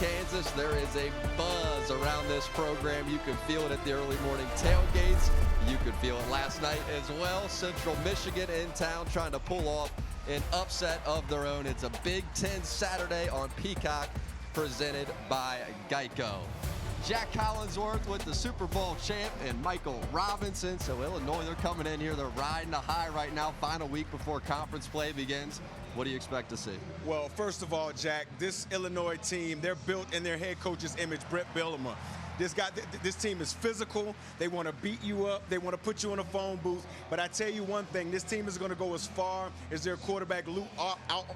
Kansas. There is a buzz around this program. You can feel it at the early morning tailgates. You could feel it last night as well. Central Michigan in town trying to pull off an upset of their own. It's a Big Ten Saturday on Peacock, presented by Geico. Jack Collinsworth with the Super Bowl champ and Michael Robinson. So Illinois, they're coming in here. They're riding a high right now. Final week before conference play begins. What do you expect to see? Well, first of all, Jack, this Illinois team, they're built in their head coach's image, Brett Bielema. This team is physical. They want to beat you up. They want to put you in a phone booth. But I tell you one thing, this team is going to go as far as their quarterback, Luke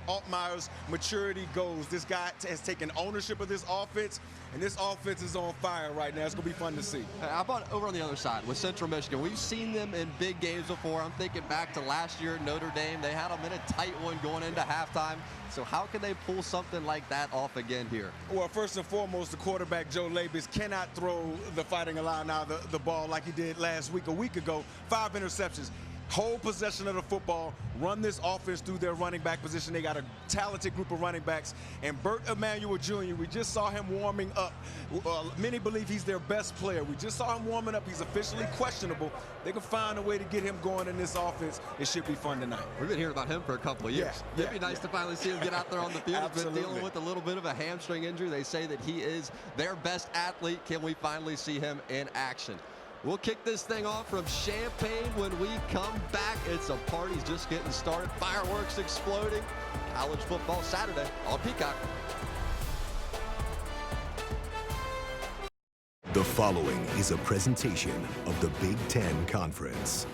Altmaier's maturity goes. This guy has taken ownership of this offense, and this offense is on fire right now. It's going to be fun to see. How about over on the other side with Central Michigan? We've seen them in big games before. I'm thinking back to last year at Notre Dame. They had them in a tight one going into halftime. So how can they pull something like that off again here? Well, first and foremost, the quarterback, Joe Labus, cannot throw the Fighting Illini the ball like he did last week, a week ago. 5 interceptions. Hold possession of the football, run this offense through their running back position. They got a talented group of running backs. And Bert Emanuel Jr., we just saw him warming up. Many believe he's their best player. We just saw him warming up. He's officially questionable. They can find a way to get him going in this offense. It should be fun tonight. We've been hearing about him for a couple of years. It'd be nice to finally see him get out there on the field. He's been dealing with a little bit of a hamstring injury. They say that he is their best athlete. Can we finally see him in action? We'll kick this thing off from Champaign when we come back. It's a party's just getting started. Fireworks exploding. College football Saturday on Peacock. The following is a presentation of the Big Ten Conference.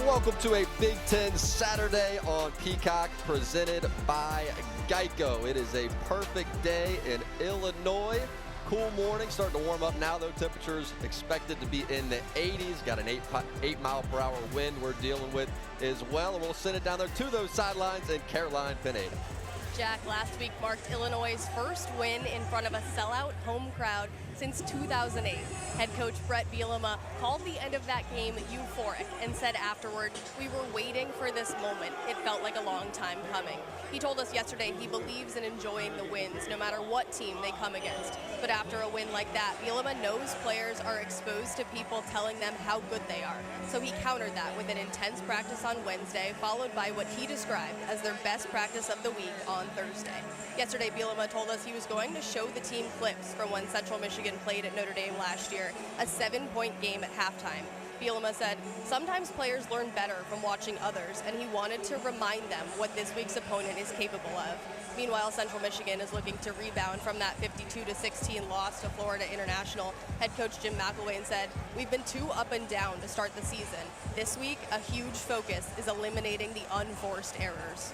Welcome to a Big Ten Saturday on Peacock, presented by Geico. It is a perfect day in Illinois. Cool morning, starting to warm up now, though. Temperatures expected to be in the 80s. Got an 8-mile-per-hour wind we're dealing with as well. And we'll send it down there to those sidelines and Caroline Pineda. Jack, last week marked Illinois' first win in front of a sellout home crowd since 2008. Head coach Brett Bielema called the end of that game euphoric and said afterward, "We were waiting for this moment. It felt like a long time coming." He told us yesterday he believes in enjoying the wins, no matter what team they come against. But after a win like that, Bielema knows players are exposed to people telling them how good they are. So he countered that with an intense practice on Wednesday, followed by what he described as their best practice of the week on Thursday. Yesterday, Bielema told us he was going to show the team clips from when Central Michigan played at Notre Dame last year, a 7-point game at halftime. Bielema said, "Sometimes players learn better from watching others, and he wanted to remind them what this week's opponent is capable of." Meanwhile, Central Michigan is looking to rebound from that 52-16 loss to Florida International. Head coach Jim McElwain said, "We've been too up and down to start the season. This week, a huge focus is eliminating the unforced errors."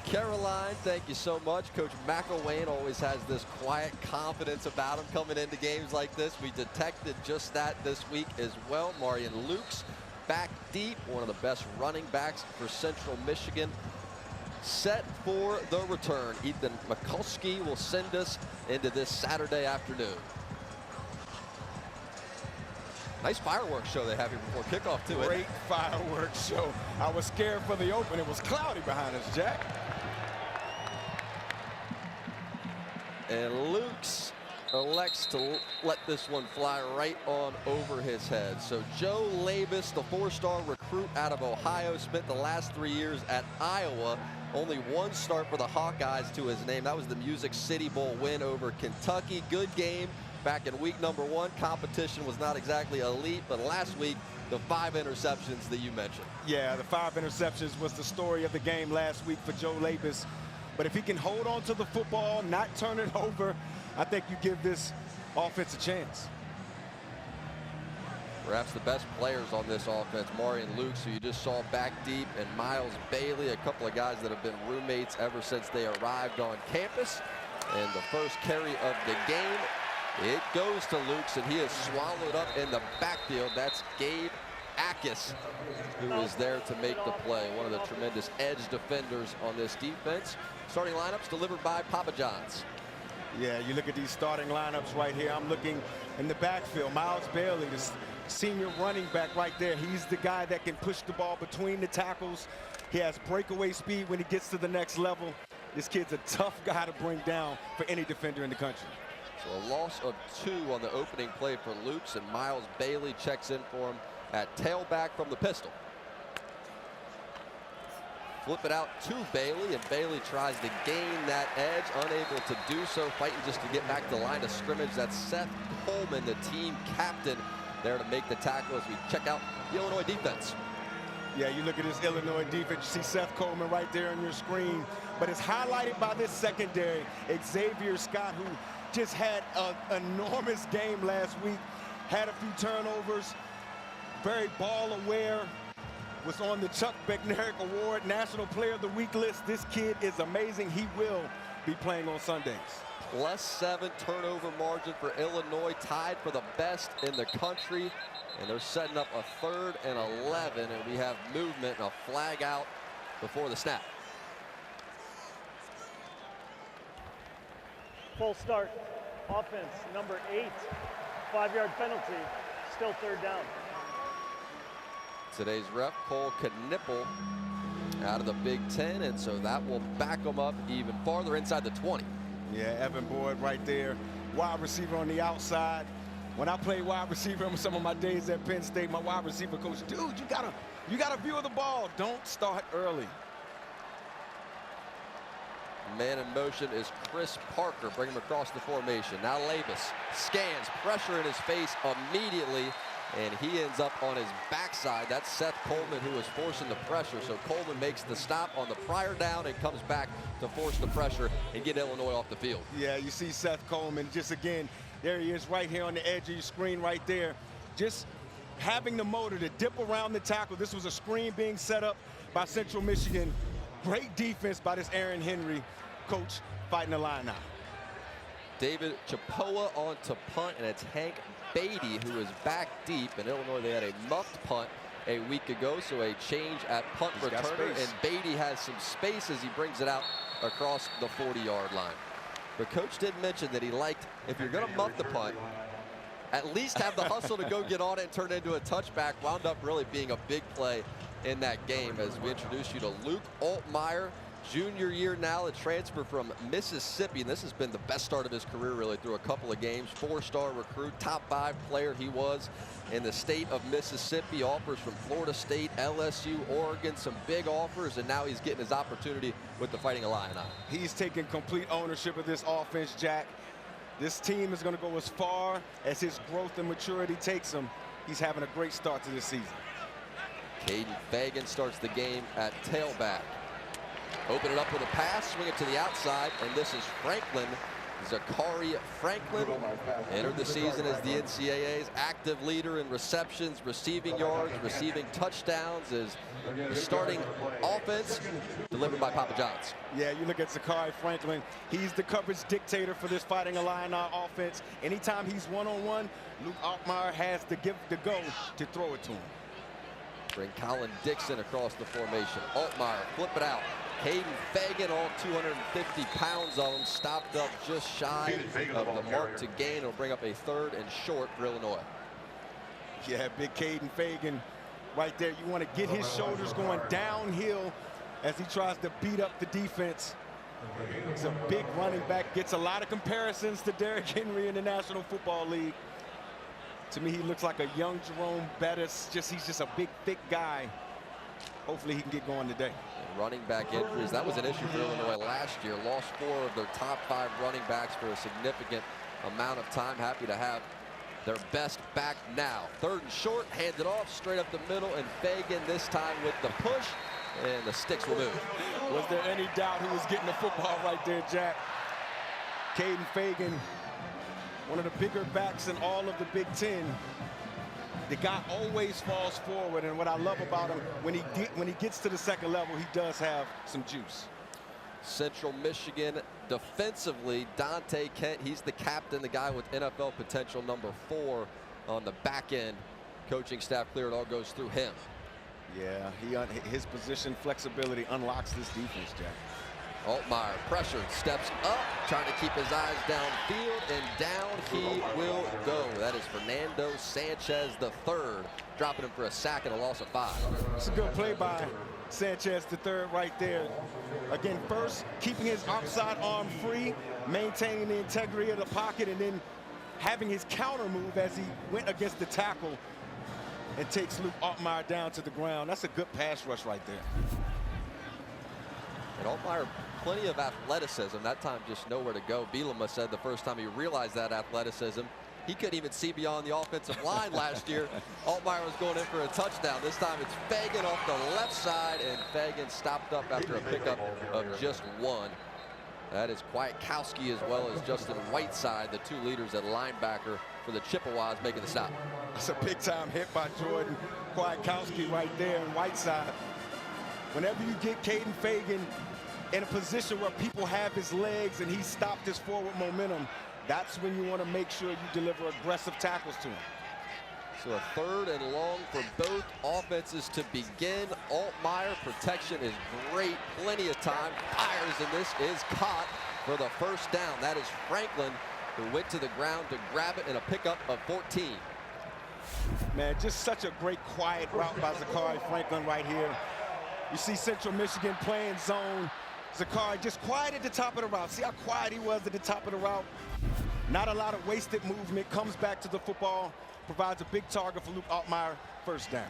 Caroline, thank you so much. Coach McElwain always has this quiet confidence about him coming into games like this. We detected just that this week as well. Marion Lukes back deep, one of the best running backs for Central Michigan, set for the return. Ethan Mikulski will send us into this Saturday afternoon. Nice fireworks show they have here before kickoff, too. Great fireworks show. I was scared for the open. It was cloudy behind us, Jack. And Lukes elects to let this one fly right on over his head. So Joe Labus, the 4-star recruit out of Ohio, spent the last 3 years at Iowa. Only one start for the Hawkeyes to his name. That was the Music City Bowl win over Kentucky. Good game back in week number 1. Competition was not exactly elite, but last week, the 5 interceptions that you mentioned. Yeah, the 5 interceptions was the story of the game last week for Joe Labus. But if he can hold on to the football, not turn it over, I think you give this offense a chance. Perhaps the best players on this offense, Marion Lukes, who you just saw back deep, and Miles Bailey, a couple of guys that have been roommates ever since they arrived on campus. And the first carry of the game, it goes to Lukes, and he is swallowed up in the backfield. That's Gabe Akis, who is there to make the play. One of the tremendous edge defenders on this defense. Starting lineups delivered by Papa John's. Yeah, you look at these starting lineups right here. I'm looking in the backfield. Miles Bailey, the senior running back right there. He's the guy that can push the ball between the tackles. He has breakaway speed when he gets to the next level. This kid's a tough guy to bring down for any defender in the country. So a loss of 2 on the opening play for Lukes, and Miles Bailey checks in for him at tailback from the pistol. Flip it out to Bailey, and Bailey tries to gain that edge, unable to do so, fighting just to get back to the line of scrimmage. That's Seth Coleman, the team captain, there to make the tackle as we check out the Illinois defense. Yeah, you look at this Illinois defense, you see Seth Coleman right there on your screen, but it's highlighted by this secondary. Xavier Scott, who just had an enormous game last week, had a few turnovers, very ball aware, was on the Chuck Bednarik Award National Player of the Week list. This kid is amazing. He will be playing on Sundays. +7 turnover margin for Illinois, tied for the best in the country. And they're setting up a 3rd and 11, and we have movement and a flag out before the snap. Full start. Offense, number 8. 5-yard penalty. Still 3rd down. Today's ref, Cole Knippel, out of the Big Ten, and so that will back them up even farther inside the 20. Yeah, Evan Boyd right there, wide receiver on the outside. When I played wide receiver on some of my days at Penn State, my wide receiver coach, dude, you got a view of the ball. Don't start early. Man in motion is Chris Parker, bring him across the formation. Now Labus scans, pressure in his face immediately, and he ends up on his backside. That's Seth Coleman who is forcing the pressure. So Coleman makes the stop on the prior down and comes back to force the pressure and get Illinois off the field. Yeah, you see Seth Coleman just again, there he is right here on the edge of your screen right there. Just having the motor to dip around the tackle. This was a screen being set up by Central Michigan. Great defense by this Aaron Henry coach fighting the line now. David Chapoa on to punt, and it's Hank Beatty who is back deep. In Illinois, they had a muffed punt a week ago, so a change at punt returner, and Beatty has some space as he brings it out across the 40-yard line. But Coach did mention that he liked, if you're going to muff the punt, at least have the hustle to go get on it and turn it into a touchback. Wound up really being a big play in that game as we introduce you to Luke Altmyer, junior year now, a transfer from Mississippi, and this has been the best start of his career really through a couple of games. 4-star recruit, top 5 player he was in the state of Mississippi. Offers from Florida State, LSU, Oregon, some big offers, and now he's getting his opportunity with the Fighting Illini. He's taking complete ownership of this offense, Jack. This team is going to go as far as his growth and maturity takes him. He's having a great start to this season. Caden Fagan starts the game at tailback. Open it up with a pass, swing it to the outside, and this is Franklin. Zachary Franklin entered the season as the NCAA's active leader in receptions, receiving yards, receiving touchdowns, as the starting offense delivered by Papa John's. Yeah, you look at Zachary Franklin. He's the coverage dictator for this Fighting Illini offense. Anytime he's one-on-one, Luke Altmyer has to give the go to throw it to him. Bring Colin Dixon across the formation. Altmyer, flip it out. Caden Fagan, all 250 pounds of him, stopped up just shy of the mark to gain. It'll bring up a 3rd and short for Illinois. Yeah, big Caden Fagan right there. You want to get his shoulders going downhill as he tries to beat up the defense. He's a big running back, gets a lot of comparisons to Derrick Henry in the National Football League. To me, he looks like a young Jerome Bettis. He's just a big, thick guy. Hopefully he can get going today. Running back injuries, that was an issue for Illinois last year. Lost 4 of their top 5 running backs for a significant amount of time. Happy to have their best back now. 3rd and short, handed off straight up the middle, and Fagan this time with the push, and the sticks will move. Was there any doubt who was getting the football right there, Jack? Caden Fagan, one of the bigger backs in all of the Big Ten. The guy always falls forward, and what I love about him, when he gets to the second level, he does have some juice. Central Michigan defensively, Dante Kent, he's the captain, the guy with NFL potential, number 4 on the back end. Coaching staff clear, it all goes through him. Yeah, his position flexibility unlocks this defense, Jack. Altmyer, pressure, steps up, trying to keep his eyes downfield, and down he will go. That is Fernando Sanchez III, dropping him for a sack and a loss of 5. It's a good play by Sanchez III right there. Again, first, keeping his outside arm free, maintaining the integrity of the pocket, and then having his counter move as he went against the tackle and takes Luke Altmyer down to the ground. That's a good pass rush right there. And Altmyer, plenty of athleticism. That time just nowhere to go. Bielema said the first time he realized that athleticism, he couldn't even see beyond the offensive line last year. Altmyer was going in for a touchdown. This time it's Fagan off the left side, and Fagan stopped up after a pickup of just one. That is Kwiatkowski as well as Justin Whiteside, the two leaders at linebacker for the Chippewas, making the stop. That's a big-time hit by Jordan Kwiatkowski right there, and Whiteside. Whenever you get Caden Fagan in a position where people have his legs and he stopped his forward momentum, that's when you want to make sure you deliver aggressive tackles to him. So a 3rd and long for both offenses to begin. Altmyer, protection is great, plenty of time, fires, and this is caught for the first down. That is Franklin, who went to the ground to grab it in a pickup of 14. Man, just such a great quiet route by Zakhari Franklin right here. You see Central Michigan playing zone. Zakhari just quiet at the top of the route. See how quiet he was at the top of the route? Not a lot of wasted movement, comes back to the football, provides a big target for Luke Altmyer, first down.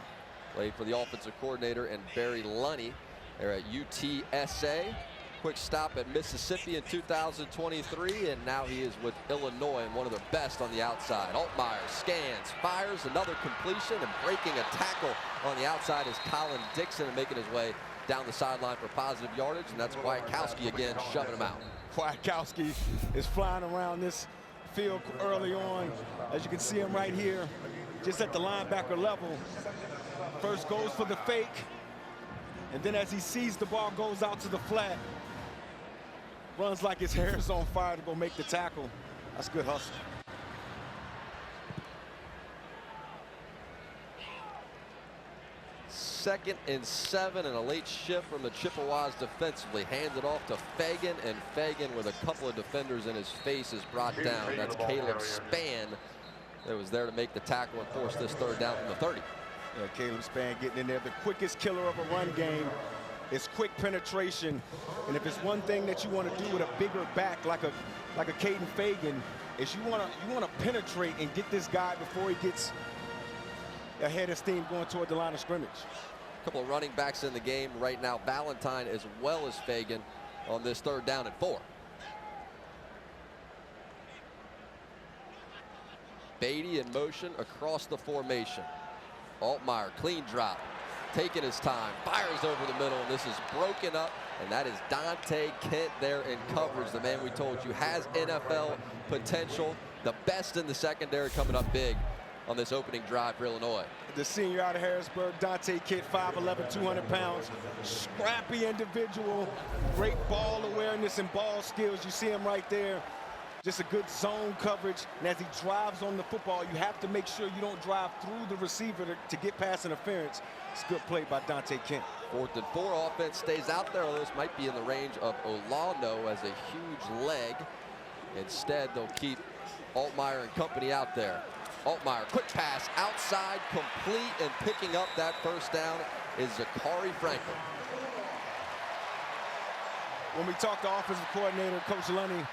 Played for the offensive coordinator and Barry Lunney. They're at UTSA. Quick stop at Mississippi in 2023, and now he is with Illinois and one of the best on the outside. Altmyer scans, fires, another completion, and breaking a tackle on the outside is Colin Dixon, and making his way down the sideline for positive yardage, and that's Kwiatkowski again shoving him out. Kwiatkowski is flying around this field early on. As you can see him right here, just at the linebacker level. First goes for the fake, and then as he sees the ball goes out to the flat, runs like his hair is on fire to go make the tackle. That's good hustle. Second and 7, and a late shift from the Chippewas defensively. Hands it off to Fagan, and Fagan, with a couple of defenders in his face, is brought down. That's Caleb Spann that was there to make the tackle and force this 3rd down from the 30. Yeah, Caleb Spann getting in there. The quickest killer of a run game is quick penetration. And if it's one thing that you want to do with a bigger back like a Caden Fagan, is you want to penetrate and get this guy before he gets ahead of steam going toward the line of scrimmage. A couple of running backs in the game right now. Valentine as well as Fagan on this 3rd down and 4. Beatty in motion across the formation. Altmyer, clean drop, taking his time, fires over the middle, and this is broken up, and that is Dante Kent there in coverage. The man we told you has NFL potential, the best in the secondary, coming up big on this opening drive for Illinois. The senior out of Harrisburg, Dante Kent, 5'11", 200 pounds, scrappy individual, great ball awareness and ball skills. You see him right there. Just a good zone coverage, and as he drives on the football, you have to make sure you don't drive through the receiver to get pass interference. It's a good play by Dante Kent. 4th and 4, offense stays out there. This might be in the range of Olano as a huge leg. Instead, they'll keep Altmyer and company out there. Altmyer, quick pass outside, complete, and picking up that first down is Zakhari Franklin. When we talked to offensive coordinator Coach Lunney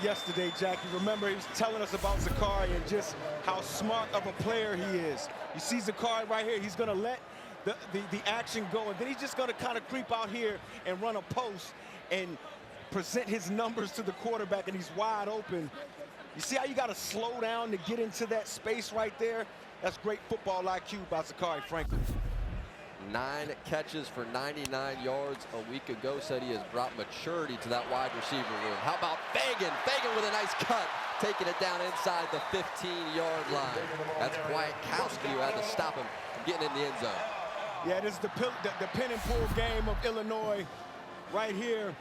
yesterday, Jack, you remember he was telling us about Zakhari and just how smart of a player he is. You see Zakhari right here, he's going to let the action go, and then he's just going to kind of creep out here and run a post and present his numbers to the quarterback, and he's wide open. You see how you got to slow down to get into that space right there? That's great football IQ by Zakhari Franklin. 9 catches for 99 yards a week ago. Said he has brought maturity to that wide receiver room. How about Fagan? Fagan with a nice cut, taking it down inside the 15-yard line. That's Kwiatkowski who had to stop him from getting in the end zone. Yeah, this is the pin and pull game of Illinois right here.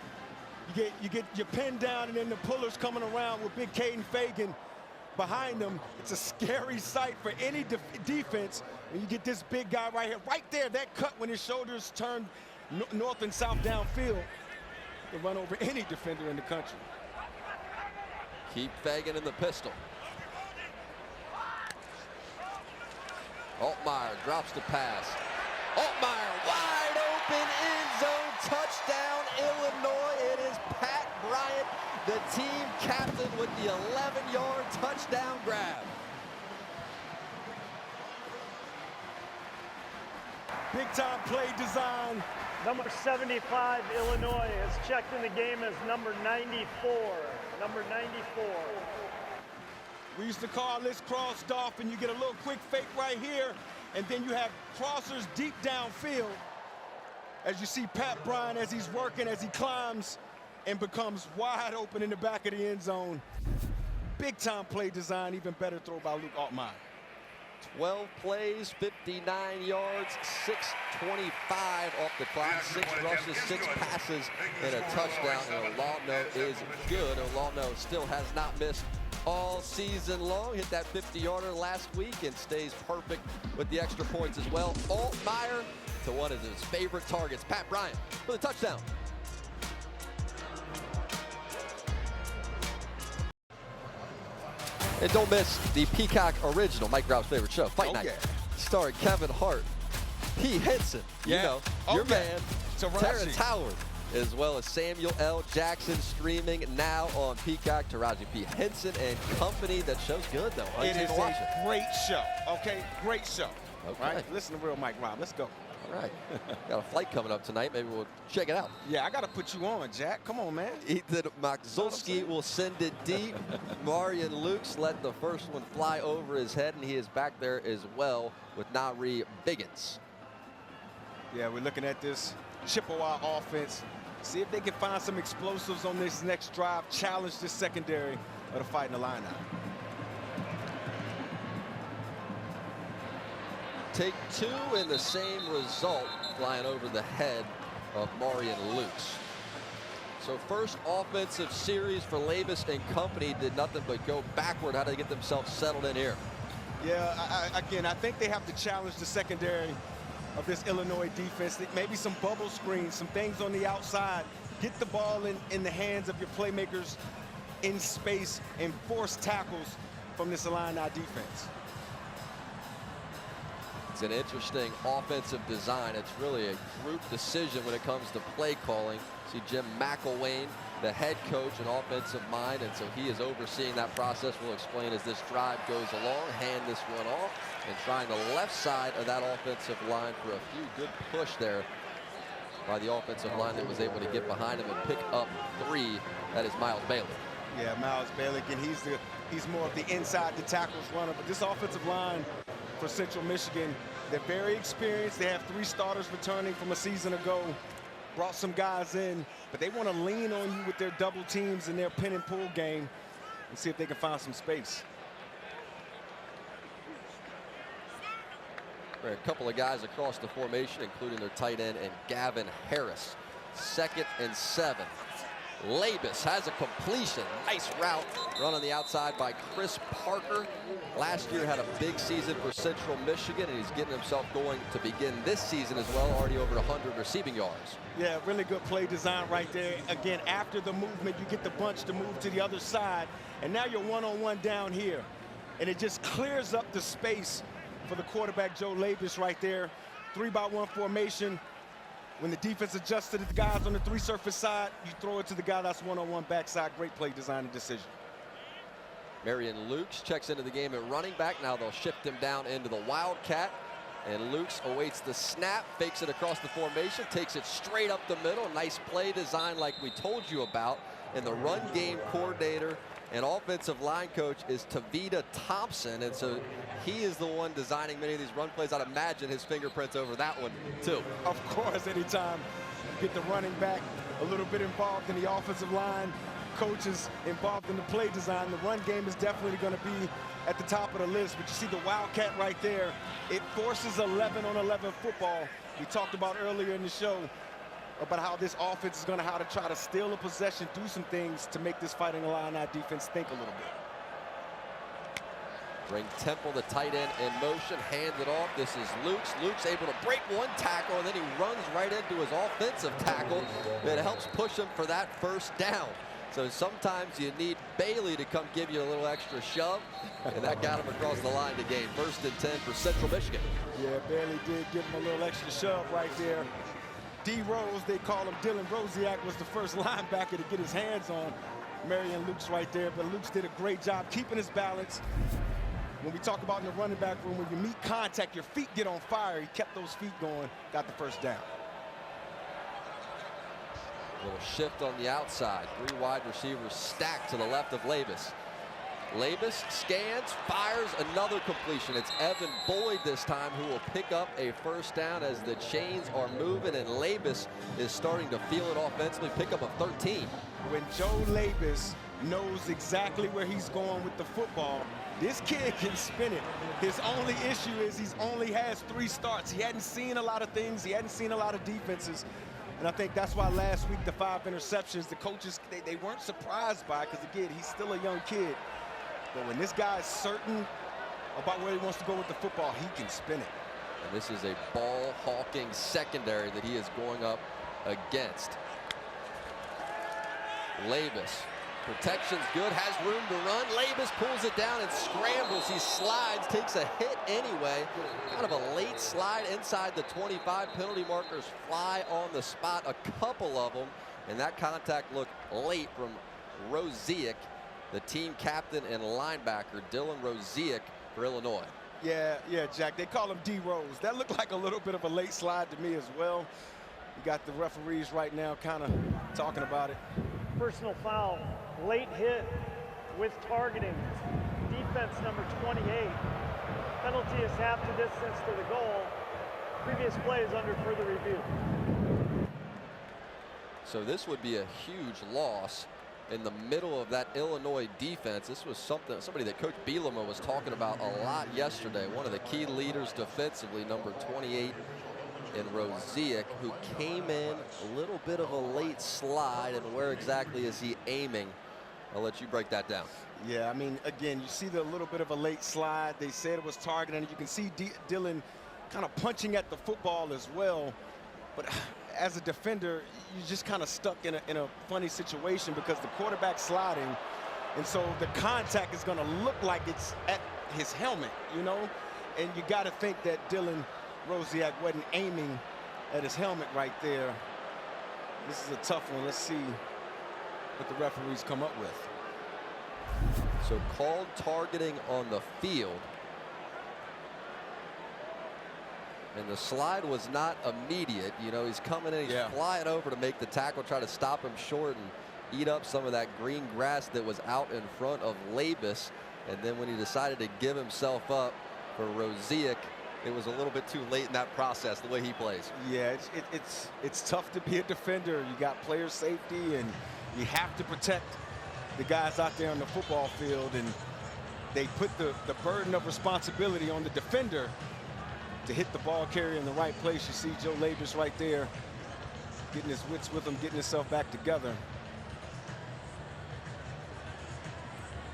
You get your pin down, and then the pullers coming around with big Caden Fagan behind them. It's a scary sight for any defense when you get this big guy right here. Right there, that cut when his shoulders turn north and south downfield, can run over any defender in the country. Keep Fagan in the pistol. Altmyer drops the pass. Altmyer wide Bryant, the team captain, with the 11-yard touchdown grab. Big time play design. Number 75, Illinois, has checked in the game as number 94. Number 94. We used to call this crossed off, and you get a little quick fake right here, and then you have crossers deep downfield. As you see Pat Bryant as he's working, as he climbs and becomes wide open in the back of the end zone. Big time play design, even better throw by Luke Altmaier. 12 plays, 59 yards, 6:25 off the clock, 6 rushes, 6 passes, and a touchdown. And Olano is good. Olano still has not missed all season long. Hit that 50-yarder last week and stays perfect with the extra points as well. Altmaier to one of his favorite targets, Pat Bryant, for the touchdown. And don't miss the Peacock original, Mike Grau's favorite show, Fight Night, starring Kevin Hart, Pete Henson, you know, your man, Terrence Howard, as well as Samuel L. Jackson, streaming now on Peacock. Taraji P. Henson and company. That show's good, though. It is a great show, okay? Great show. Okay. Right? Listen to real Mike Rob. Let's go. All right. Got a flight coming up tonight. Maybe we'll check it out. Yeah, I got to put you on, Jack. Come on, man. Ethan Makzulski will send it deep. Marion Lukes let the first one fly over his head, and he is back there as well with Nari Biggins. Yeah, we're looking at this Chippewa offense. See if they can find some explosives on this next drive, challenge this secondary of the Fighting Illini. Take 2 in the same result, flying over the head of Marion Lukes. So first offensive series for Labus and company did nothing but go backward. How do they get themselves settled in here? Yeah, again, I think they have to challenge the secondary of this Illinois defense. Maybe some bubble screens, some things on the outside. Get the ball in the hands of your playmakers in space and force tackles from this Illini defense. It's an interesting offensive design. It's really a group decision when it comes to play calling. See Jim McElwain, the head coach and offensive mind, and so he is overseeing that process. We'll explain as this drive goes along. Hand this one off and trying the left side of that offensive line for a few. Good push there by the offensive line that was able to get behind him and pick up 3. That is Miles Bailey. Yeah, Miles Bailey, again, he's more of the inside the tackles runner, but this offensive line for Central Michigan, they're very experienced. They have 3 starters returning from a season ago. Brought some guys in, but they want to lean on you with their double teams and their pin and pull game and see if they can find some space. There are a couple of guys across the formation, including their tight end and Gavin Harris. 2nd and 7. Labus has a completion. Nice route run on the outside by Chris Parker. Last year had a big season for Central Michigan, and he's getting himself going to begin this season as well, already over 100 receiving yards. Yeah, really good play design right there. Again, after the movement, you get the bunch to move to the other side, and now you're one-on-one down here. And it just clears up the space for the quarterback, Joe Labus, right there. 3-by-1 formation. When the defense adjusts to the guys on the 3 surface side, you throw it to the guy that's one-on-one backside. Great play design and decision. Marion Lukes checks into the game at running back. Now they'll shift him down into the Wildcat. And Lukes awaits the snap, fakes it across the formation, takes it straight up the middle. Nice play design like we told you about. And the run game coordinator and offensive line coach is Tavita Thompson. And so he is the one designing many of these run plays. I'd imagine his fingerprints over that one, too. Of course, anytime you get the running back a little bit involved in the offensive line, coaches involved in the play design, the run game is definitely going to be at the top of the list. But you see the Wildcat right there. It forces 11-on-11 football. We talked about earlier in the show about how this offense is going to try to steal a possession, do some things to make this Fighting Illini defense think a little bit. Bring Temple, the tight end, in motion, hands it off. This is Lukes. Lukes able to break 1 tackle, and then he runs right into his offensive tackle that helps push him for that first down. So sometimes you need Bailey to come give you a little extra shove, and that got him across the line to gain 1st and 10 for Central Michigan. Yeah, Bailey did give him a little extra shove right there. D. Rose, they call him Dylan Rosiak, was the first linebacker to get his hands on Marion Lukes right there. But Lukes did a great job keeping his balance. When we talk about in the running back room, when you meet contact, your feet get on fire. He kept those feet going, got the first down. Little shift on the outside. 3 wide receivers stacked to the left of Labus. Labus scans, fires another completion. It's Evan Boyd this time who will pick up a first down as the chains are moving, and Labus is starting to feel it offensively. Pick up a 13. When Joe Labus knows exactly where he's going with the football, this kid can spin it. His only issue is he's only has 3 starts. He hadn't seen a lot of things. He hadn't seen a lot of defenses. And I think that's why last week the 5 interceptions, the coaches, they weren't surprised by it, because again, he's still a young kid. But when this guy is certain about where he wants to go with the football, he can spin it. And this is a ball-hawking secondary that he is going up against. Labus, protection's good, has room to run. Labus pulls it down and scrambles. He slides, takes a hit anyway. Kind of a late slide inside the 25. Penalty markers fly on the spot, a couple of them. And that contact looked late from Rosiak, the team captain and linebacker, Dylan Rosiak for Illinois. Yeah, Jack, they call him D. Rose. That looked like a little bit of a late slide to me as well. You got the referees right now kind of talking about it. Personal foul, late hit with targeting. Defense number 28. Penalty is half the distance to the goal. Previous play is under further review. So this would be a huge loss in the middle of that Illinois defense. This was somebody that Coach Bielema was talking about a lot yesterday. One of the key leaders defensively, number 28 in Rosiak, who came in a little bit of a late slide. And where exactly is he aiming? I'll let you break that down. Yeah, I mean, again, you see the little bit of a late slide. They said it was targeting. You can see Dylan kind of punching at the football as well. But as a defender, you're just kind of stuck in a funny situation because the quarterback's sliding. And so the contact is going to look like it's at his helmet, you know? And you got to think that Dylan Rosiak wasn't aiming at his helmet right there. This is a tough one. Let's see what the referees come up with. So called targeting on the field. And the slide was not immediate. You know, he's coming in, he's flying over to make the tackle, try to stop him short and eat up some of that green grass that was out in front of Labus. And then when he decided to give himself up for Rosiak, it was a little bit too late in that process, the way he plays. Yeah, it's tough to be a defender. You got player safety, and you have to protect the guys out there on the football field. And they put the burden of responsibility on the defender to hit the ball carrier in the right place. You see Joe Labus right there, getting his wits with him, getting himself back together.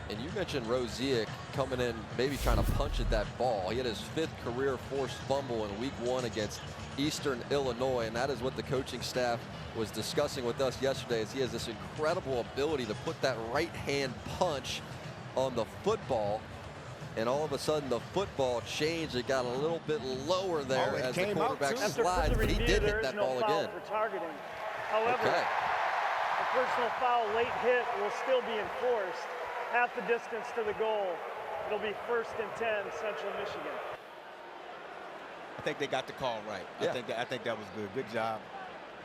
And you mentioned Rosiak coming in, maybe trying to punch at that ball. He had his 5th career forced fumble in week 1 against Eastern Illinois, and that is what the coaching staff was discussing with us yesterday, is he has this incredible ability to put that right hand punch on the football. And all of a sudden the football changed. It got a little bit lower there as the quarterback slides, but he did hit that ball again. For targeting. However, a personal foul late hit will still be enforced. Half the distance to the goal. It'll be 1st and 10, Central Michigan. I think they got the call right. Yeah. I think that was good. Good job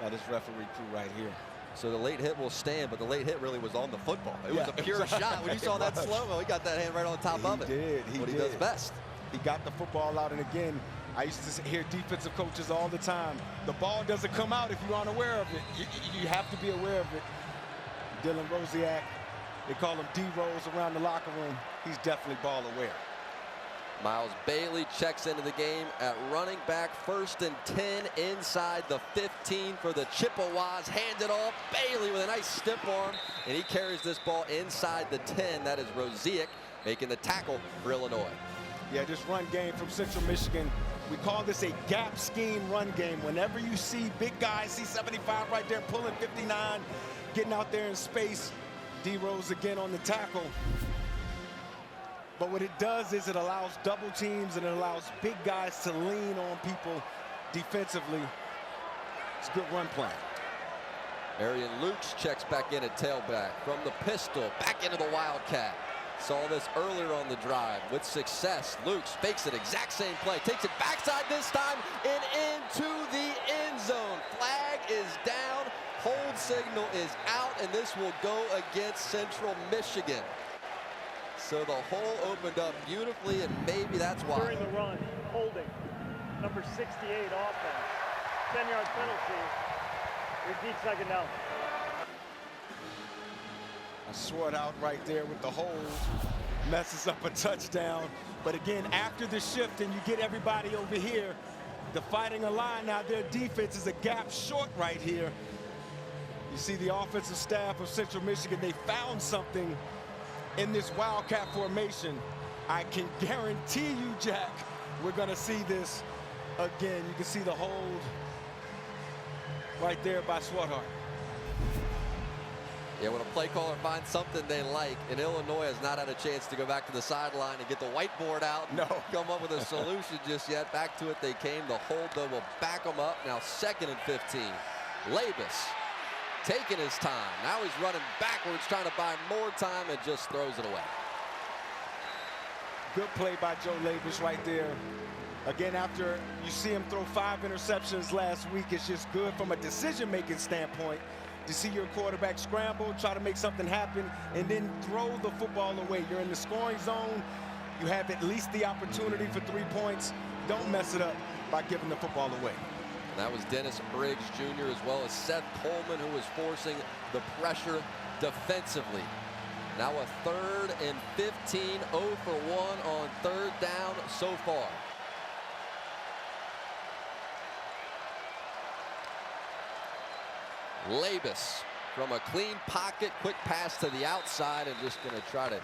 by this referee crew right here. So the late hit will stand, but the late hit really was on the football. It was a pure shot. When you saw that slow-mo, he got that hand right on top of it. He did. He does best. He got the football out, and again, I used to hear defensive coaches all the time. The ball doesn't come out if you aren't aware of it. You have to be aware of it. Dylan Rosiak, they call him D. Rose around the locker room. He's definitely ball aware. Miles Bailey checks into the game at running back. 1st and 10 inside the 15 for the Chippewas. Hand it off. Bailey with a nice stiff arm, and he carries this ball inside the 10. That is Rosiak making the tackle for Illinois. Yeah, this run game from Central Michigan, we call this a gap scheme run game. Whenever you see big guys, see 75 right there pulling 59, getting out there in space, D. Rose again on the tackle. But what it does is it allows double teams, and it allows big guys to lean on people defensively. It's a good run plan. Arian Lukes checks back in at tailback from the pistol, back into the Wildcat. Saw this earlier on the drive with success. Lukes fakes it, exact same play, takes it backside this time and into the end zone. Flag is down, hold signal is out, and this will go against Central Michigan. So the hole opened up beautifully, and maybe that's why. During the run, holding, number 68 offense, 10-yard penalty, repeat second down. A swat out right there with the hold, messes up a touchdown. But again, after the shift and you get everybody over here, the Fighting Illini, now their defense is a gap short right here. You see the offensive staff of Central Michigan, they found something in this Wildcat formation. I can guarantee you, Jack, we're gonna see this again. You can see the hold right there by Swarthart. Yeah, when a play caller finds something they like, and Illinois has not had a chance to go back to the sideline and get the whiteboard out, No. come up with a solution just yet. Back to it they came. The hold, though, will back them up. Now 2nd and 15. Labus taking his time. Now he's running backwards, trying to buy more time, and just throws it away. Good play by Joe Labus right there. Again, after you see him throw 5 interceptions last week, it's just good from a decision-making standpoint to see your quarterback scramble, try to make something happen, and then throw the football away. You're in the scoring zone. You have at least the opportunity for 3 points. Don't mess it up by giving the football away. And that was Dennis Briggs Jr. as well as Seth Coleman, who was forcing the pressure defensively. Now a 3rd and 15, 0 for 1 on 3rd down so far. Labus from a clean pocket, quick pass to the outside, and just going to try to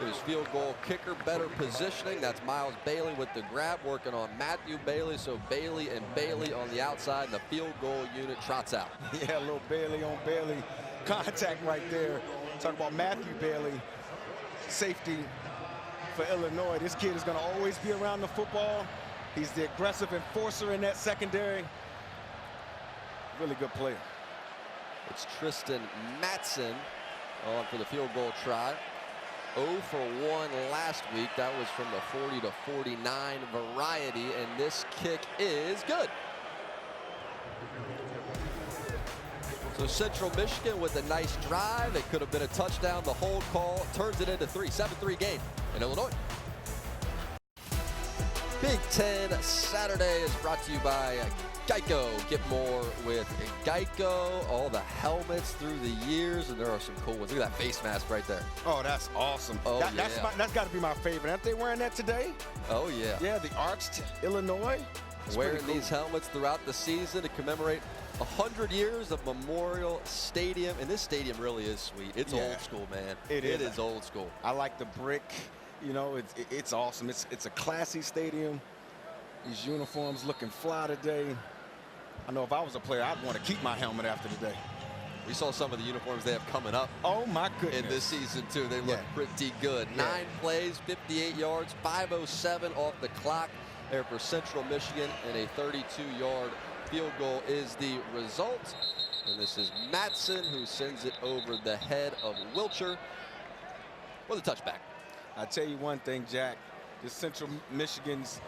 get his field goal kicker better positioning. That's Miles Bailey with the grab, working on Matthew Bailey. So Bailey and Bailey on the outside, and the field goal unit trots out. Yeah, a little Bailey on Bailey contact right there. Talk about Matthew Bailey, safety for Illinois. This kid is going to always be around the football. He's the aggressive enforcer in that secondary. Really good player. It's Tristan Matson on for the field goal try. 0 for 1 last week. That was from the 40 to 49 variety, and this kick is good. So Central Michigan with a nice drive. It could have been a touchdown. The hold call turns it into 3. 7-3 game in Illinois. Big Ten Saturday is brought to you by Geico. Get more with Geico. All the helmets through the years, and there are some cool ones. Look at that face mask right there. Oh, that's awesome. Oh, that's got to be my favorite. Aren't they wearing that today? Oh, yeah. Yeah, the Arched Illinois. That's wearing pretty cool. these helmets throughout the season to commemorate 100 years of Memorial Stadium. And this stadium really is sweet. It's old school, man. It is old school. I like the brick. You know, it's awesome. It's a classy stadium. These uniforms looking fly today. I know if I was a player, I'd want to keep my helmet after today. We saw some of the uniforms they have coming up Oh, my goodness. in this season, too. They look pretty good. 9 plays, 58 yards, 5:07 off the clock there for Central Michigan, and a 32-yard field goal is the result. And this is Matson, who sends it over the head of Wilcher with a touchback. I tell you one thing, Jack. This Central Michigan's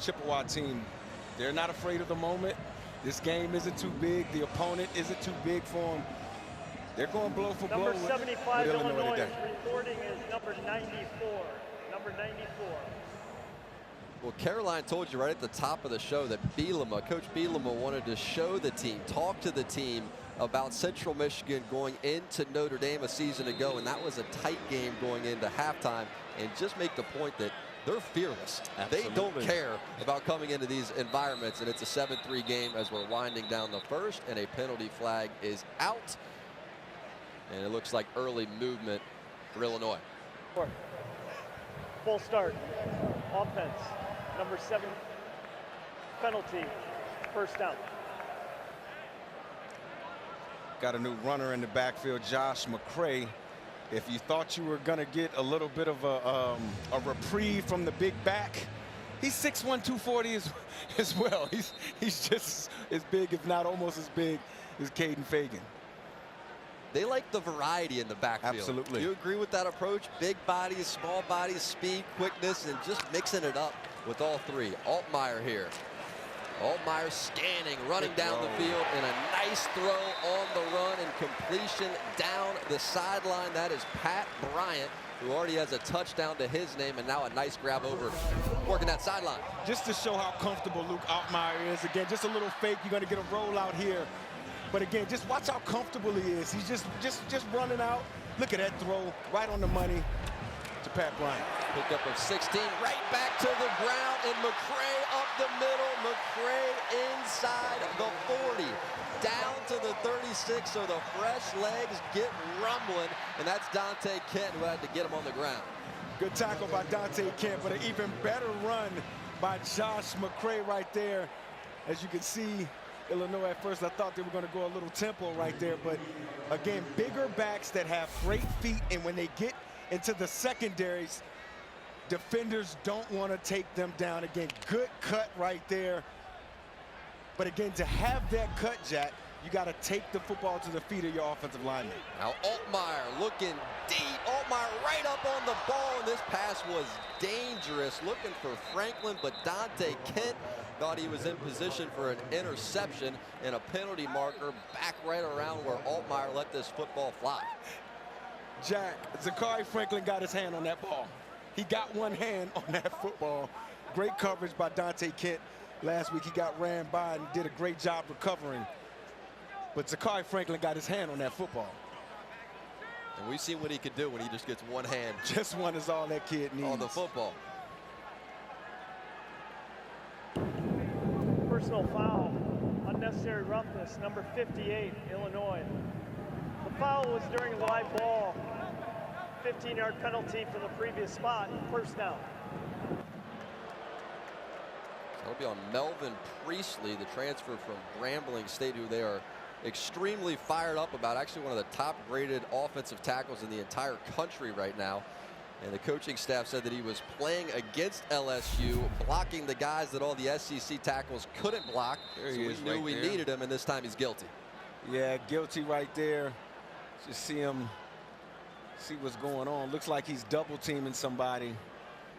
Chippewa team, they're not afraid of the moment. This game isn't too big. The opponent isn't too big for them. They're going blow for blow Number 75 with Illinois today. is reporting is number 94. Number 94. Well, Caroline told you right at the top of the show that Coach Bielema wanted to show the team, talk to the team about Central Michigan going into Notre Dame a season ago, and that was a tight game going into halftime, and just make the point that they're fearless. Absolutely. They don't care about coming into these environments, and it's a 7-3 game as we're winding down the first, and a penalty flag is out, and it looks like early movement for Illinois. Full start. Offense. Number 7. Penalty. First down. Got a new runner in the backfield, Josh McCray. If you thought you were going to get a little bit of a reprieve from the big back, He's 6'1", 240 as well. He's just as big, if not almost as big, as Caden Fagan. They like the variety in the backfield. Absolutely. You agree with that approach? Big bodies, small bodies, speed, quickness, and just mixing it up with all three. Altmyer here. Altmyer scanning, running down the field, and a nice throw on the run and completion down the sideline. That is Pat Bryant, who already has a touchdown to his name, and now a nice grab over, working that sideline. Just to show how comfortable Luke Altmyer is. Again, just a little fake. You're going to get a rollout here. But again, just watch how comfortable he is. He's just running out. Look at that throw, right on the money to Pat Bryant. Pickup of 16, right back to the ground, and McCray up the middle. McCray inside the 40, down to the 36, so the fresh legs get rumbling, and that's Dante Kent who had to get him on the ground. Good tackle by Dante Kent, but an even better run by Josh McCray right there. As you can see, Illinois at first, I thought they were going to go a little tempo right there, but again, bigger backs that have great feet, and when they get into the secondaries, defenders don't want to take them down. Again, good cut right there. But again, to have that cut, Jack, you got to take the football to the feet of your offensive lineman. Now Altmyer looking deep. Altmyer right up on the ball, and this pass was dangerous. Looking for Franklin, but Dante Kent thought he was in position for an interception, and a penalty marker back right around where Altmyer let this football fly. Jack, Zakhari Franklin got his hand on that ball. He got one hand on that football. Great coverage by Dante Kent. Last week he got ran by and did a great job recovering. But Zakhari Franklin got his hand on that football. And we've seen what he could do when he just gets one hand. Just one is all that kid needs. On the football. Personal foul, unnecessary roughness, number 58, Illinois. The foul was during a live ball. 15-yard penalty from the previous spot, first down. That'll be on Melvin Priestley, the transfer from Grambling State, who they are extremely fired up about. Actually one of the top-graded offensive tackles in the entire country right now. And the coaching staff said that he was playing against LSU, blocking the guys that all the SEC tackles couldn't block. There so he we is knew right we there. needed him, and this time he's guilty. Yeah, guilty right there. Just see him, see what's going on. Looks like he's double teaming somebody.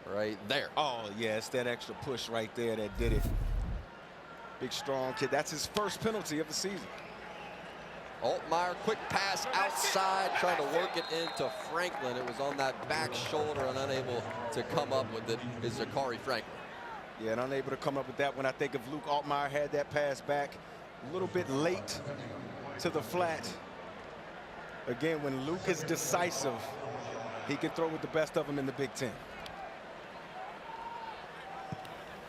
Right there. Oh, yeah, it's that extra push right there that did it. Big, strong kid. That's his first penalty of the season. Altmyer, quick pass outside, trying to work it into Franklin. It was on that back shoulder and unable to come up with it is Zakhari Franklin. Yeah, and unable to come up with that one. I think if Luke Altmyer had that pass back a little bit late to the flat. Again, when Luke is decisive, he can throw with the best of them in the Big Ten.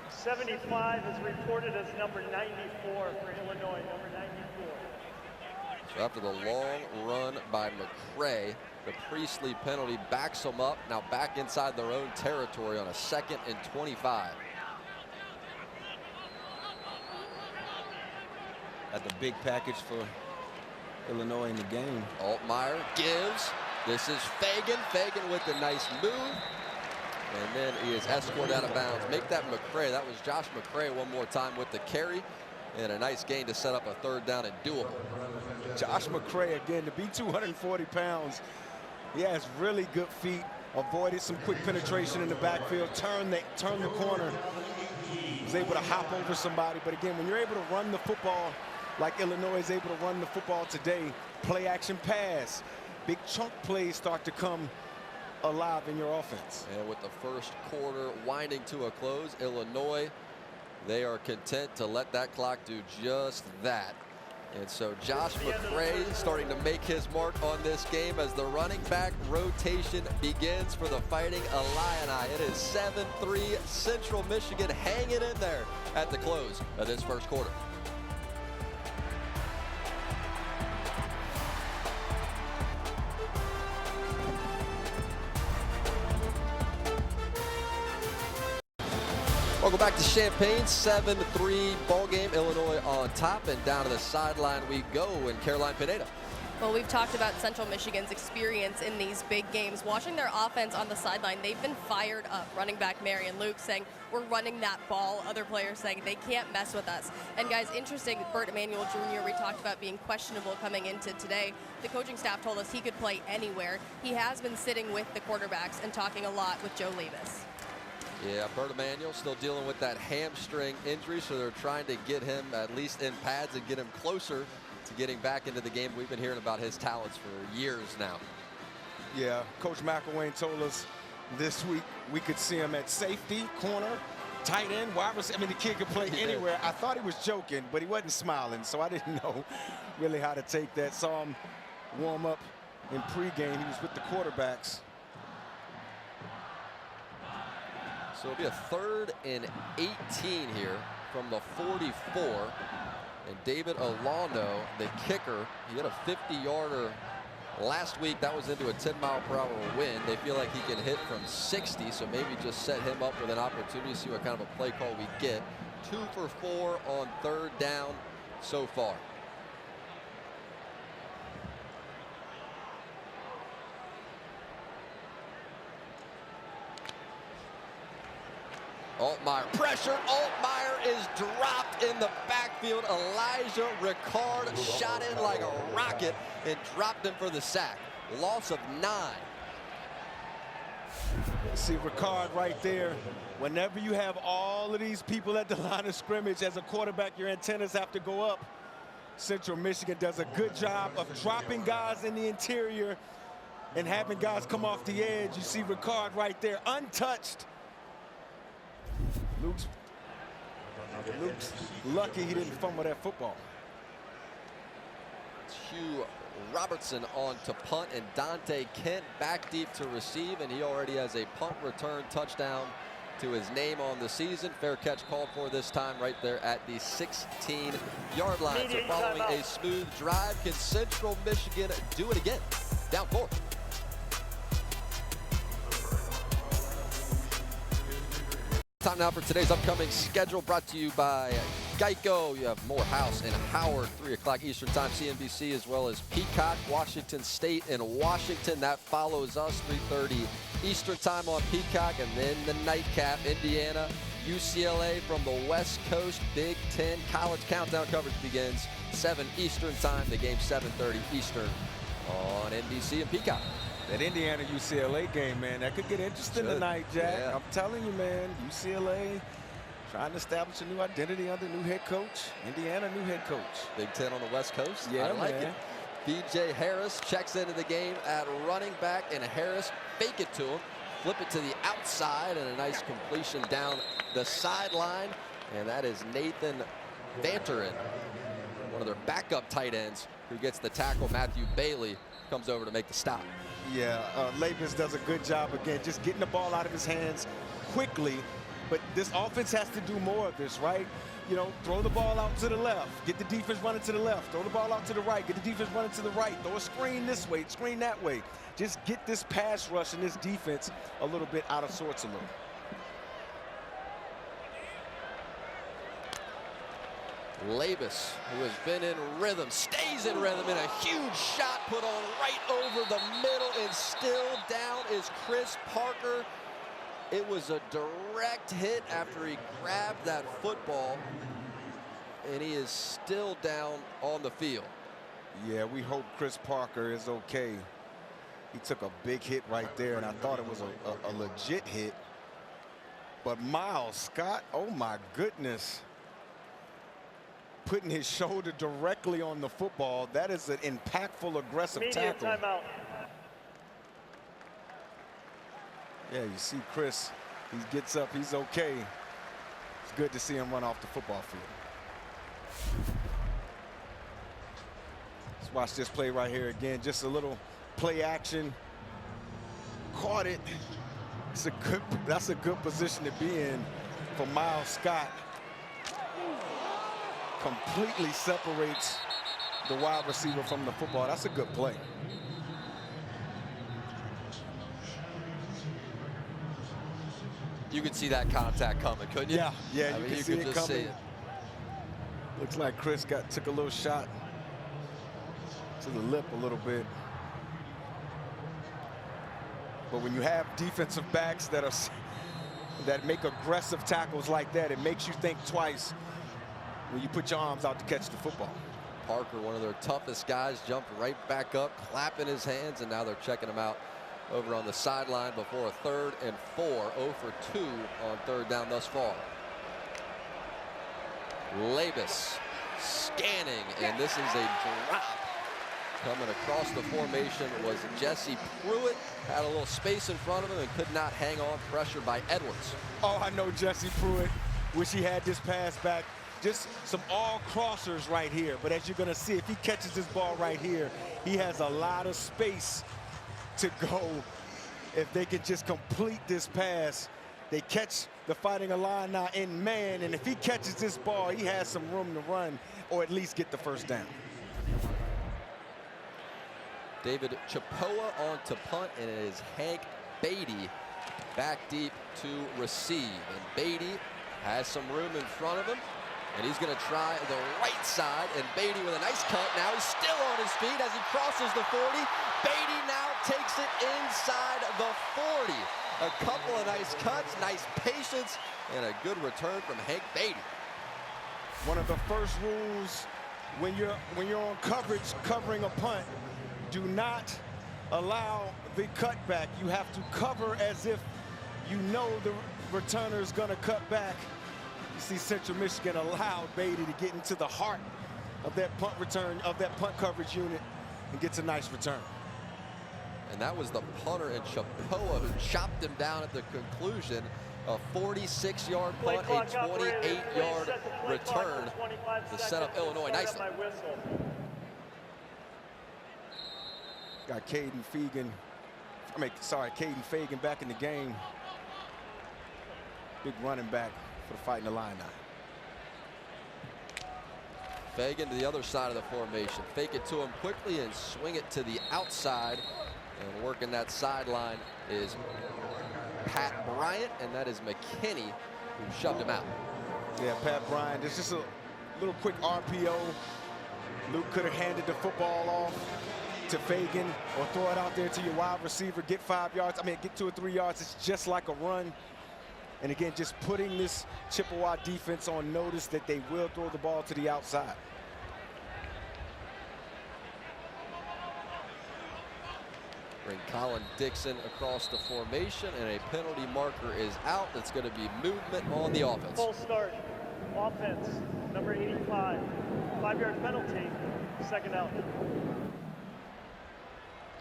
75 is reported as number 94 for Illinois, number 94. So after the long run by McCray, the Priestley penalty backs them up, now back inside their own territory on a 2nd and 25. At the big package for Illinois in the game. Altmyer gives. This is Fagan. Fagan with a nice move. And then he is escorted out of bounds. Make that McCray. That was Josh McCray one more time with the carry. And a nice gain to set up a 3rd down and doable. Josh McCray, again, to be 240 pounds, he has really good feet. Avoided some quick penetration in the backfield. Turned the corner. Was able to hop over somebody. But again, when you're able to run the football like Illinois is able to run the football today, play action pass, big chunk plays start to come alive in your offense. And with the first quarter winding to a close, Illinois, they are content to let that clock do just that. And so Josh McCray starting to make his mark on this game as the running back rotation begins for the Fighting Illini. It is 7-3 Central Michigan hanging in there at the close of this first quarter. Welcome back to Champaign. 7-3 ball game. Illinois on top, and down to the sideline we go. And Caroline Pineda. Well, we've talked about Central Michigan's experience in these big games. Watching their offense on the sideline, they've been fired up. Running back Marion Luke saying, we're running that ball. Other players saying they can't mess with us. And guys, interesting, Bert Emanuel Jr., we talked about being questionable coming into today. The coaching staff told us he could play anywhere. He has been sitting with the quarterbacks and talking a lot with Joe Labus. Yeah, Bert Emanuel still dealing with that hamstring injury, so they're trying to get him at least in pads and get him closer to getting back into the game. We've been hearing about his talents for years now. Yeah, Coach McElwain told us this week we could see him at safety, corner, tight end, wide receiver. I mean, the kid could play anywhere. I thought he was joking, but he wasn't smiling, so I didn't know really how to take that. Saw him warm up in pregame. He was with the quarterbacks. So it'll be a 3rd and 18 here from the 44. And David Alando, the kicker, he had a 50-yarder last week. That was into a 10-mile-per-hour wind. They feel like he can hit from 60, so maybe just set him up with an opportunity to see what kind of a play call we get. 2 for 4 on 3rd down so far. Altmaier, pressure, Altmaier is dropped in the backfield. Elijah Ricard shot in like a rocket and dropped him for the sack. Loss of 9. See Ricard right there. Whenever you have all of these people at the line of scrimmage, as a quarterback, your antennas have to go up. Central Michigan does a good job of dropping guys in the interior and having guys come off the edge. You see Ricard right there, untouched. Luke's lucky he didn't fumble that football. It's Hugh Robertson on to punt, and Dante Kent back deep to receive, and he already has a punt return touchdown to his name on the season. Fair catch called for this time right there at the 16-yard line. So following a smooth drive, can Central Michigan do it again? Down 4. Time now for today's upcoming schedule, brought to you by Geico. You have Morehouse and Howard, 3 o'clock Eastern Time, CNBC, as well as Peacock, Washington State and Washington. That follows us, 3:30 Eastern Time on Peacock. And then the nightcap, Indiana, UCLA from the West Coast. Big Ten College Countdown coverage begins 7 Eastern Time. The game 7:30 Eastern on NBC and Peacock. That Indiana UCLA game, man, that could get interesting tonight, Jack. Yeah. I'm telling you, man, UCLA trying to establish a new identity under new head coach. Indiana, new head coach. Big Ten on the West Coast. Yeah, I like man. it. B.J. Harris checks into the game at running back, and Harris fake it to him, flip it to the outside, and a nice completion down the sideline. And that is Nathan Vanterin, one of their backup tight ends, who gets the tackle. Matthew Bailey comes over to make the stop. Yeah, Labus does a good job again, just getting the ball out of his hands quickly. But this offense has to do more of this, right? You know, throw the ball out to the left, get the defense running to the left, throw the ball out to the right, get the defense running to the right, throw a screen this way, screen that way. Just get this pass rush and this defense a little bit out of sorts a little. Labus, who has been in rhythm, stays in rhythm, and a huge shot put on right over the middle, and still down is Chris Parker. It was a direct hit after he grabbed that football, and he is still down on the field. Yeah, we hope Chris Parker is okay. He took a big hit right there, and I thought it was a legit hit. But Miles Scott, oh my goodness, putting his shoulder directly on the football. That is an impactful, aggressive tackle. Timeout. Yeah, you see Chris, he gets up, he's okay. It's good to see him run off the football field. Let's watch this play right here again. Just a little play action. Caught it. That's a good position to be in for Miles Scott. Completely separates the wide receiver from the football. That's a good play. You could see that contact coming, couldn't you? Yeah, yeah, I mean, you you see could it just see coming. it. Looks like Chris took a little shot. to the lip a little bit. But when you have defensive backs that make aggressive tackles like that, it makes you think twice when you put your arms out to catch the football. Parker, one of their toughest guys, jumped right back up, clapping his hands, and now they're checking him out over on the sideline before a 3rd and 4. 0 for 2 on 3rd down thus far. Labus scanning, and this is a drop. Coming across the formation was Jesse Pruitt. Had a little space in front of him and could not hang on, pressure by Edwards. Oh, I know Jesse Pruitt. Wish he had this pass back. Just some all crossers right here. But as you're going to see, if he catches this ball right here, he has a lot of space to go. If they can just complete this pass, they catch the Fighting Illini in man. And if he catches this ball, he has some room to run or at least get the first down. David Chapoa on to punt, and it is Hank Beatty back deep to receive. And Beatty has some room in front of him, and he's going to try the right side. And Beatty with a nice cut. Now he's still on his feet as he crosses the 40. Beatty now takes it inside the 40. A couple of nice cuts, nice patience, and a good return from Hank Beatty. One of the first rules when you're on coverage covering a punt, do not allow the cutback. You have to cover as if you know the returner is going to cut back. You see Central Michigan allowed Beatty to get into the heart of that punt return, of that punt coverage unit, and gets a nice return. And that was the punter in Chapoa who chopped him down at the conclusion. A 46-yard punt, a 28-yard return to set up Illinois nicely. Got Caden Fagan back in the game. Big running back for the Fighting Illini. Fagan to the other side of the formation. Fake it to him quickly and swing it to the outside. And working that sideline is Pat Bryant, and that is McKinney who shoved him out. Yeah, Pat Bryant. It's just a little quick RPO. Luke could have handed the football off to Fagan or throw it out there to your wide receiver, get 5 yards. I mean, get 2 or 3 yards. It's just like a run. And again, just putting this Chippewa defense on notice that they will throw the ball to the outside. Bring Colin Dixon across the formation, and a penalty marker is out. That's going to be movement on the offense. Full start. Offense, number 85. 5-yard penalty, 2nd out.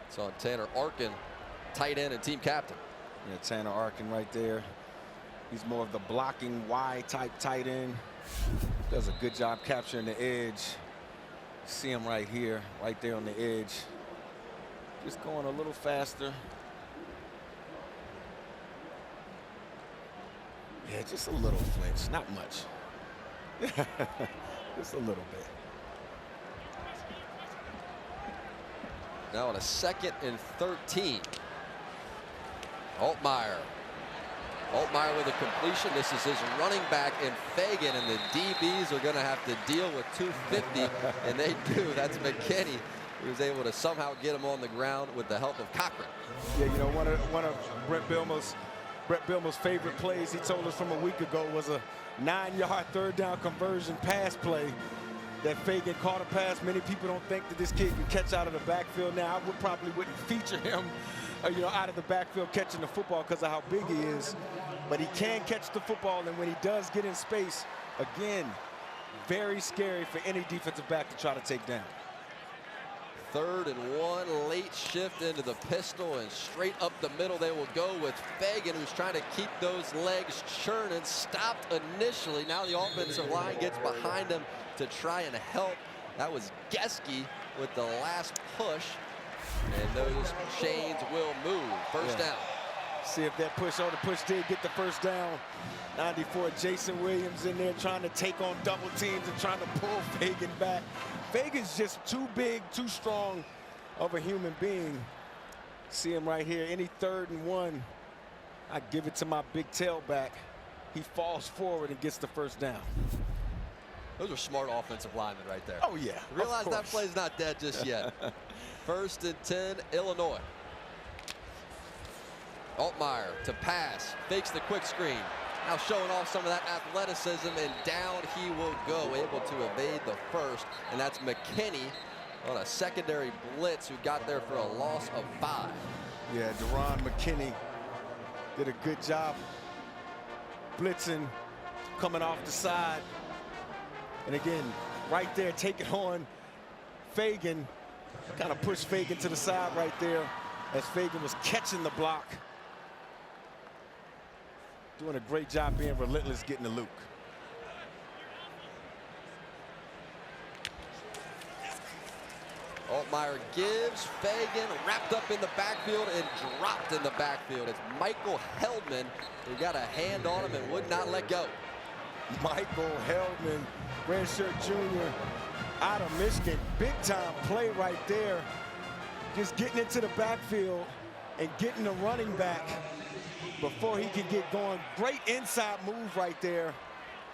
It's on Tanner Arkin, tight end and team captain. Yeah, Tanner Arkin right there. He's more of the blocking Y type tight end. Does a good job capturing the edge. See him right here, right there on the edge. Just going a little faster. Yeah, just a little flinch, not much. Just a little bit. Now on a 2nd and 13. Altmaier. Altmaier with a completion. This is his running back in Fagan, and the DBs are going to have to deal with 250, and they do. That's McKinney, who was able to somehow get him on the ground with the help of Cochran. Yeah, you know, one of Brett Bielema's favorite plays, he told us from a week ago, was a 9-yard 3rd down conversion pass play that Fagan caught a pass. Many people don't think that this kid can catch out of the backfield. Now, I probably wouldn't feature him, out of the backfield catching the football because of how big he is. But he can catch the football, and when he does get in space, again, very scary for any defensive back to try to take down. 3rd and 1, late shift into the pistol, and straight up the middle they will go with Fagan, who's trying to keep those legs churning. Stopped initially. Now the offensive line gets behind him to try and help. That was Geske with the last push, and those chains will move. First down. See if that push, the push did get the first down. 94, Jason Williams in there trying to take on double teams and trying to pull Fagan back. Fagan's just too big, too strong of a human being. See him right here. Any 3rd and 1, I give it to my big tailback. He falls forward and gets the first down. Those are smart offensive linemen right there. Oh, yeah. Realize that play's not dead just yet. 1st and 10, Illinois. Altmaier to pass, fakes the quick screen. Now showing off some of that athleticism, and down he will go, able to evade the first, and that's McKinney on a secondary blitz who got there for a loss of 5. Yeah, Deron McKinney did a good job blitzing, coming off the side. And again, right there, taking on Fagan. Kind of pushed Fagan to the side right there as Fagan was catching the block. Doing a great job being relentless, getting to Luke. Altmaier gives, Fagan wrapped up in the backfield and dropped in the backfield. It's Michael Heldman who got a hand on him and would not let go. Michael Heldman, redshirt junior out of Michigan. Big time play right there. Just getting into the backfield and getting the running back before he can get going. Great inside move right there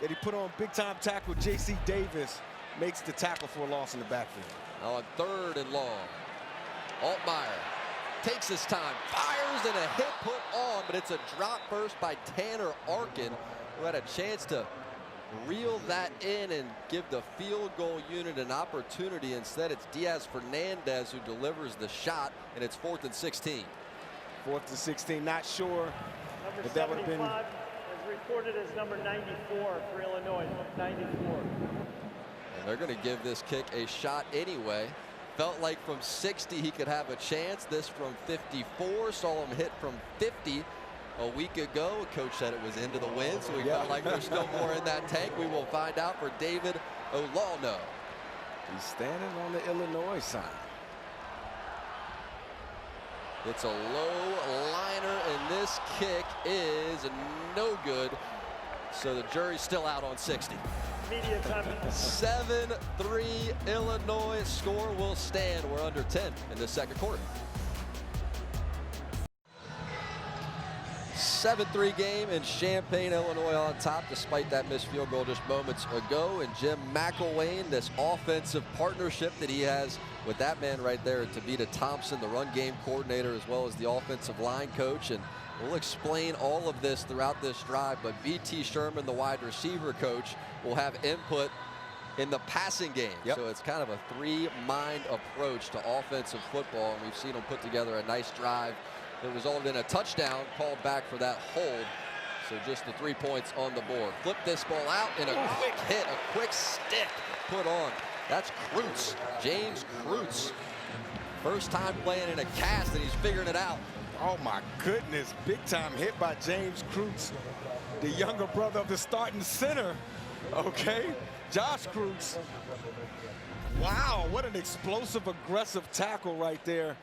that he put on. Big time tackle. J.C. Davis makes the tackle for a loss in the backfield. On 3rd and long, Altmaier takes his time, fires, and a hit put on, but it's a drop first by Tanner Arkin, who had a chance to reel that in and give the field goal unit an opportunity. Instead, it's Diaz Fernandez who delivers the shot, and it's 4th and 16. 4th and 16, not sure Number if that would have been. 75 is reported as number 94 for Illinois, 94. They're going to give this kick a shot anyway. Felt like from 60 he could have a chance. This from 54. Saw him hit from 50 a week ago. Coach said it was into the wind, so we felt like there's still more in that tank. We will find out for David Olano. He's standing on the Illinois side. It's a low liner, and this kick is no good. So the jury's still out on 60. Media time. 7-3 Illinois. Score will stand. We're under 10 in the second quarter. 7-3 game, and Champaign, Illinois on top despite that missed field goal just moments ago. And Jim McElwain, this offensive partnership that he has with that man right there, Tavita Thompson, the run game coordinator, as well as the offensive line coach. And we'll explain all of this throughout this drive, but B.T. Sherman, the wide receiver coach, will have input in the passing game. So it's kind of a three-mind approach to offensive football, and we've seen them put together a nice drive that resulted in a touchdown called back for that hold. So just the 3 points on the board. Flip this ball out, and a quick hit, a quick stick put on. That's Kreutz, James Kreutz. First time playing in a cast, and he's figuring it out. Oh my goodness, big time hit by James Kreutz, the younger brother of the starting center, okay? Josh Kreutz. Wow, what an explosive, aggressive tackle right there.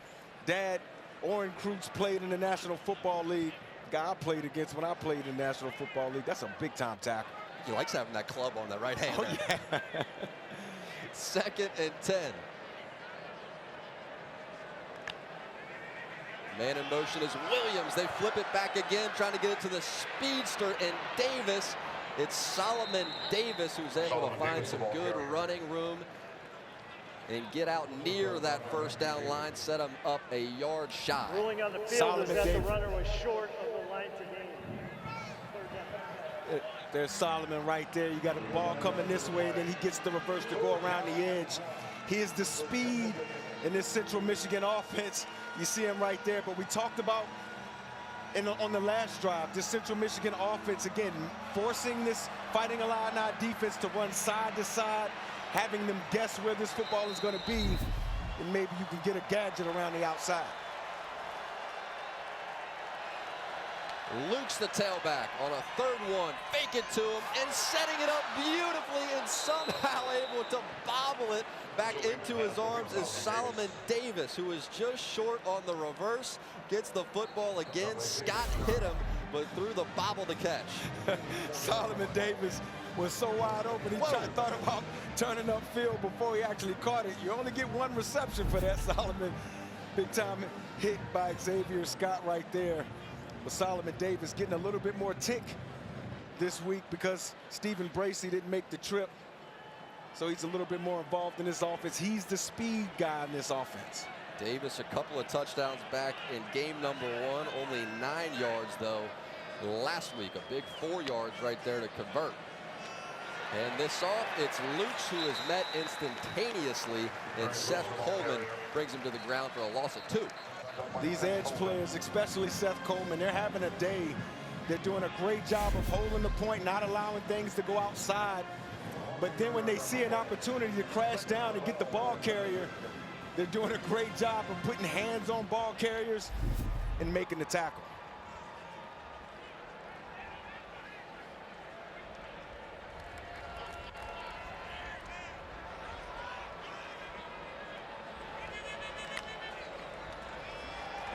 Dad, Orrin Kreutz, played in the National Football League. Guy I played against when I played in the National Football League. That's a big time tackle. He likes having that club on the right hand. Oh yeah. 2nd and 10. Man in motion is Williams. They flip it back again, trying to get it to the speedster and Davis. It's Solomon Davis who's able to find some good running room and get out near that first down line, set him up a yard shy. Ruling on the field is that the runner was short of the line to gain. 3rd down. There's Solomon right there. You got a ball coming this way, then he gets the reverse to go around the edge. He is the speed in this Central Michigan offense. You see him right there, but we talked about on the last drive, this Central Michigan offense, again, forcing this Fighting Illini defense to run side to side, having them guess where this football is going to be, and maybe you can get a gadget around the outside. Luke's the tailback on a 3rd one, fake it to him and setting it up beautifully, and somehow able to bobble it back into his arms is Solomon Davis, who is just short on the reverse, gets the football again. Scott hit him, but threw the bobble to catch. Solomon Davis was so wide open, he thought about turning upfield before he actually caught it. You only get one reception for that, Solomon. Big time hit by Xavier Scott right there. But Solomon Davis getting a little bit more tick this week because Stephen Bracey didn't make the trip So he's a little bit more involved in this offense. He's the speed guy in this offense. Davis a couple of touchdowns back in game number 1. Only 9 yards, though, last week. A big 4 yards right there to convert. And this off, it's Lukes who is met instantaneously, and Seth Coleman brings him to the ground for a loss of 2. These edge players, especially Seth Coleman, they're having a day. They're doing a great job of holding the point, not allowing things to go outside. But then when they see an opportunity to crash down and get the ball carrier, they're doing a great job of putting hands on ball carriers and making the tackle.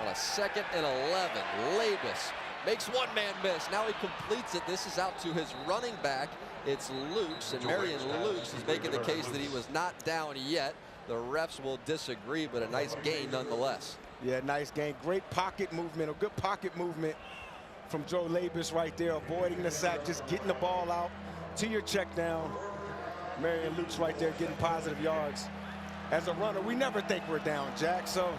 On a 2nd and 11, Labus makes one man miss. Now he completes it. This is out to his running back. It's Lukes, and Marion Lukes is making the case that he was not down yet. The refs will disagree, but a nice gain nonetheless. Yeah, nice gain. Great pocket movement, a good pocket movement from Joe Labus right there, avoiding the sack, just getting the ball out to your check down. Marion Lukes right there getting positive yards. As a runner, we never think we're down, Jack, so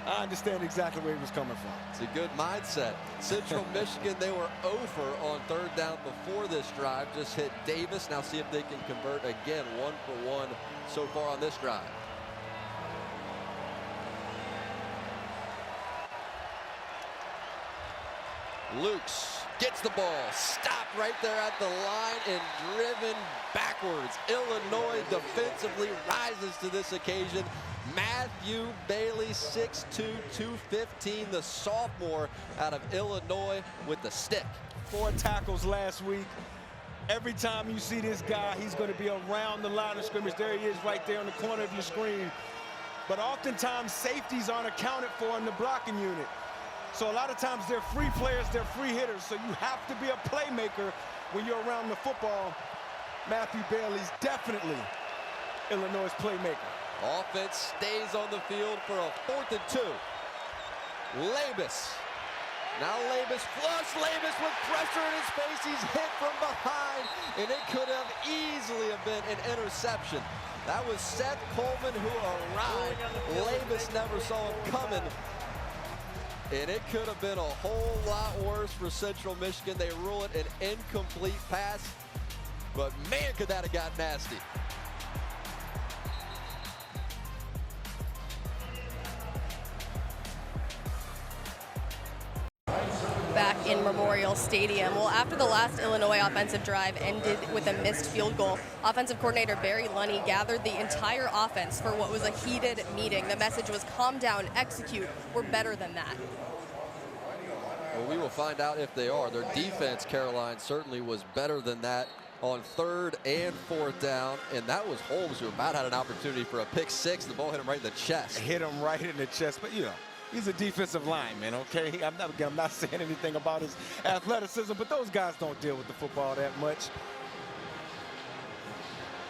I understand exactly where he was coming from. It's a good mindset. Central Michigan, they were over on 3rd down before this drive. Just hit Davis. Now see if they can convert again. 1 for 1 so far on this drive. Lukes gets the ball, stopped right there at the line and driven backwards. Illinois defensively rises to this occasion. Matthew Bailey, 6'2", 215, the sophomore out of Illinois with the stick. 4 tackles last week. Every time you see this guy, he's going to be around the line of scrimmage. There he is right there on the corner of your screen. But oftentimes, safeties aren't accounted for in the blocking unit. So a lot of times they're free players, they're free hitters. So you have to be a playmaker when you're around the football. Matthew Bailey's definitely Illinois' playmaker. Offense stays on the field for a 4th and 2. Labus. Now Labus flush. Labus with pressure in his face. He's hit from behind, and it could have easily have been an interception. That was Seth Coleman who arrived. Labus never saw him coming. And it could have been a whole lot worse for Central Michigan. They rule it an incomplete pass. But man, could that have got nasty. Back in Memorial Stadium. Well, after the last Illinois offensive drive ended with a missed field goal, offensive coordinator Barry Lunney gathered the entire offense for what was a heated meeting. The message was calm down, execute. We're better than that. Well, we will find out if they are. Their defense, Caroline, certainly was better than that on 3rd and 4th down. And that was Holmes who about had an opportunity for a pick 6. The ball hit him right in the chest. Hit him right in the chest, but you know, he's a defensive lineman, okay? I'm not saying anything about his athleticism, but those guys don't deal with the football that much.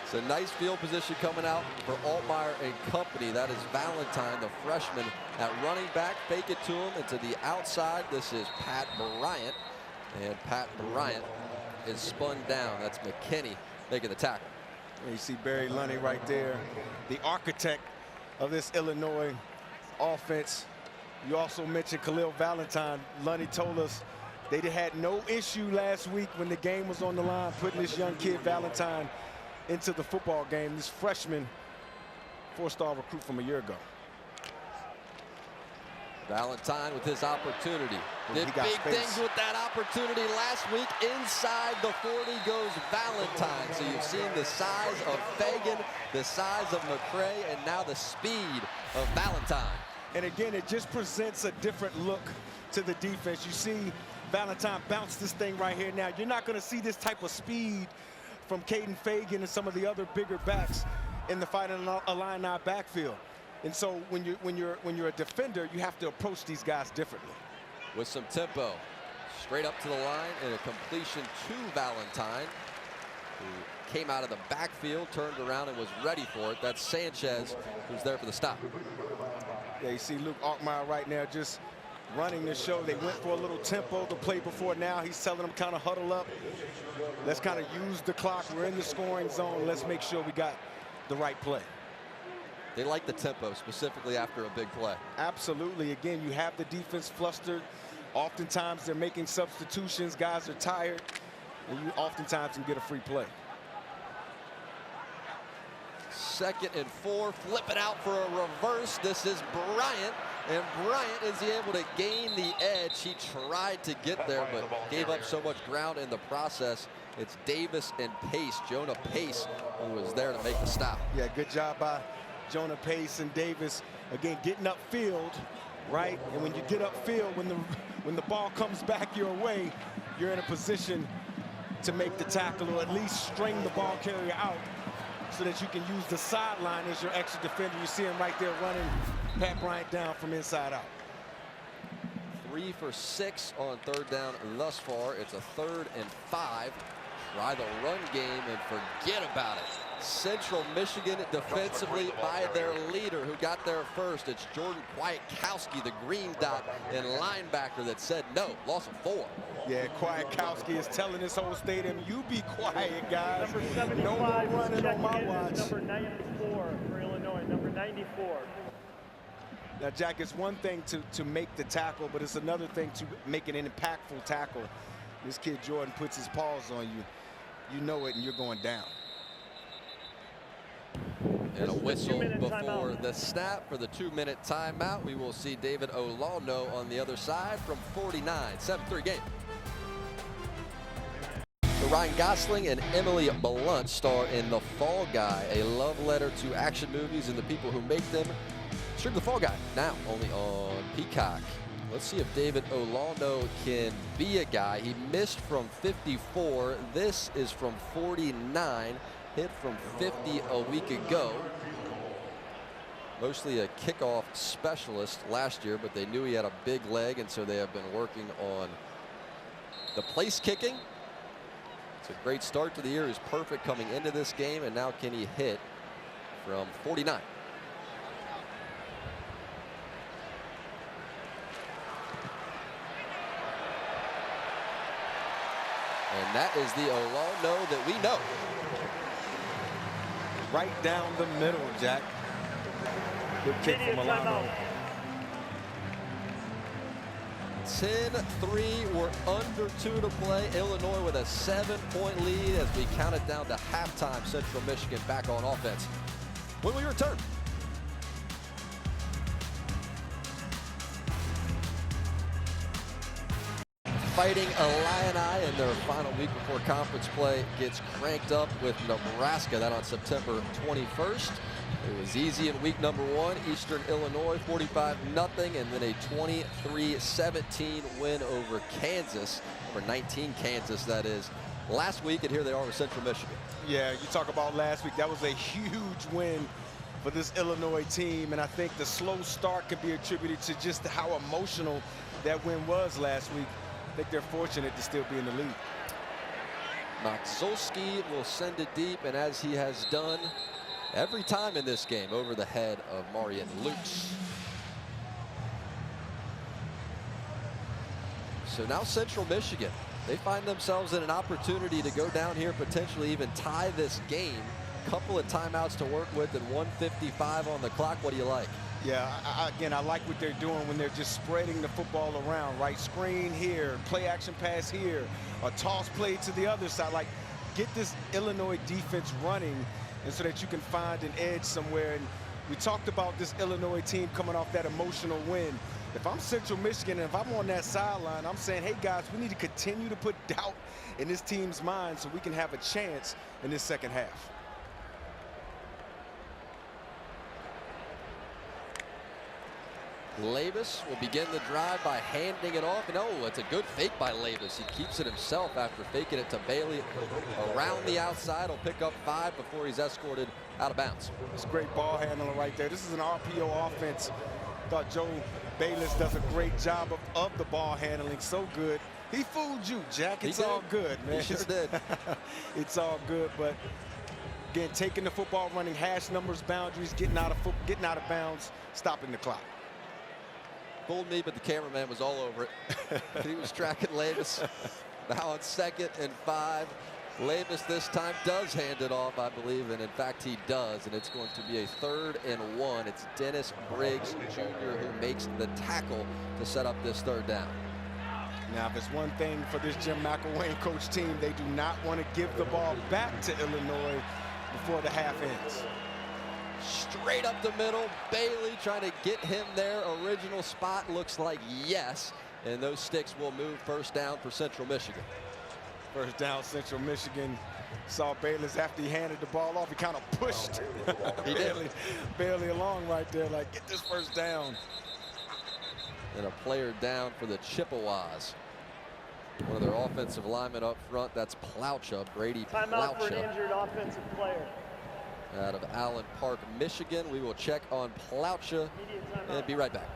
It's a nice field position coming out for Altmaier and company. That is Valentine, the freshman, at running back. Fake it to him and to the outside. This is Pat Bryant, and Pat Bryant is spun down. That's McKinney making the tackle. And you see Barry Lunney right there, the architect of this Illinois offense. You also mentioned Khalil Valentine. Lunney told us they had no issue last week when the game was on the line putting this young kid Valentine into the football game. This freshman, 4-star recruit from a year ago. Valentine with his opportunity. Did he got big space. things with that opportunity last week. Inside the 40 goes Valentine. So you've seen the size of Fagan, the size of McCray, and now the speed of Valentine. And again, it just presents a different look to the defense. You see Valentine bounce this thing right here. Now, you're not going to see this type of speed from Caden Fagan and some of the other bigger backs in the Fighting Illini backfield. And so when you're a defender, you have to approach these guys differently. With some tempo, straight up to the line and a completion to Valentine, who came out of the backfield, turned around and was ready for it. That's Sanchez who's there for the stop. Yeah, you see Luke Altmaier right now just running the show. They went for a little tempo the play before. Now he's telling them kind of huddle up. Let's kind of use the clock. We're in the scoring zone. Let's make sure we got the right play. They like the tempo, specifically after a big play. Absolutely. Again, you have the defense flustered. Oftentimes they're making substitutions. Guys are tired, and you oftentimes can get a free play. 2nd and 4, flip it out for a reverse. This is Bryant, and Bryant is he able to gain the edge. He tried to get there, but gave up so much ground in the process. It's Davis and Pace, Jonah Pace, who was there to make the stop. Yeah, good job by Jonah Pace and Davis. Again, getting upfield, right? And when you get upfield, when the ball comes back your way, you're in a position to make the tackle or at least string the ball carrier out so that you can use the sideline as your extra defender. You see him right there running Pat Bryant down from inside out. 3 for 6 on 3rd down thus far. It's a 3rd and 5. Try the run game and forget about it. Central Michigan defensively by their leader who got there first. It's Jordan Kwiatkowski, the green dot and linebacker, that said no. Loss of 4. Yeah, Kwiatkowski is telling this whole stadium, you be quiet, guys. Number 75 No more running checking on my in watch. is number 94 for Illinois, number 94. Now, Jack, it's one thing to make the tackle, but it's another thing to make an impactful tackle. This kid Jordan puts his paws on you. You know it, and you're going down. And a whistle 2-minute before timeout. the snap for the 2-minute timeout. We will see David Olano on the other side from 49. 7-3 game. So Ryan Gosling and Emily Blunt star in The Fall Guy, a love letter to action movies and the people who make them. Stream The Fall Guy now only on Peacock. Let's see if David Olano can be a guy. He missed from 54. This is from 49. Hit from 50 a week ago. Mostly a kickoff specialist last year, but they knew he had a big leg, and so they have been working on the place kicking. It's a great start to the year. He's perfect coming into this game, and now can he hit from 49? And that is the Olano that we know. Right down the middle, Jack. Good kick from Immediate Olano. timeout. 10-3, we're under 2 to play. Illinois with a 7-point lead as we count it down to halftime. Central Michigan back on offense. When we return. Fighting Illini in their final week before conference play gets cranked up with Nebraska. That on September 21st. It was easy in week number 1. Eastern Illinois 45-0, and then a 23-17 win over Kansas, or 19 Kansas that is, last week, and here they are with Central Michigan. Yeah, you talk about last week. That was a huge win for this Illinois team, and I think the slow start can be attributed to just how emotional that win was last week. I think they're fortunate to still be in the lead. Maxolski will send it deep, and as he has done every time in this game, over the head of Marian Lukes. So now Central Michigan, they find themselves in an opportunity to go down here, potentially even tie this game. Couple of timeouts to work with and 1:55 on the clock. What do you like? Yeah, again, I like what they're doing when they're just spreading the football around, right? Screen here, play action pass here, a toss play to the other side. Like, get this Illinois defense running, and so that you can find an edge somewhere. And we talked about this Illinois team coming off that emotional win. If I'm Central Michigan and if I'm on that sideline, I'm saying, hey, guys, we need to continue to put doubt in this team's mind so we can have a chance in this second half. Levis will begin the drive by handing it off. And oh, it's a good fake by Levis. He keeps it himself after faking it to Bailey around the outside. He'll pick up 5 before he's escorted out of bounds. It's great ball handling right there. This is an RPO offense. Thought Joe Bayless does a great job of the ball handling. So good. He fooled you, Jack. It's all good, man. He sure did. It's all good, but again, taking the football, running hash numbers, boundaries, getting out of bounds, stopping the clock. Fooled me, but the cameraman was all over it. He was tracking Levis. Now on 2nd and 5. Labus this time does hand it off, I believe, and in fact he does, and it's going to be a 3rd and 1. It's Dennis Briggs Jr. who makes the tackle to set up this 3rd down. Now, if it's one thing for this Jim McElwain coach team, they do not want to give the ball back to Illinois before the half ends. Straight up the middle, Bailey trying to get him their original spot. Looks like yes, and those sticks will move 1st down for Central Michigan. 1st down, Central Michigan. Saw Bayless after he handed the ball off. He kind of pushed Bailey along right there, like, get this 1st down. And a player down for the Chippewas. One of their offensive linemen up front, that's Plaucha, Brady Timeout for an Plaucha. injured offensive player. Out of Allen Park, Michigan. We will check on Plaucha and be right back.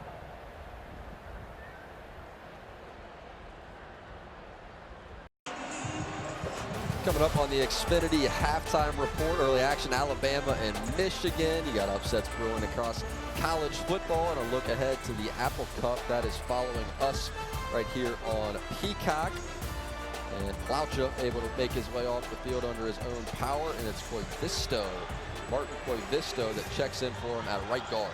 Coming up on the Xfinity halftime report, early action, Alabama and Michigan. You got upsets brewing across college football, and a look ahead to the Apple Cup that is following us right here on Peacock. And Plaucha able to make his way off the field under his own power, and it's Koivisto, Martin Koivisto, that checks in for him at right guard.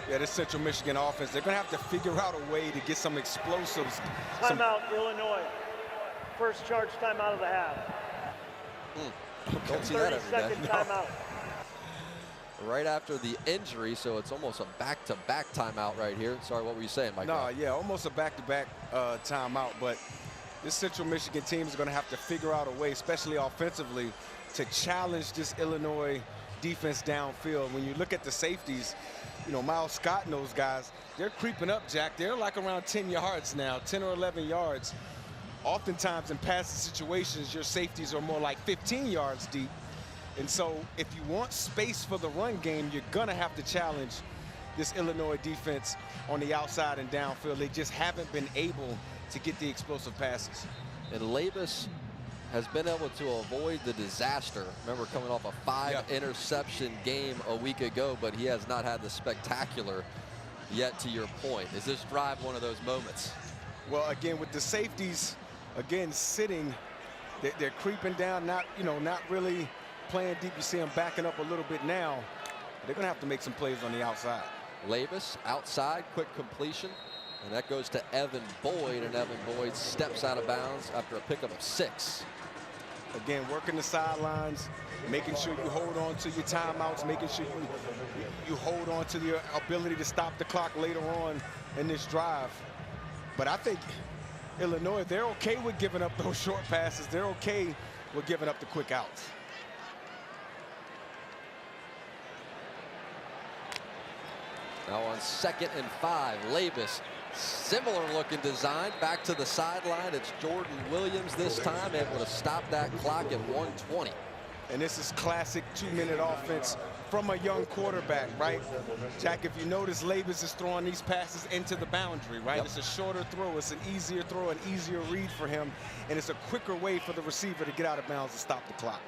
Yeah, this Central Michigan offense, they're going to have to figure out a way to get some explosives. Timeout, Illinois. 1st charge timeout of the half. Don't see that every day. 30-second timeout. Right after the injury, so it's almost a back-to-back timeout right here. Sorry, what were you saying, Mike? No, yeah, almost a back-to-back timeout, but this Central Michigan team is going to have to figure out a way, especially offensively, to challenge this Illinois defense downfield. When you look at the safeties, you know, Miles Scott and those guys, they're creeping up, Jack. They're like around 10 yards now, 10 or 11 yards. Oftentimes in passing situations, your safeties are more like 15 yards deep. And so if you want space for the run game, you're going to have to challenge this Illinois defense on the outside and downfield. They just haven't been able to get the explosive passes. And Labus has been able to avoid the disaster. Remember, coming off a 5-interception game a week ago, but he has not had the spectacular yet, to your point. Is this drive one of those moments? Well, again, with the safeties, again, sitting, they're creeping down, not really playing deep. You see them backing up a little bit now. They're going to have to make some plays on the outside. Labus outside, quick completion, and that goes to Evan Boyd, and Evan Boyd steps out of bounds after a pickup of 6. Again, working the sidelines, making sure you hold on to your timeouts, making sure you hold on to your ability to stop the clock later on in this drive. But I think Illinois, they're okay with giving up those short passes. They're okay with giving up the quick outs. Now on 2nd and 5, Labus, similar looking design, back to the sideline. It's Jordan Williams this time, able to stop that clock at 1:20. And this is classic 2-minute offense from a young quarterback, right? Jack, if you notice, Labus is throwing these passes into the boundary, right? Yep. It's a shorter throw, it's an easier throw, an easier read for him, and it's a quicker way for the receiver to get out of bounds and stop the clock.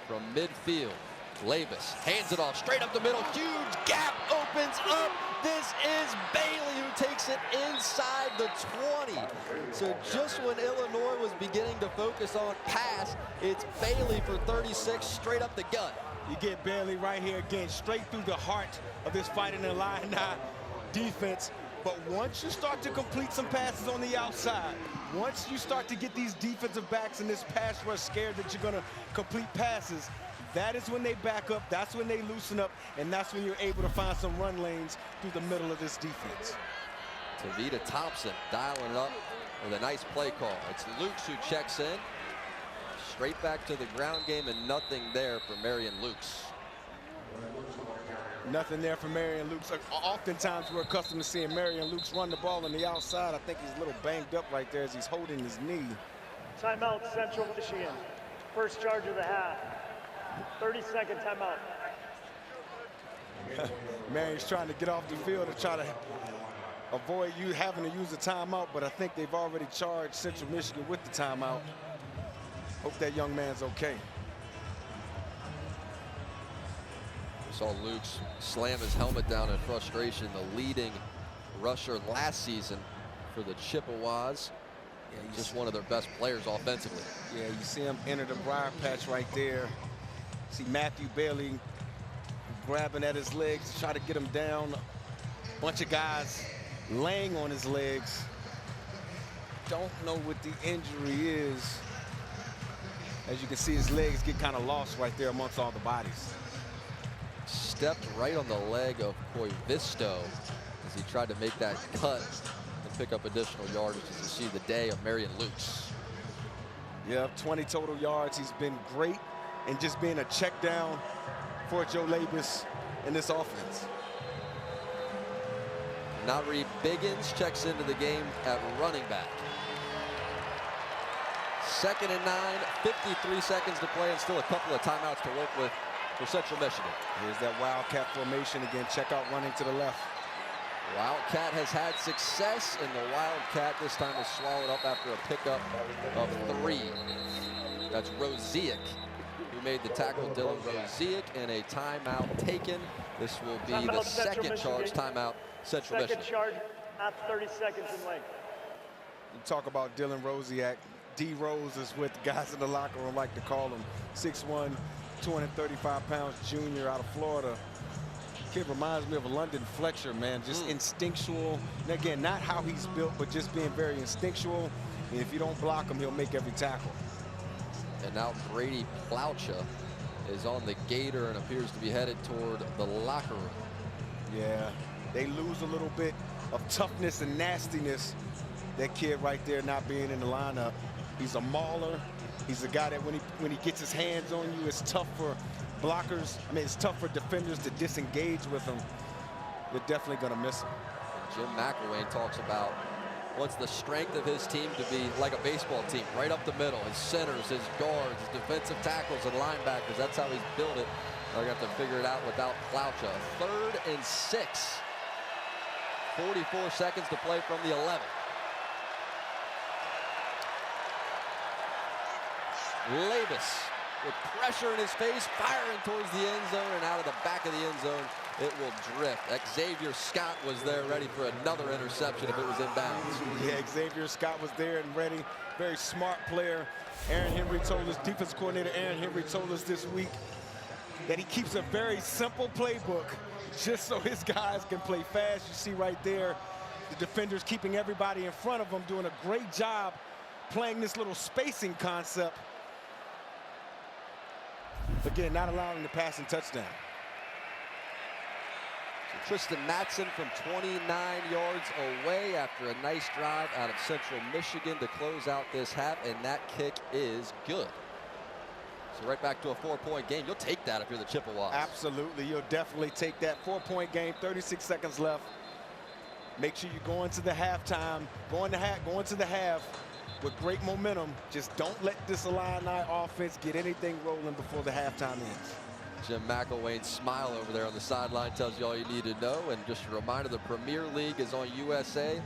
From midfield, Labus hands it off straight up the middle. Huge gap opens up. This is Bailey who takes it inside the 20. So just when Illinois was beginning to focus on pass, it's Bailey for 36 straight up the gut. You get Bailey right here again, straight through the heart of this Fighting Illini defense. But once you start to complete some passes on the outside, once you start to get these defensive backs in this pass rush scared that you're going to complete passes, that is when they back up, that's when they loosen up, and that's when you're able to find some run lanes through the middle of this defense. Tavita Thompson dialing it up with a nice play call. It's Lukes who checks in. Straight back to the ground game, and nothing there for Marion Lukes. Nothing there for Marion Lukes. Oftentimes we're accustomed to seeing Marion Lukes run the ball on the outside. I think he's a little banged up right there as he's holding his knee. Timeout, Central Michigan. 1st charge of the half. 30-second timeout. Marion's trying to get off the field to try to avoid you having to use a timeout, but I think they've already charged Central Michigan with the timeout. Hope that young man's okay. Saw Lukes slam his helmet down in frustration, the leading rusher last season for the Chippewas. Yeah, Just one of their best players offensively. Yeah, you see him enter the briar patch right there. See Matthew Bailey grabbing at his legs to try to get him down. Bunch of guys laying on his legs. Don't know what the injury is. As you can see, his legs get kind of lost right there amongst all the bodies. Stepped right on the leg of Koivisto as he tried to make that cut and pick up additional yardage, as you see the day of Marion Lukes. Yeah, 20 total yards. He's been great and just being a check down for Joe Labus in this offense. Nari Biggins checks into the game at running back. 2nd and 9, 53 seconds to play, and still a couple of timeouts to work with for Central Michigan. Here's that Wildcat formation again. Check out running to the left. Wildcat has had success, and the Wildcat this time was swallowed up after a pickup of 3. That's Rosiak who made the tackle, Dylan Rosiak, and a timeout taken. This will be the second charge timeout, Central Michigan. Second charge, not 30 seconds in length. You talk about Dylan Rosiak. D Rose is what the guys in the locker room like to call him. 6'1", 235 pounds junior out of Florida. Kid reminds me of a London Fletcher, man. Just instinctual. And again, not how he's built, but just being very instinctual. And if you don't block him, he'll make every tackle. And now Brady Plaucha is on the gator and appears to be headed toward the locker room. Yeah, they lose a little bit of toughness and nastiness. That kid right there not being in the lineup. He's a mauler. He's a guy that when he gets his hands on you, it's tough for blockers. I mean, it's tough for defenders to disengage with him. They're definitely going to miss him. Jim McElwain talks about what's the strength of his team to be like a baseball team, right up the middle. His centers, his guards, his defensive tackles, and linebackers. That's how he's built it. They're going to have to figure it out without Plaucha. 3rd and 6. 44 seconds to play from the 11. Labus with pressure in his face, firing towards the end zone, and out of the back of the end zone, it will drift. Xavier Scott was there ready for another interception if it was inbounds. Yeah, Xavier Scott was there and ready. Very smart player. Aaron Henry told us, defense coordinator Aaron Henry told us this week that he keeps a very simple playbook just so his guys can play fast. You see right there, the defenders keeping everybody in front of them, doing a great job playing this little spacing concept. Again, not allowing the passing touchdown. So Tristan Matson from 29 yards away after a nice drive out of Central Michigan to close out this half, and that kick is good. So right back to a 4-point game. You'll take that if you're the Chippewas. Absolutely, you'll definitely take that. 4-point game, 36 seconds left. Make sure you go into the halftime, go into the half with great momentum. Just don't let this Illini offense get anything rolling before the halftime ends. Jim McElwain's smile over there on the sideline tells you all you need to know. And just a reminder, the Premier League is on USA.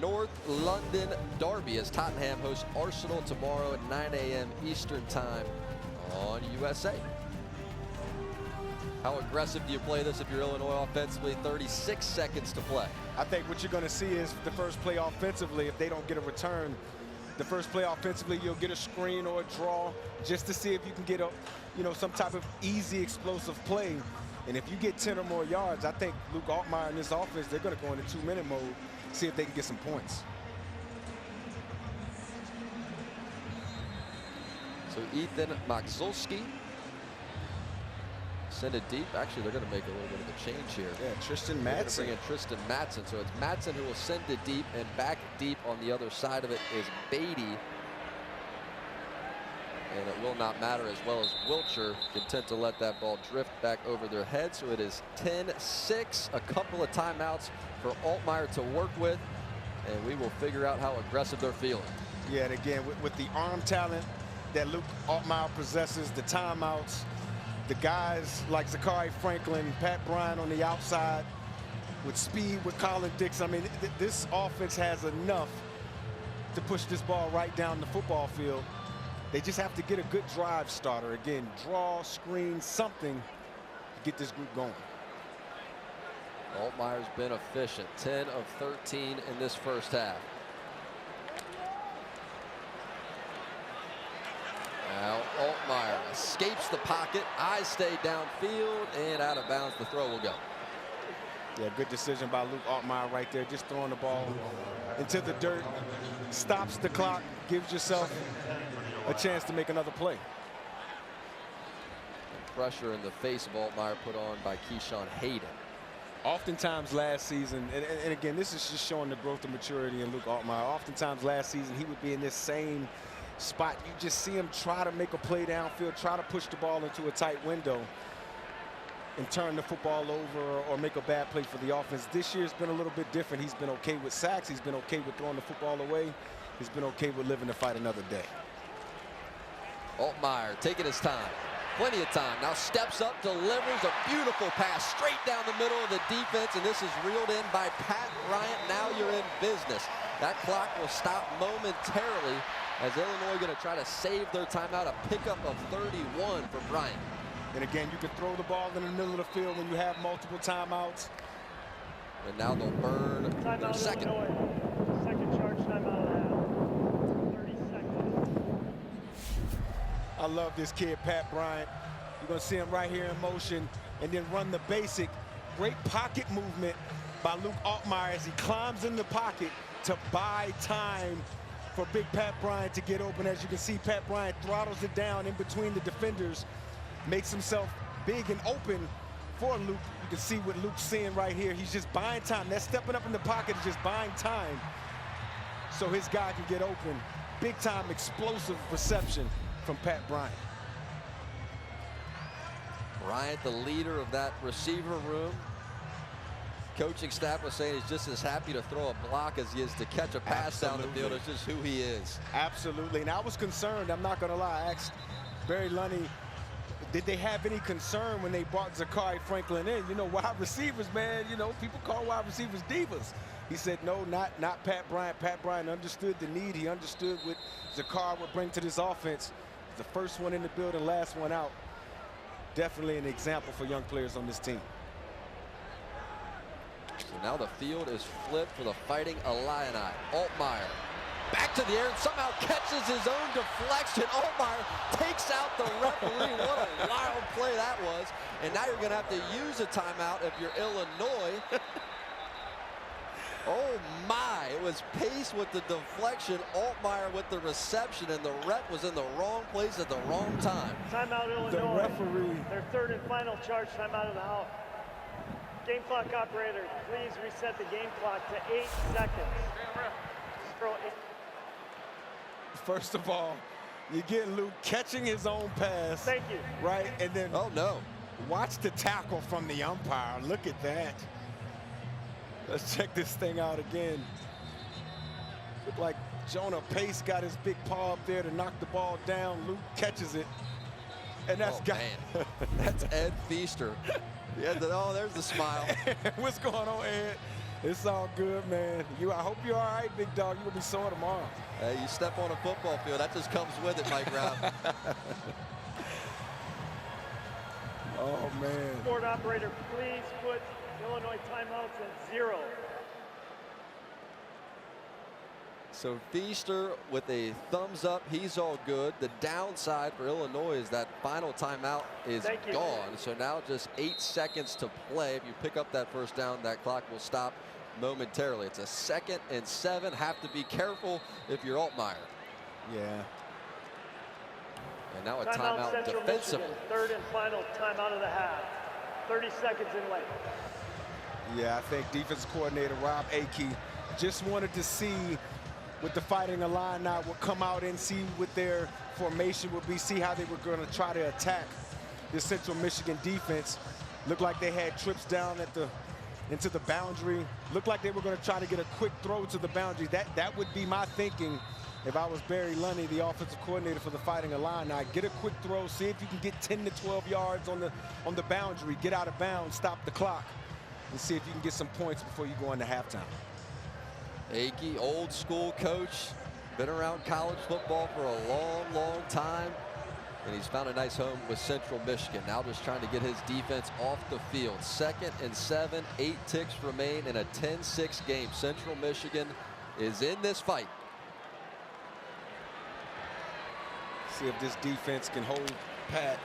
North London Derby as Tottenham hosts Arsenal tomorrow at 9 a.m. Eastern time on USA. How aggressive do you play this if you're Illinois offensively? 36 seconds to play. I think what you're going to see is the first play offensively, if they don't get a return, the first play offensively, you'll get a screen or a draw just to see if you can get a, some type of easy, explosive play. And if you get 10 or more yards, I think Luke Altmaier in this offense, they're going to go into 2-minute mode, see if they can get some points. So Ethan Maxulski send it deep. Actually, they're going to make a little bit of a change here. Yeah, Tristan Bring Matson. in Tristan Matson. So it's Matson who will send it deep, and back deep on the other side of it is Beatty. And it will not matter, as well as Wilcher, content to let that ball drift back over their head. So it is 10-6, a couple of timeouts for Altmaier to work with, and we will figure out how aggressive they're feeling. Yeah, and again, with the arm talent that Luke Altmaier possesses, the timeouts, the guys like Zachary Franklin, Pat Bryant on the outside, with speed, with Colin Dixon. I mean, this offense has enough to push this ball right down the football field. They just have to get a good drive starter. Again, draw, screen, something to get this group going. Altmaier's been efficient, 10 of 13 in this first half. Now Altmaier escapes the pocket, eyes stay downfield, and out of bounds. The throw will go. Yeah, good decision by Luke Altmaier right there, just throwing the ball into the dirt, stops the clock, gives yourself a chance to make another play. Pressure in the face of Altmaier put on by Keyshawn Hayden. Oftentimes last season, and again, this is just showing the growth and maturity in Luke Altmaier. Oftentimes last season, he would be in this same spot. You just see him try to make a play downfield, try to push the ball into a tight window and turn the football over or make a bad play for the offense. This year's been a little bit different. He's been okay with sacks. He's been okay with throwing the football away. He's been okay with living to fight another day. Altmaier taking his time. Plenty of time. Now steps up, delivers a beautiful pass straight down the middle of the defense, and this is reeled in by Pat Bryant. Now you're in business. That clock will stop momentarily as Illinois going to try to save their timeout. A pickup of 31 for Bryant. And again, you can throw the ball in the middle of the field when you have multiple timeouts. And now they'll burn their Timeout, second. Illinois. Second charge timeout of the half. 30 seconds. I love this kid, Pat Bryant. You're going to see him right here in motion and then run the basic. Great pocket movement by Luke Altmaier as he climbs in the pocket to buy time for big Pat Bryant to get open. As you can see, Pat Bryant throttles it down in between the defenders, makes himself big and open for Luke. You can see what Luke's seeing right here. He's just buying time. That stepping up in the pocket is just buying time so his guy can get open. Big time explosive reception from Pat Bryant. Bryant, the leader of that receiver room. Coaching staff was saying he's just as happy to throw a block as he is to catch a pass down the field. It's just who he is. Absolutely. And I was concerned, I'm not going to lie. I asked Barry Lunny, did they have any concern when they brought Zakhari Franklin in? You know, wide receivers, man, you know, people call wide receivers divas. He said, no, not Pat Bryant. Pat Bryant understood the need. He understood what Zakhari would bring to this offense. The first one in the building, last one out. Definitely an example for young players on this team. So now the field is flipped for the Fighting Illini. Altmaier back to the air and somehow catches his own deflection. Altmaier takes out the referee. What a wild play that was. And now you're going to have to use a timeout if you're Illinois. Oh my, it was Pace with the deflection, Altmaier with the reception, and the rep was in the wrong place at the wrong time. Timeout, Illinois. The referee. Their third and final charge timeout of the half. Game clock operator, please reset the game clock to 8 seconds. Throw 8. First of all, you get Luke catching his own pass. Thank you. Right, and then Oh no. watch the tackle from the umpire. Look at that. Let's check this thing out again. Looked like Jonah Pace got his big paw up there to knock the ball down. Luke catches it. And that's Man. That's Ed Feaster. Yeah, there's the smile. What's going on, Ed? It's all good, man. I hope you're all right, big dog. You're going to be sore tomorrow. Hey, you step on a football field, that just comes with it, Mike Rapp. Oh, man. Board operator, please put Illinois timeouts at 0. So Feaster with a thumbs up, he's all good. The downside for Illinois is that final timeout is Thank you. gone. So now just 8 seconds to play. If you pick up that first down, that clock will stop momentarily. It's a 2nd and 7. Have to be careful if you're Altmaier. Yeah. And now a Timeout, timeout Central defensively. Michigan. Third and final timeout of the half. 30 seconds in late. Yeah, I think defense coordinator Rob Akey just wanted to see what the Fighting Illini would come out and see what their formation would be, see how they were going to try to attack the Central Michigan defense. Looked like they had trips down into the boundary. Looked like they were going to try to get a quick throw to the boundary. That would be my thinking if I was Barry Lunny, the offensive coordinator for the Fighting Illini. Get a quick throw, see if you can get 10 to 12 yards on the boundary, get out of bounds, stop the clock, and see if you can get some points before you go into halftime. Akey, old school coach, been around college football for a long, long time. and he's found a nice home with Central Michigan. Now just trying to get his defense off the field. 2nd and 7, 8 ticks remain in a 10-6 game. Central Michigan is in this fight. See if this defense can hold pat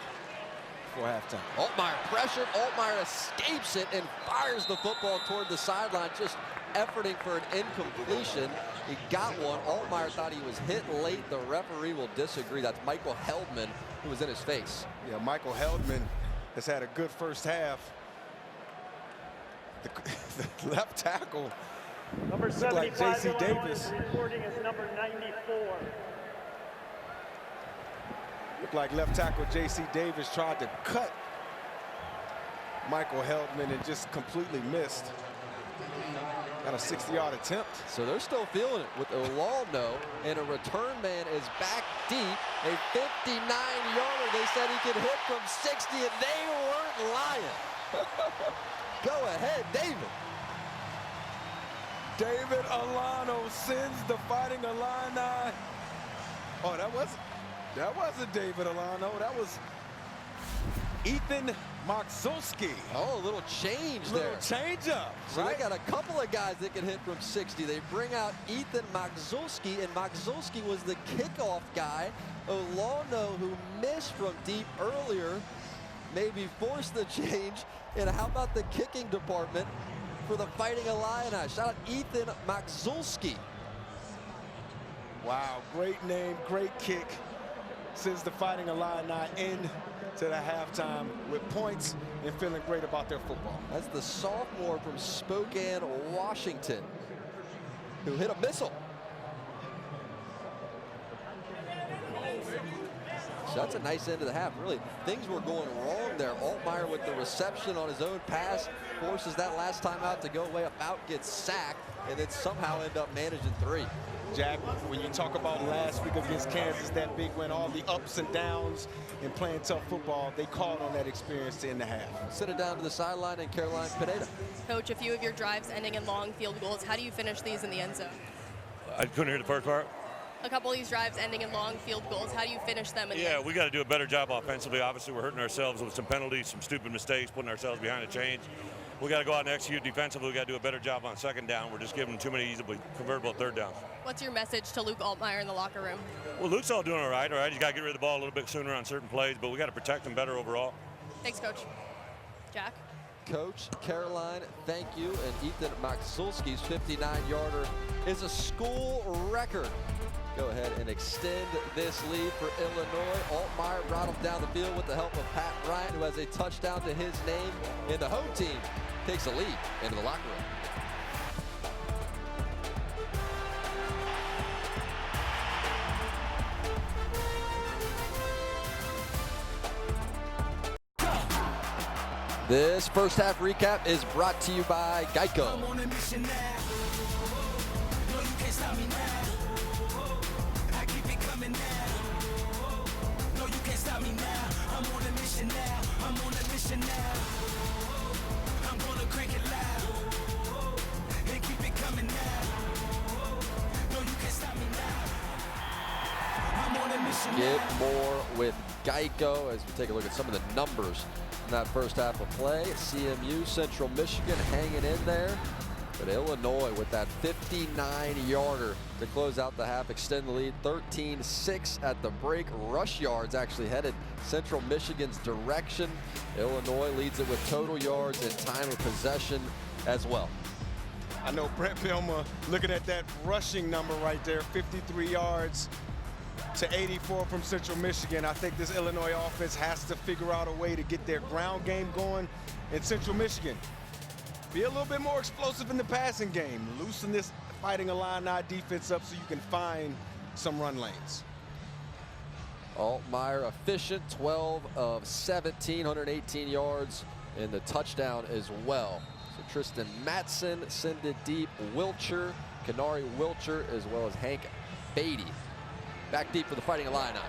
for halftime. Altmyer pressured. Altmyer escapes it and fires the football toward the sideline, just efforting for an incompletion. He got one. Altmyer thought he was hit late. The referee will disagree. That's Michael Heldman who was in his face. Yeah, Michael Heldman has had a good first half. The left tackle, Number like 75, J.C. Illinois Davis. is reporting as number 94. looked like left tackle J.C. Davis tried to cut Michael Heldman and just completely missed. Got a 60-yard attempt. So they're still feeling it with Olano, and a return man is back deep. A 59-yarder. They said he could hit from 60, and they weren't lying. Go ahead, David. David Olano sends the Fighting Illini. Oh, that wasn't David Olano. That was Ethan Magzulski. Oh, a little change there. Little change up. So they got a couple of guys that can hit from 60. They bring out Ethan Magzulski, and Magzulski was the kickoff guy. Olano, who missed from deep earlier, maybe forced the change. And how about the kicking department for the Fighting Illini? Shout out Ethan Magzulski. Wow, great name, great kick. Sends the Fighting Illini into the halftime with points and feeling great about their football. That's the sophomore from Spokane, Washington, who hit a missile. So that's a nice end of the half. Really, things were going wrong there. Altmyer with the reception on his own pass, forces that last time out to go away, about gets sacked, and then somehow end up managing 3. Jack, when you talk about last week against Kansas, that big win, all the ups and downs in playing tough football, they called on that experience to end the half. Send it down to the sideline and Caroline Pineda. Coach, a few of your drives ending in long field goals. How do you finish these in the end zone? I couldn't hear the first part. A couple of these drives ending in long field goals. How do you finish them in the end zone? We got to do a better job offensively. Obviously, we're hurting ourselves with some penalties, some stupid mistakes, putting ourselves behind the chains. We got to go out and execute defensively. We got to do a better job on second down. We're just giving too many easily convertible third downs. What's your message to Luke Altmyer in the locker room? Well, Luke's all doing all right. He's got to get rid of the ball a little bit sooner on certain plays, but we got to protect him better overall. Thanks, Coach. Jack? Coach, Caroline, thank you. And Ethan Magzulski's 59-yarder is a school record. Go ahead and extend this lead for Illinois. Altmyer rattles down the field with the help of Pat Bryant, who has a touchdown to his name. And the home team takes a lead into the locker room. This first half recap is brought to you by Geico. I'm on a mission now. No, you can't stop me now. I keep it coming now. No, you can't stop me now. I'm on a mission now. I'm on a mission now. I'm gonna crank it loud and keep it coming now. No, you can't stop me now. I'm on a mission Get now. more with Geico as we take a look at some of the numbers in that first half of play. CMU, Central Michigan hanging in there. But Illinois with that 59-yarder to close out the half, extend the lead 13-6 at the break. Rush yards actually headed Central Michigan's direction. Illinois leads it with total yards and time of possession as well. I know Brett Bielema looking at that rushing number right there, 53 yards to 84 from Central Michigan. I think this Illinois offense has to figure out a way to get their ground game going in Central Michigan. Be a little bit more explosive in the passing game. Loosen this Fighting Illini defense up so you can find some run lanes. Altmyer efficient, 12 of 17, 118 yards, and the touchdown as well. So Tristan Matson send it deep. Wilcher, Kenari Wilcher, as well as Hank Beatty. Back deep for the Fighting Illini.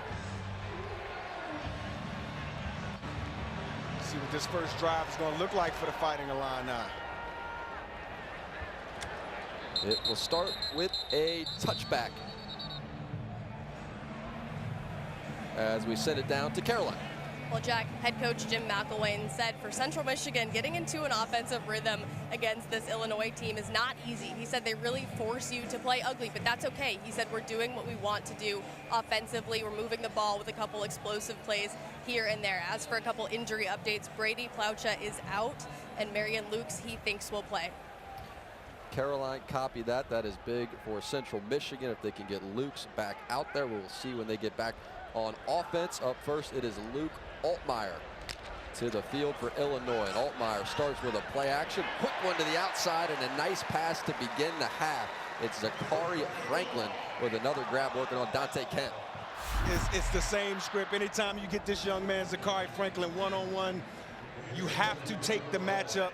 See what this first drive is going to look like for the Fighting Illini. It will start with a touchback. as we send it down to Caroline. Well, Jack, head coach Jim McElwain said for Central Michigan, getting into an offensive rhythm against this Illinois team is not easy. He said they really force you to play ugly, but that's okay. He said we're doing what we want to do offensively. We're moving the ball with a couple explosive plays here and there. As for a couple injury updates, Brady Plaucha is out, and Marion Lukes, he thinks, will play. Caroline, copy that. That is big for Central Michigan. If they can get Lukes back out there, we'll see when they get back on offense. Up first, it is Luke Altmaier to the field for Illinois. And Altmaier starts with a play action. Quick one to the outside and a nice pass to begin the half. It's Zachary Franklin with another grab working on Dante Kent. It's the same script. Anytime you get this young man, Zachary Franklin, one-on-one, you have to take the matchup.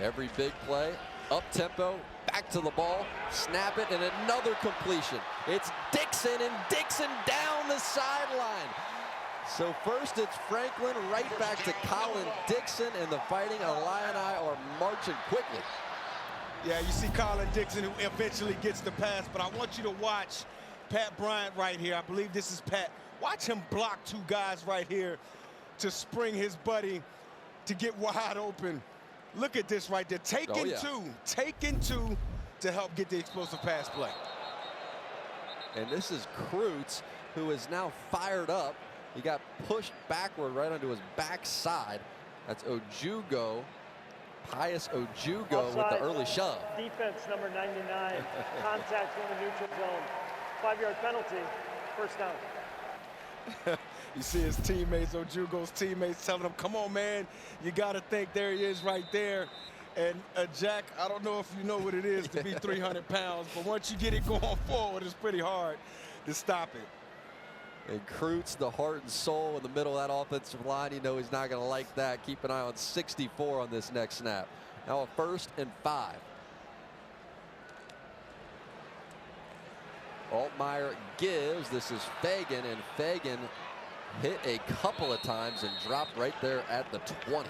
Every big play, up tempo, back to the ball, snap it, and another completion. It's Dixon, and Dixon down the sideline. So first it's Franklin, right back to Colin Dixon, and the Fighting Illini are marching quickly. Yeah, you see Colin Dixon, who eventually gets the pass, but I want you to watch Pat Bryant right here. I believe this is Pat. Watch him block two guys right here to spring his buddy to get wide open. Look at this right there. Taking two to help get the explosive pass play. And this is Kreutz, who is now fired up. He got pushed backward right onto his backside. That's Ojugo, Pius Ojugo with the early shove. Defense number 99, contact in the neutral zone. 5-yard penalty, first down. You see his teammates, Ojugo's teammates, telling him, come on, man, you got to think. There he is right there. And Jack, I don't know if you know what it is to be 300 pounds, but once you get it going forward, it's pretty hard to stop it. And Kreutz, the heart and soul in the middle of that offensive line. You know he's not going to like that. Keep an eye on 64 on this next snap. Now a 1st and 5. Altmaier gives. This is Fagan, and Fagan hit a couple of times and dropped right there at the 20.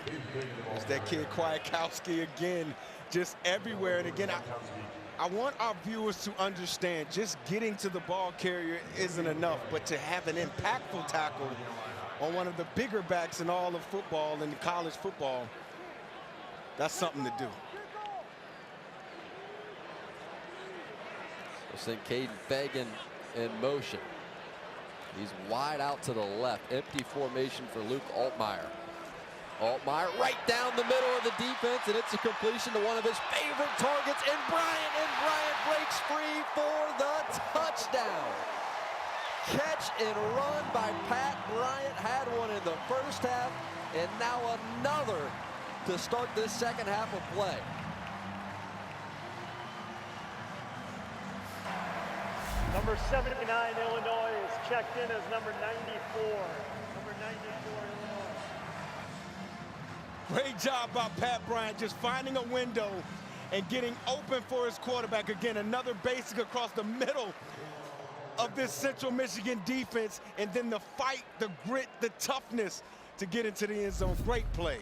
There's that kid Kwiatkowski again, just everywhere. And again, I want our viewers to understand just getting to the ball carrier isn't enough, but to have an impactful tackle on one of the bigger backs in all of football and college football, that's something to do. We'll send Caden Fagan in motion. He's wide out to the left. Empty formation for Luke Altmaier. Altmaier right down the middle of the defense, and it's a completion to one of his favorite targets, and Bryant breaks free for the touchdown. Catch and run by Pat Bryant. Had one in the first half, and now another to start this second half of play. Number 79, Illinois, is checked in as number 94. Number 94, Illinois. Great job by Pat Bryant, just finding a window and getting open for his quarterback. Again, another basic across the middle of this Central Michigan defense, and then the fight, the grit, the toughness to get into the end zone. Great play.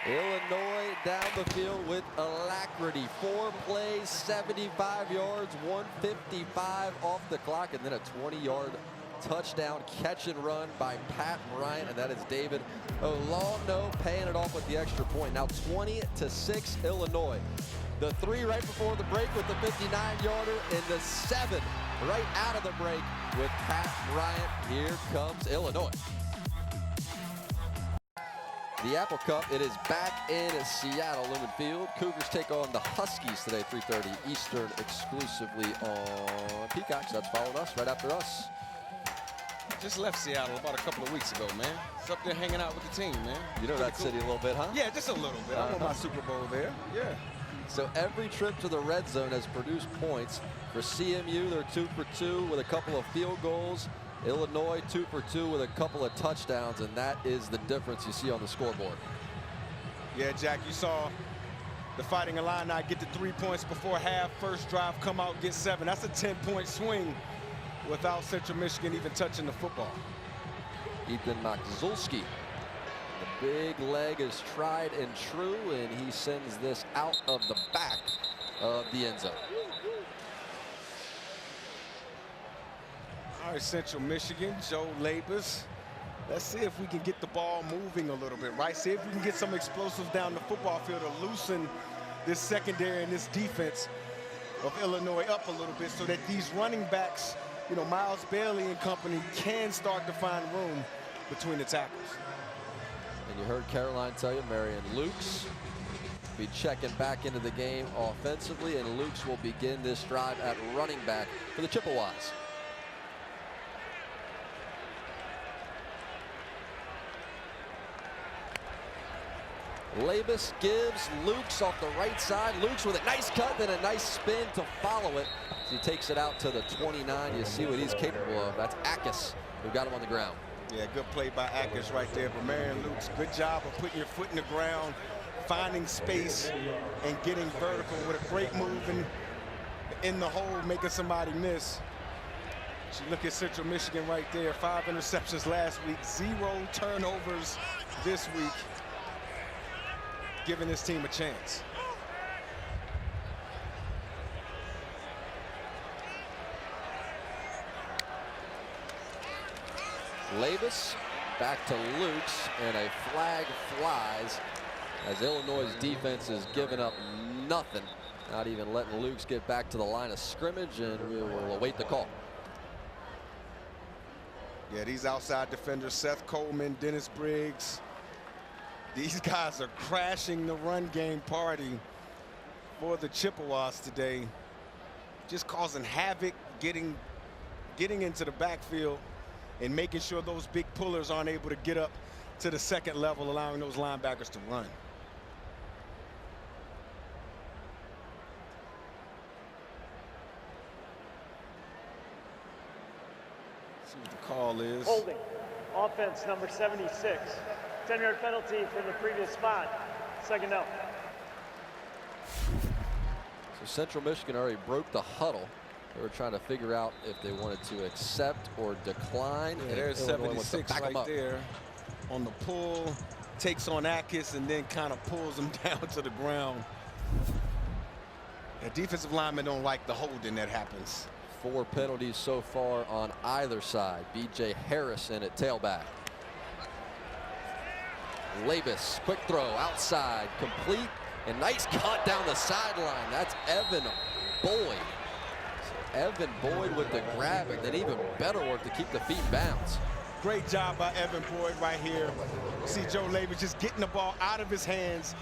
Illinois down the field with alacrity. 4 plays, 75 yards, 155 off the clock, and then a 20-yard touchdown catch and run by Pat Bryant, and that is David Olano paying it off with the extra point. Now 20-6 Illinois. The 3 right before the break with the 59-yarder, and the 7 right out of the break with Pat Bryant. Here comes Illinois. The Apple Cup, it is back in Seattle, Lumen Field. Cougars take on the Huskies today, 3:30 Eastern, exclusively on Peacock. So that's following us right after us. Just left Seattle about a couple of weeks ago, man. It's up there hanging out with the team, man. You know that city a little bit, huh? Yeah, just a little bit. I won my Super Bowl there. Yeah. So every trip to the red zone has produced points. For CMU, they're 2 for 2 with a couple of field goals. Illinois 2 for 2 with a couple of touchdowns, and that is the difference you see on the scoreboard. Yeah, Jack, you saw the Fighting Illini get the 3 points before half. First drive, come out, get 7. That's a 10-point swing without Central Michigan even touching the football. Ethan Makzulski. The big leg is tried and true, and he sends this out of the back of the end zone. All All right, Central Michigan, Joe Labus. Let's see if we can get the ball moving a little bit, right? See if we can get some explosives down the football field to loosen this secondary and this defense of Illinois up a little bit so that these running backs, you know, Miles Bailey and company, can start to find room between the tackles. And you heard Caroline tell you, Marion Lukes be checking back into the game offensively, and Lukes will begin this drive at running back for the Chippewas. Labus gives Lukes off the right side. Lukes with a nice cut, then a nice spin to follow it. He takes it out to the 29. You see what he's capable of. That's Ackes who got him on the ground. Yeah, good play by Ackes right there. But Marion Lukes, good job of putting your foot in the ground, finding space, and getting vertical with a great move in the hole, making somebody miss. You look at Central Michigan right there. 5 interceptions last week, 0 turnovers this week, giving this team a chance. Labus back to Lukes, and a flag flies as Illinois' defense has given up nothing, not even letting Lukes get back to the line of scrimmage, and we will await the call. Yeah, these outside defenders, Seth Coleman, Dennis Briggs, these guys are crashing the run game party for the Chippewas today, just causing havoc, getting into the backfield and making sure those big pullers aren't able to get up to the second level, allowing those linebackers to run. See what the call is. Holding. Offense number 76. 10-yard penalty from the previous spot. Second down. So Central Michigan already broke the huddle. They were trying to figure out if they wanted to accept or decline. Yeah, there's Illinois wants to 76 back 'em right up. there on the pull, takes on Ackes and then kind of pulls him down to the ground. The defensive linemen don't like the holding that happens. 4 penalties so far on either side. B.J. Harrison at tailback. Labus, quick throw outside, complete, and nice cut down the sideline. That's Evan Boyd. So Evan Boyd with the grab, and then even better work to keep the feet in bounds. Great job by Evan Boyd right here. See Joe Labus just getting the ball out of his hands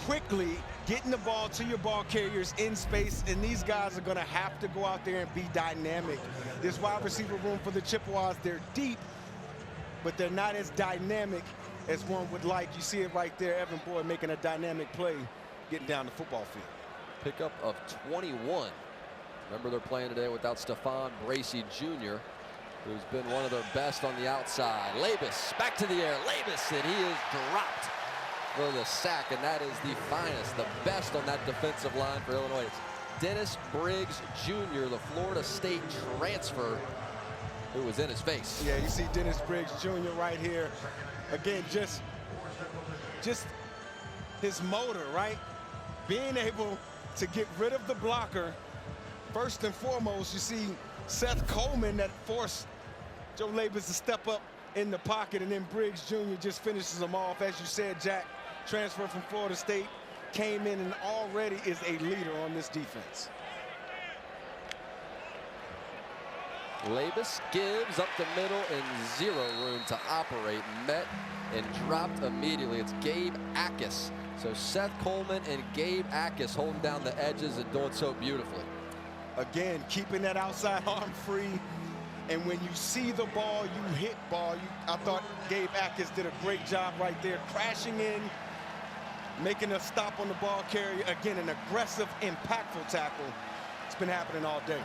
quickly, getting the ball to your ball carriers in space, and these guys are going to have to go out there and be dynamic. This wide receiver room for the Chippewas, they're deep, but they're not as dynamic as one would like. You see it right there, Evan Boyd making a dynamic play, getting down the football field. Pickup of 21. Remember, they're playing today without Stephon Bracey Jr., who's been one of their best on the outside. Labus back to the air. Labus, and he is dropped for the sack, and that is the finest, the best on that defensive line for Illinois. It's Dennis Briggs Jr., the Florida State transfer, who was in his face. Yeah, you see Dennis Briggs Jr. right here. Again, just his motor, right? Being able to get rid of the blocker. First and foremost, you see Seth Coleman that forced Joe Labus to step up in the pocket, and then Briggs Jr. just finishes him off. As you said, Jack, transfer from Florida State, came in and already is a leader on this defense. Labus gives up the middle and 0 room to operate. Met and dropped immediately. It's Gabe Ackes. So Seth Coleman and Gabe Ackes holding down the edges and doing so beautifully. Again, keeping that outside arm free. And when you see the ball, you hit ball. I thought Gabe Ackes did a great job right there, crashing in, making a stop on the ball carrier. Again, an aggressive, impactful tackle. It's been happening all day.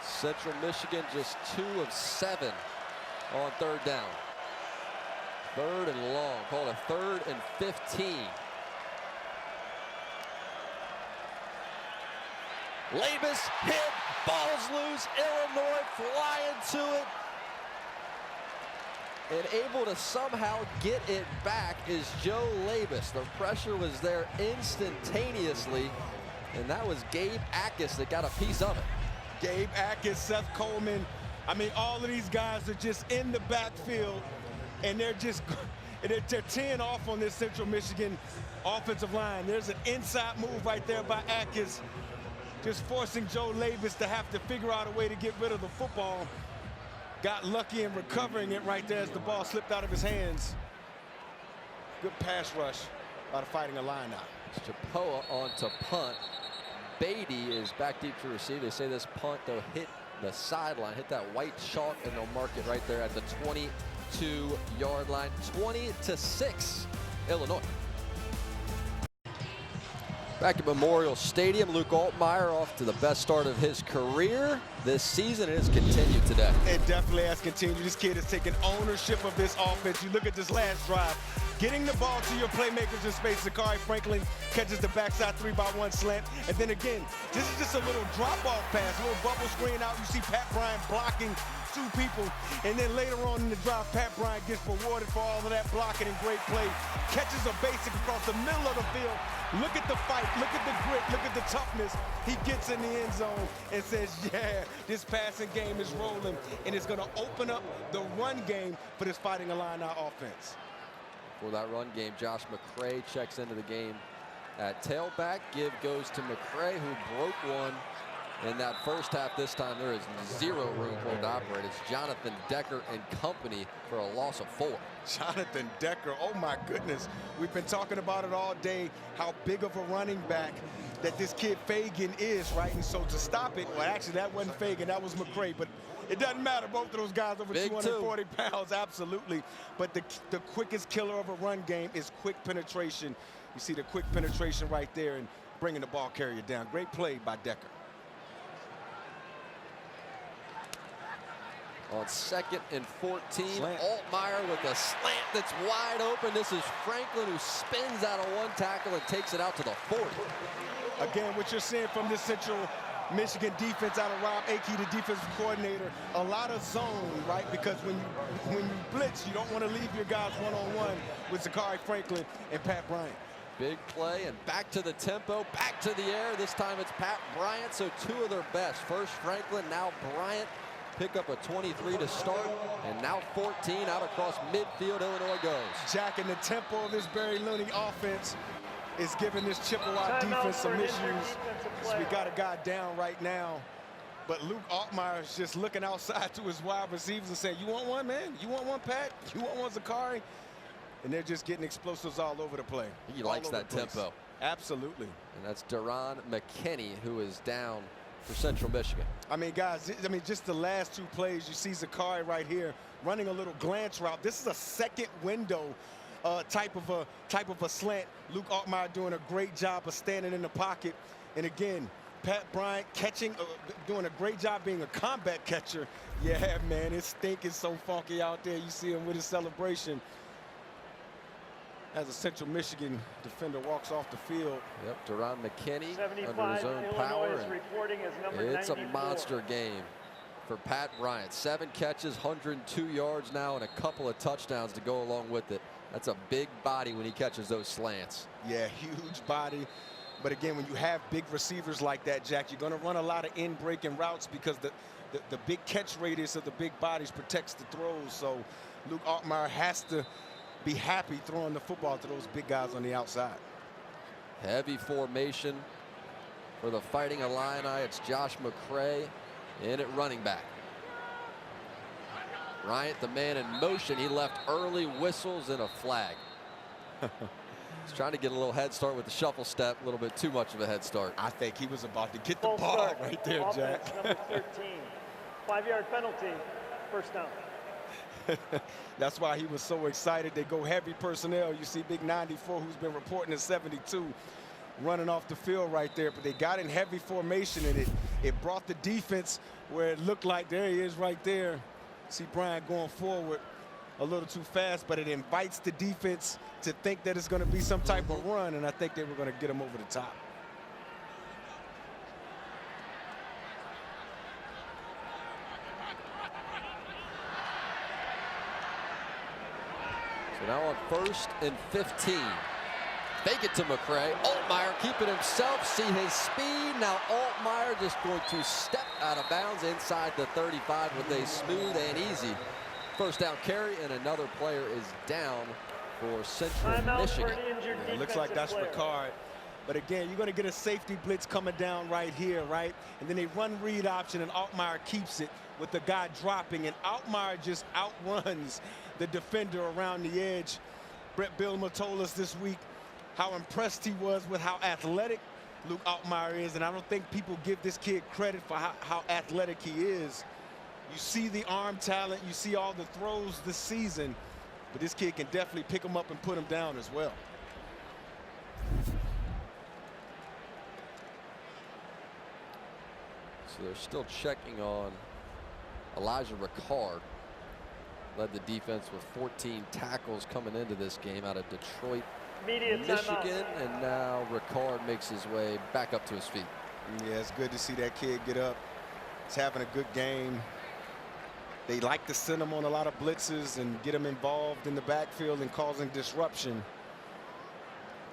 Central Michigan just 2 of 7 on 3rd down. 3rd and long. Call it 3rd and 15. Labus hit, ball's loose, Illinois flying to it. And able to somehow get it back is Joe Labus. The pressure was there instantaneously, and that was Gabe Ackes that got a piece of it. Gabe Ackes, Seth Coleman I mean, all of these guys are just in the backfield, and they're just they're teeing off on this Central Michigan offensive line. There's an inside move right there by Atkins, just forcing Joe Labus to have to figure out a way to get rid of the football. Got lucky in recovering it right there as the ball slipped out of his hands. Good pass rush by the Fighting Illini. Chapoa on to punt. Beatty is back deep to receive. They say this punt, though, hit the sideline, hit that white chalk, and they'll mark it right there at the 22-yard line. 20-6, Illinois. Back at Memorial Stadium, Luke Altmaier off to the best start of his career this season, and it's continued today. It definitely has continued. This kid has taken ownership of this offense. You look at this last drive, getting the ball to your playmakers in space. Zakhari Franklin catches the backside 3-by-1 slant. And then again, this is just a little drop-off pass, a little bubble screen out. You see Pat Bryant blocking two people. And then later on in the drive, Pat Bryant gets rewarded for all of that blocking and great play. Catches a basic across the middle of the field. Look at the fight, look at the grit, look at the toughness. He gets in the end zone and says, yeah, this passing game is rolling, and it's going to open up the run game for this Fighting Illini offense. For that run game, Josh McCray checks into the game at tailback. Give goes to McCray, who broke one in that first half. This time there is zero room for him to operate. It's Jonathan Decker and company for a loss of 4. Jonathan Decker, oh my goodness. We've been talking about it all day, how big of a running back that this kid Fagan is, right? And so to stop it, well, actually that wasn't Fagan, that was McCray, but it doesn't matter. Both of those guys over 240 pounds, absolutely. But the quickest killer of a run game is quick penetration. You see the quick penetration right there and bringing the ball carrier down. Great play by Decker. On 2nd and 14, Altmaier with a slant that's wide open. This is Franklin, who spins out of one tackle and takes it out to the 40. Again, what you're seeing from this Central Michigan defense out of Rob Akey, the defensive coordinator, a lot of zone, right? Because when you blitz, you don't want to leave your guys one-on-one with Zakhari Franklin and Pat Bryant. Big play, and back to the tempo, back to the air. This time it's Pat Bryant, so two of their best. First Franklin, now Bryant. Pick up a 23 to start, and now 14 out across midfield. Illinois goes. Jack, in the tempo of this Barry Looney offense is giving this Chippewa defense some issues. So we got a guy down right now, but Luke Altmaier is just looking outside to his wide receivers and saying, you want one, man? You want one, Pat? You want one, Zakhari? And they're just getting explosives all over the play. He likes that tempo. Absolutely. And that's Deron McKinney, who is down for Central Michigan. I mean, guys, just the last two plays, you see Zakhari right here running a little glance route. This is a second window type of a slant. Luke Altmaier doing a great job of standing in the pocket. And again, Pat Bryant catching, doing a great job being a combat catcher. Yeah, man, it's stinking so funky out there. You see him with his celebration as a Central Michigan defender walks off the field. Yep, Deron McKinney under his own power. It's a monster game for Pat Bryant. 7 catches, 102 yards now, and a couple of touchdowns to go along with it. That's a big body when he catches those slants. Yeah, huge body. But again, when you have big receivers like that, Jack, you're going to run a lot of in-breaking routes because the big catch radius of the big bodies protects the throws. So Luke Altmaier has to be happy throwing the football to those big guys on the outside. Heavy formation for the Fighting Illini. It's Josh McCray in at running back. Bryant, the man in motion. He left early whistles and a flag. He's trying to get a little head start with the shuffle step. A little bit too much of a head start. I think he was about to get the ball right there, Jack. Number 13, 5-yard penalty, first down. That's why he was so excited. They go heavy personnel. You see big 94, who's been reporting at 72, running off the field right there. But they got in heavy formation, and it brought the defense where it looked like, there he is right there. See Bryant going forward a little too fast, but it invites the defense to think that it's going to be some type of run, and I think they were going to get him over the top. So now on 1st and 15. fake it to McCray. Altmaier keeping himself, see his speed. Now Altmaier just going to step out of bounds inside the 35 with a smooth and easy first down carry, and another player is down for Central Timeout Michigan. for an injured It looks like that's defensive player. Ricard. But again, you're going to get a safety blitz coming down right here, right? And then they run read option, and Altmaier keeps it with the guy dropping, and Altmaier just outruns the defender around the edge. Brett Bielema told us this week how impressed he was with how athletic Luke Altmaier is, and I don't think people give this kid credit for how athletic he is. You see the arm talent, you see all the throws this season, but this kid can definitely pick him up and put him down as well. So they're still checking on Elijah Ricard. Led the defense with 14 tackles coming into this game out of Detroit, Immediate timeout. Michigan, and now Ricard makes his way back up to his feet. Yeah, it's good to see that kid get up. He's having a good game. They like to send him on a lot of blitzes and get him involved in the backfield and causing disruption.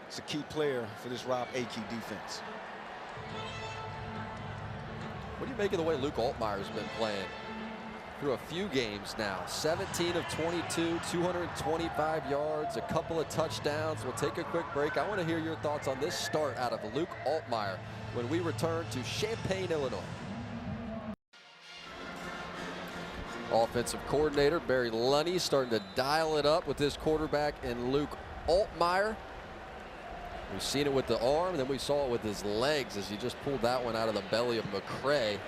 It's a key player for this Rob Akey defense. What do you make of the way Luke Altmaier's been playing through a few games now? 17 of 22, 225 yards, a couple of touchdowns. We'll take a quick break. I want to hear your thoughts on this start out of Luke Altmaier when we return to Champaign, Illinois. Offensive coordinator Barry Lunney starting to dial it up with this quarterback in Luke Altmaier. We've seen it with the arm, then we saw it with his legs as he just pulled that one out of the belly of McCray.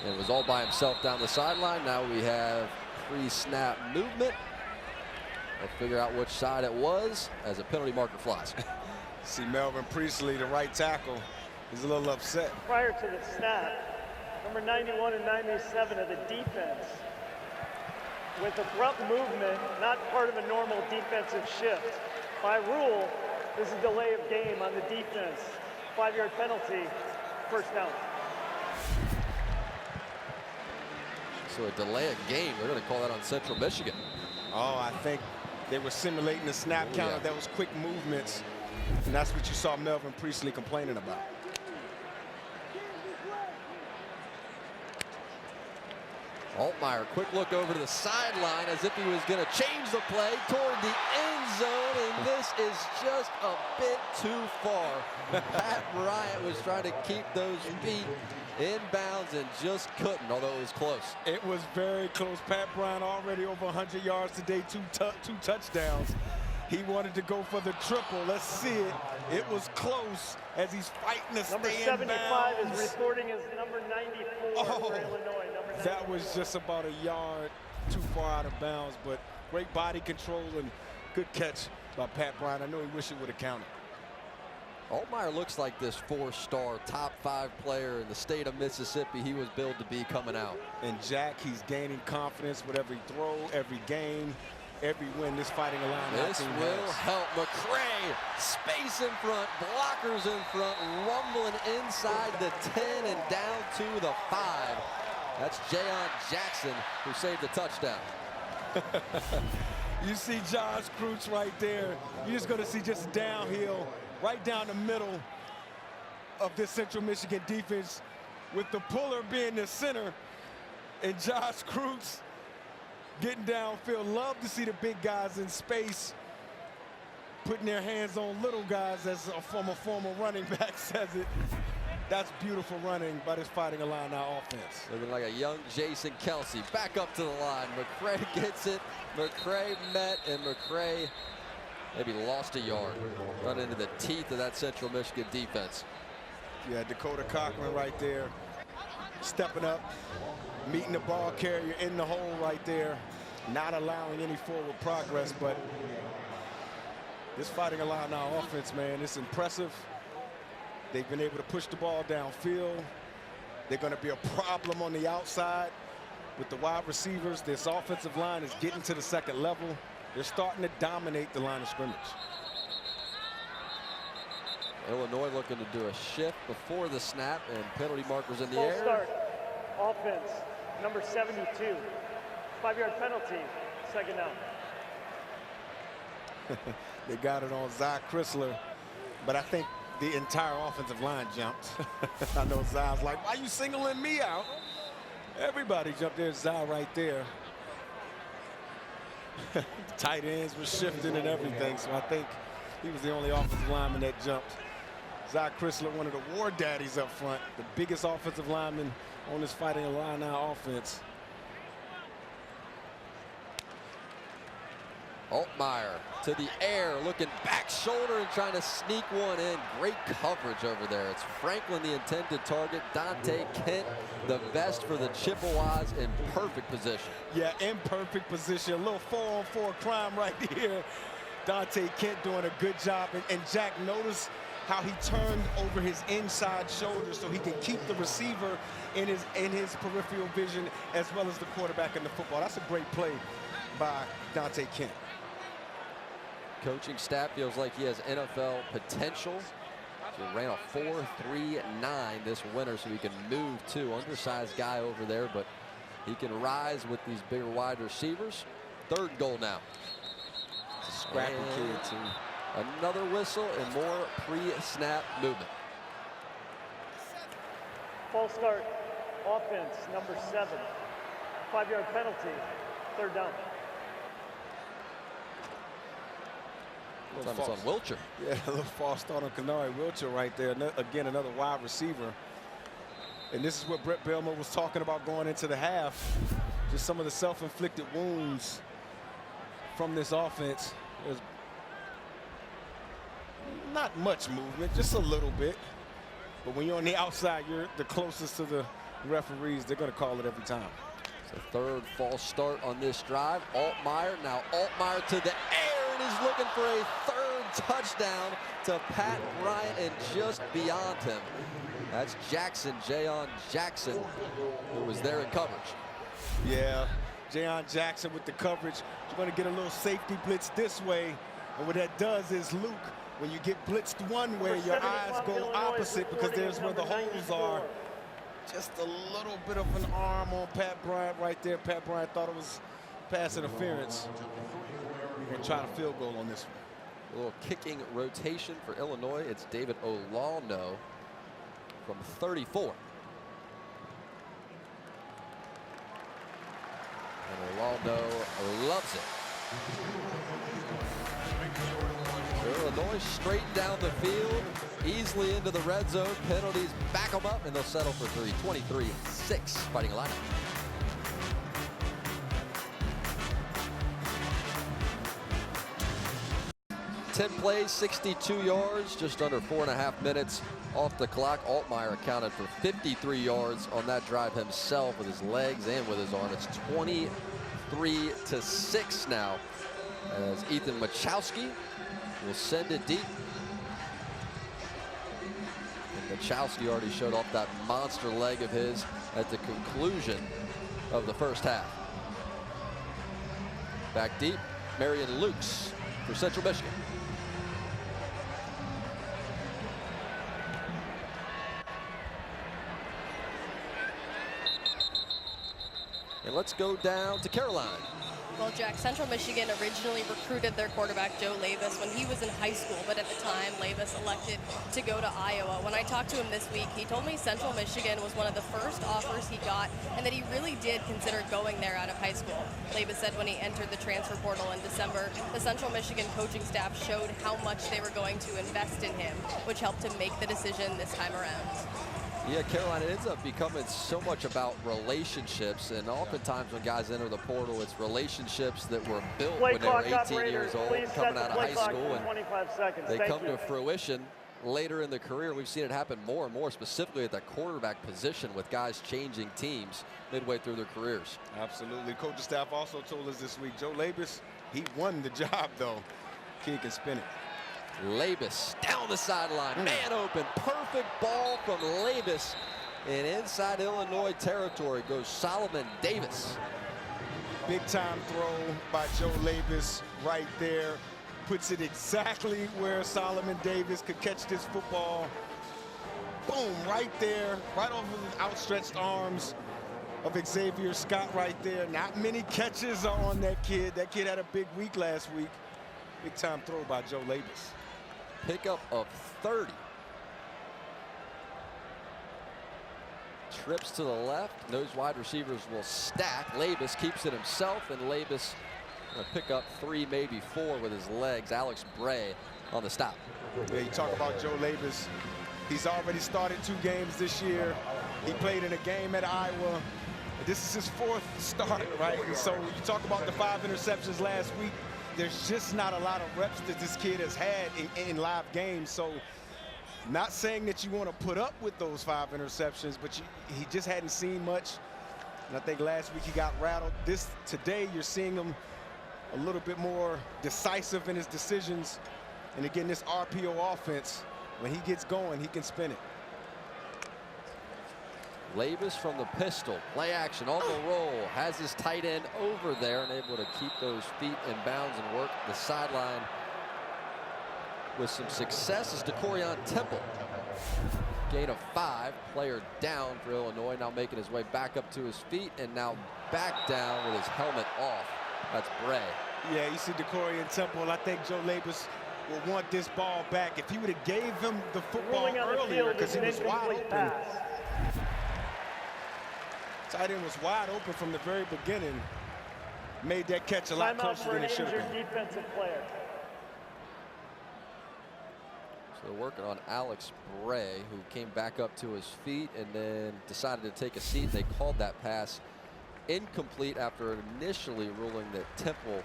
And it was all by himself down the sideline. Now we have pre-snap movement. We'll figure out which side it was as a penalty marker flies. See Melvin Priestley, the right tackle, is a little upset. Prior to the snap, number 91 and 97 of the defense with abrupt movement, not part of a normal defensive shift. By rule, this is delay of game on the defense. 5-yard penalty, first down. So a delay of game, they're going to call that on Central Michigan. Oh, I think they were simulating the snap counter. Yeah. That was quick movements, and that's what you saw Melvin Priestley complaining about. Altmaier, quick look over to the sideline as if he was going to change the play toward the end zone, and this is just a bit too far. Pat Bryant was trying to keep those feet in bounds and just couldn't, although it was close. It was very close. Pat Bryant already over 100 yards today, two touchdowns. He wanted to go for the triple. Let's see it. It was close as he's fighting to Number stay in 75 bounds. is reporting as number 94 for Illinois. Number That was just about a yard too far out of bounds, but great body control and good catch by Pat Bryant. I know he wished it would have counted. Altmaier looks like this 4-star top 5 player in the state of Mississippi he was billed to be coming out. And Jack, he's gaining confidence with every throw, every game, every win this Fighting Illini This team will has. help. McCray, space in front, blockers in front, rumbling inside the 10 and down to the 5. That's Jayon Jackson who saved a touchdown. You see Josh Kreutz right there. You're just going to see just downhill, right down the middle of this Central Michigan defense, with the puller being the center and Josh Kreutz getting downfield. Love to see the big guys in space putting their hands on little guys, as a former running back says it. That's beautiful running by this Fighting Illini offense. Looking like a young Jason Kelsey. Back up to the line. McCray gets it. McCray met, and McCray maybe lost a yard. Run into the teeth of that Central Michigan defense. Yeah, Dakota Cochran right there, stepping up, meeting the ball carrier in the hole right there, not allowing any forward progress. But this Fighting Illini offense, man, it's impressive. They've been able to push the ball downfield. They're going to be a problem on the outside with the wide receivers. This offensive line is getting to the second level. They're starting to dominate the line of scrimmage. Illinois looking to do a shift before the snap, and penalty markers in the False air. start. Offense, number 72. 5-yard penalty, second down. They got it on Zy Chrysler, but I think the entire offensive line jumped. I know Zy's like, why you singling me out? Everybody jumped there. Zy right there. The tight ends were shifting and everything, so I think he was the only offensive lineman that jumped. Zy Chrysler, one of the war daddies up front, the biggest offensive lineman on this Fighting Illini offense. Altmaier to the air, looking back shoulder and trying to sneak one in. Great coverage over there. It's Franklin, the intended target. Dante Kent, the best for the Chippewas, in perfect position. Yeah, in perfect position. A little 4-on-4 crime right here. Dante Kent doing a good job. And Jack, notice how he turned over his inside shoulder so he can keep the receiver in his peripheral vision as well as the quarterback in the football. That's a great play by Dante Kent. Coaching staff feels like he has NFL potential. So he ran a 4.39 this winter, so he can move too. Undersized guy over there, but he can rise with these bigger wide receivers. Third goal now. It's a scrappy kid too. Another whistle and more pre-snap movement. False start, offense, number 7. 5-yard penalty, third down. Time it's on Wilcher. Yeah, a little false start on Kanari Wilcher right there. Again, another wide receiver. And this is what Brett Bielema was talking about going into the half. Just some of the self-inflicted wounds from this offense. There's not much movement, just a little bit. But when you're on the outside, you're the closest to the referees. They're going to call it every time. It's the third false start on this drive. Altmaier, now Altmaier to the air, and he's looking for a third touchdown to Pat Bryant and just beyond him. That's Jackson, Jayon Jackson, who was there in coverage. Yeah, Jayon Jackson with the coverage. You're going to get a little safety blitz this way. And what that does is, Luke, when you get blitzed one way, your eyes go opposite because there's where the holes are. Just a little bit of an arm on Pat Bryant right there. Pat Bryant thought it was pass interference. And trying a field goal on this one. A little kicking rotation for Illinois. It's David Olano from 34. And Olano loves it. Illinois straight down the field, easily into the red zone. Penalties back them up, and they'll settle for 3. 23-6, Fighting Illini. Ten plays, 62 yards, just under 4.5 minutes off the clock. Altmaier accounted for 53 yards on that drive himself with his legs and with his arm. It's 23-6 now as Ethan Machowski will send it deep. And Machowski already showed off that monster leg of his at the conclusion of the first half. Back deep, Marion Lukes for Central Michigan. And let's go down to Caroline. Well, Jack, Central Michigan originally recruited their quarterback, Joe Labus, when he was in high school, but at the time, Labus elected to go to Iowa. When I talked to him this week, he told me Central Michigan was one of the first offers he got, and that he really did consider going there out of high school. Labus said when he entered the transfer portal in December, the Central Michigan coaching staff showed how much they were going to invest in him, which helped him make the decision this time around. Yeah, Carolina ends up becoming so much about relationships, and oftentimes when guys enter the portal, it's relationships that were built when they were 18 years old, coming out of high school, and 25 seconds. they come to fruition later in the career. We've seen it happen more and more, specifically at that quarterback position with guys changing teams midway through their careers. Absolutely. Coaching staff also told us this week, Joe Labus, he won the job, though. Kid can spin it. Labus down the sideline, man open, perfect ball from Labus, and inside Illinois territory goes Solomon Davis. Big time throw by Joe Labus right there. Puts it exactly where Solomon Davis could catch this football. Boom, right there, right off of the outstretched arms of Xavier Scott right there. Not many catches are on that kid. That kid had a big week last week. Big time throw by Joe Labus. Pickup of 30. Trips to the left. Those wide receivers will stack. Labus keeps it himself, and Labus going to pick up 3, maybe 4 with his legs. Alex Bray on the stop. Yeah, you talk about Joe Labus. He's already started 2 games this year. He played in a game at Iowa. This is his 4th start, right? And so you talk about the 5 interceptions last week. There's just not a lot of reps that this kid has had in live games. So not saying that you want to put up with those 5 interceptions, but he just hadn't seen much. And I think last week he got rattled. Today you're seeing him a little bit more decisive in his decisions. And again, this RPO offense, when he gets going, he can spin it. Labus from the pistol, play action on the roll, has his tight end over there and able to keep those feet in bounds and work the sideline with some success is DeCorian Temple. Gain of 5, player down for Illinois, now making his way back up to his feet and now back down with his helmet off. That's Bray. Yeah, you see DeCorian Temple. I think Joe Labus will want this ball back. If he would have gave him the football earlier, because he was wide open. Tight end was wide open from the very beginning. Made that catch a lot closer than it should have been. Defensive player. So they're working on Alex Bray, who came back up to his feet and then decided to take a seat. They called that pass incomplete after initially ruling that Temple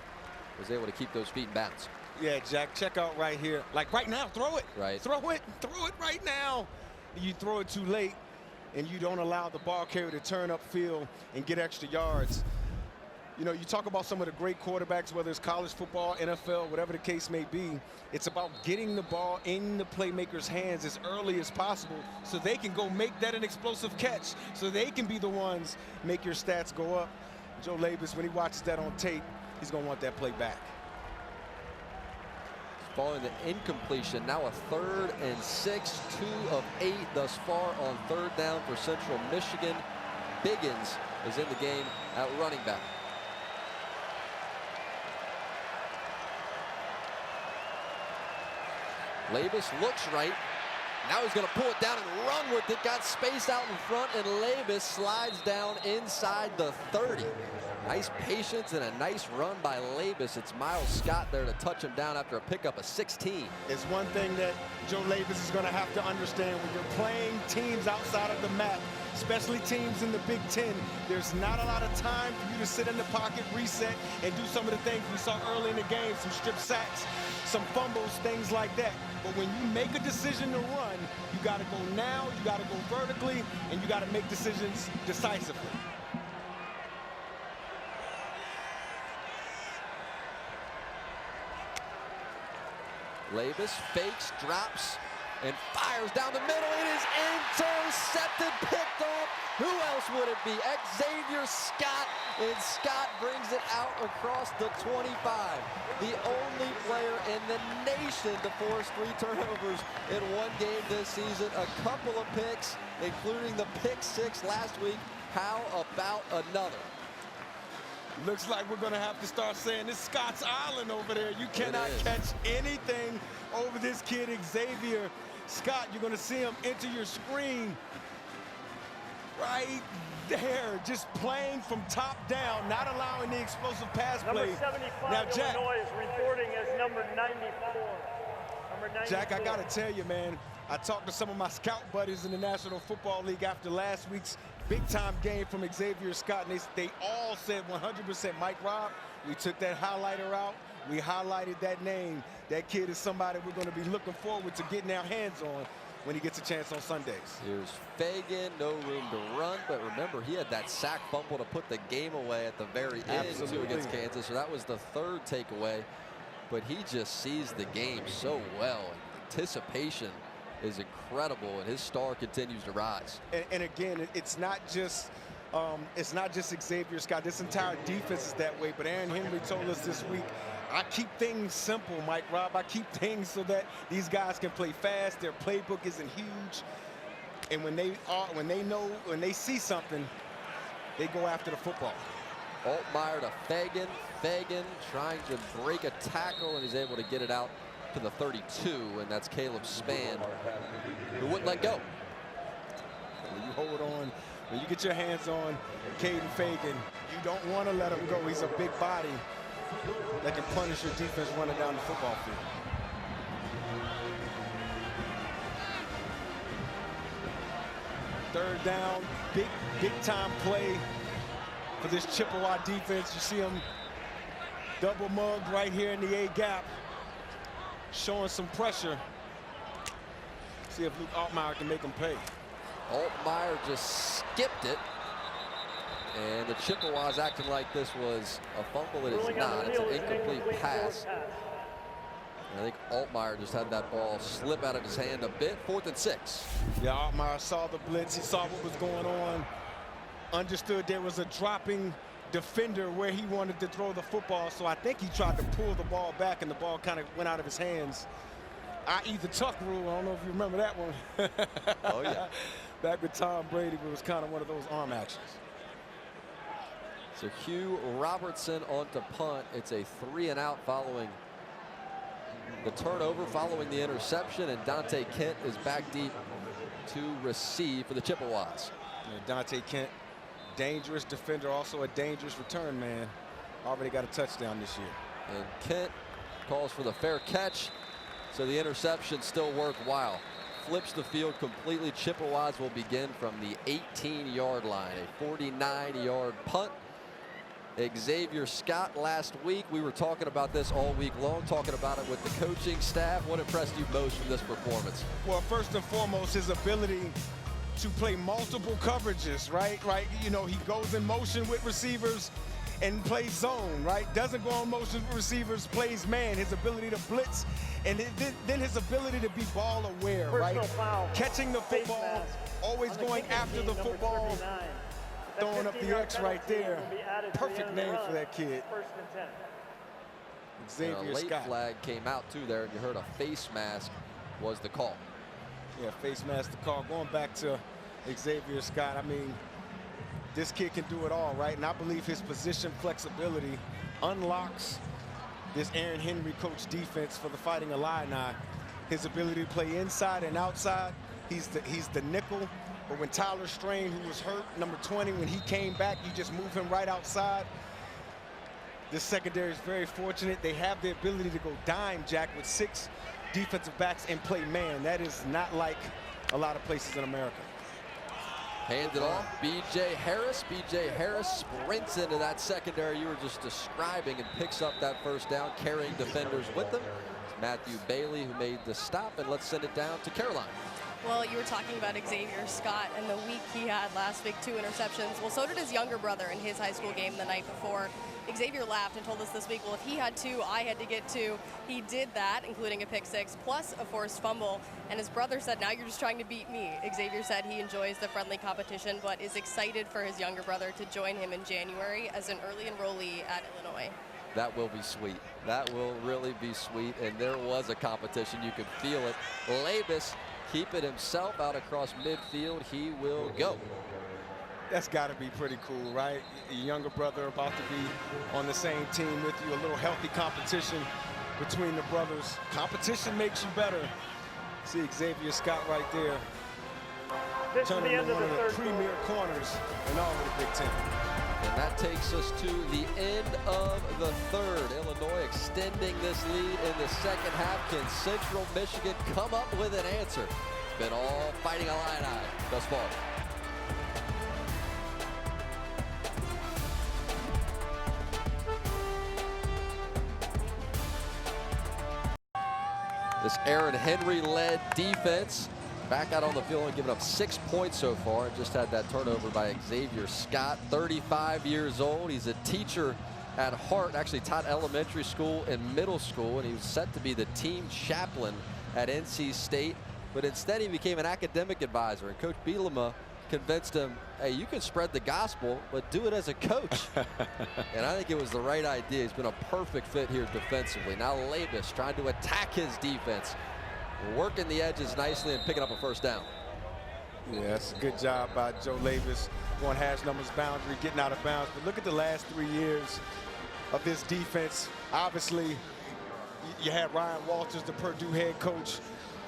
was able to keep those feet in bounds. Yeah, Jack, check out right here. Like right now, throw it. Right. Throw it right now. You throw it too late, and you don't allow the ball carrier to turn upfield and get extra yards. You know, you talk about some of the great quarterbacks, whether it's college football, NFL, whatever the case may be. It's about getting the ball in the playmaker's hands as early as possible so they can go make that an explosive catch, so they can be the ones make your stats go up. Joe Labus, when he watches that on tape, he's going to want that play back. Following the incompletion, now a 3rd and 6, 2 of 8 thus far on 3rd down for Central Michigan. Biggins is in the game at running back. Labus looks right. Now he's going to pull it down and run with it. Got space out in front, and Labus slides down inside the 30. Nice patience and a nice run by Labus. It's Miles Scott there to touch him down after a pickup of 16. It's one thing that Joe Labus is going to have to understand when you're playing teams outside of the map, especially teams in the Big Ten. There's not a lot of time for you to sit in the pocket, reset, and do some of the things we saw early in the game, some strip sacks, some fumbles, things like that. But when you make a decision to run, you got to go now, you got to go vertically, and you got to make decisions decisively. Labus fakes, drops, and fires down the middle. It is intercepted, picked off. Who else would it be? Xavier Scott, and Scott brings it out across the 25. The only player in the nation to force 3 turnovers in one game this season. A couple of picks, including the pick 6 last week. How about another? Looks like we're going to have to start saying this Scott's Island over there. You cannot catch anything over this kid, Xavier Scott. You're going to see him enter your screen right there, just playing from top down, not allowing the explosive pass play. Number 75, now, Jack, Illinois is reporting as number 94. Number 94. Jack, I got to tell you, man, I talked to some of my scout buddies in the National Football League after last week's big-time game from Xavier Scott, and they all said 100% Mike Robb. We took that highlighter out. We highlighted that name. That kid is somebody we're going to be looking forward to getting our hands on when he gets a chance on Sundays. Here's Fagan, no room to run, but remember, he had that sack fumble to put the game away at the very end too against Kansas, so that was the 3rd takeaway, but he just sees the game so well. Anticipation is incredible, and his star continues to rise. And again, it's not just Xavier Scott. This entire defense is that way, but Aaron Henry told us this week, I keep things simple, Mike Robb. I keep things so that these guys can play fast. Their playbook isn't huge. And when they see something, they go after the football. Altmaier to Fagan, Fagan trying to break a tackle, and he's able to get it out to the 32, and that's Caleb Span, who wouldn't let go. When you hold on, when you get your hands on Caden Fagan, you don't want to let him go. He's a big body that can punish your defense running down the football field. Third down, big time play for this Chippewa defense. You see them double mugged right here in the A gap, showing some pressure. See if Luke Altmaier can make them pay. Altmaier just skipped it, and the Chippewas acting like this was a fumble. It is not. It's an incomplete pass. And I think Altmaier just had that ball slip out of his hand a bit. 4th and 6. Yeah, Altmaier saw the blitz. He saw what was going on. Understood there was a dropping defender where he wanted to throw the football. So I think he tried to pull the ball back, and the ball kind of went out of his hands. I.e. the tuck rule. I don't know if you remember that one. Oh, yeah. Back with Tom Brady, it was kind of one of those arm actions. So Hugh Robertson on to punt. It's a 3-and-out following the turnover, following the interception, and Dante Kent is back deep to receive for the Chippewas. Yeah, Dante Kent, dangerous defender, also a dangerous return man. Already got a touchdown this year. And Kent calls for the fair catch, so the interception still worthwhile. Flips the field completely. Chippewas will begin from the 18-yard line. A 49-yard punt. Xavier Scott last week. We were talking about this all week long, talking about it with the coaching staff. What impressed you most from this performance? Well, first and foremost, his ability to play multiple coverages, right? You know, he goes in motion with receivers and plays zone, right? Doesn't go in motion with receivers, plays man. His ability to blitz, and then his ability to be ball aware, right? Catching the football, always going after the football, throwing up the X right there. Perfect name for that kid. Xavier Late Scott. flag came out too there, and you heard a face mask was the call. Yeah, face mask the call. Going back to Xavier Scott, I mean, this kid can do it all, right? And I believe his position flexibility unlocks this Aaron Henry coach defense for the Fighting Illini. His ability to play inside and outside. He's the nickel. But when Tyler Strain, who was hurt, number 20, when he came back, you just move him right outside. This secondary is very fortunate. They have the ability to go dime, Jack, with 6 defensive backs and play man. That is not like a lot of places in America. Hand it off, B.J. Harris. B.J. Harris sprints into that secondary you were just describing and picks up that first down, carrying defenders with him. It's Matthew Bailey who made the stop, and let's send it down to Caroline. Well, you were talking about Xavier Scott and the week he had last week, 2 interceptions. Well, so did his younger brother in his high school game the night before. Xavier laughed and told us this week, well, if he had 2, I had to get 2. He did that, including a pick 6, plus a forced fumble. And his brother said, now you're just trying to beat me. Xavier said he enjoys the friendly competition, but is excited for his younger brother to join him in January as an early enrollee at Illinois. That will be sweet. That will really be sweet. And there was a competition. You could feel it. Labus keeping himself out across midfield. He will go. That's got to be pretty cool, right? Your younger brother about to be on the same team with you. A little healthy competition between the brothers. Competition makes you better. See Xavier Scott right there. Turning into one of the premier corners in all of the Big Ten. And that takes us to the end of the third. Illinois extending this lead in the second half. Can Central Michigan come up with an answer? It's been all Fighting Illini thus far. This Aaron Henry-led defense back out on the field and giving up 6 points so far. Just had that turnover by Xavier Scott, 35 years old. He's a teacher at heart, actually taught elementary school and middle school, and he was set to be the team chaplain at NC State. But instead he became an academic advisor, and Coach Bielema convinced him, hey, you can spread the gospel, but do it as a coach. And I think it was the right idea. He's been a perfect fit here defensively. Now Labus trying to attack his defense, working the edges nicely and picking up a first down. Yeah, that's a good job by Joe Labus, going hash numbers boundary, getting out of bounds. But look at the last 3 years of this defense. Obviously, you had Ryan Walters, the Purdue head coach.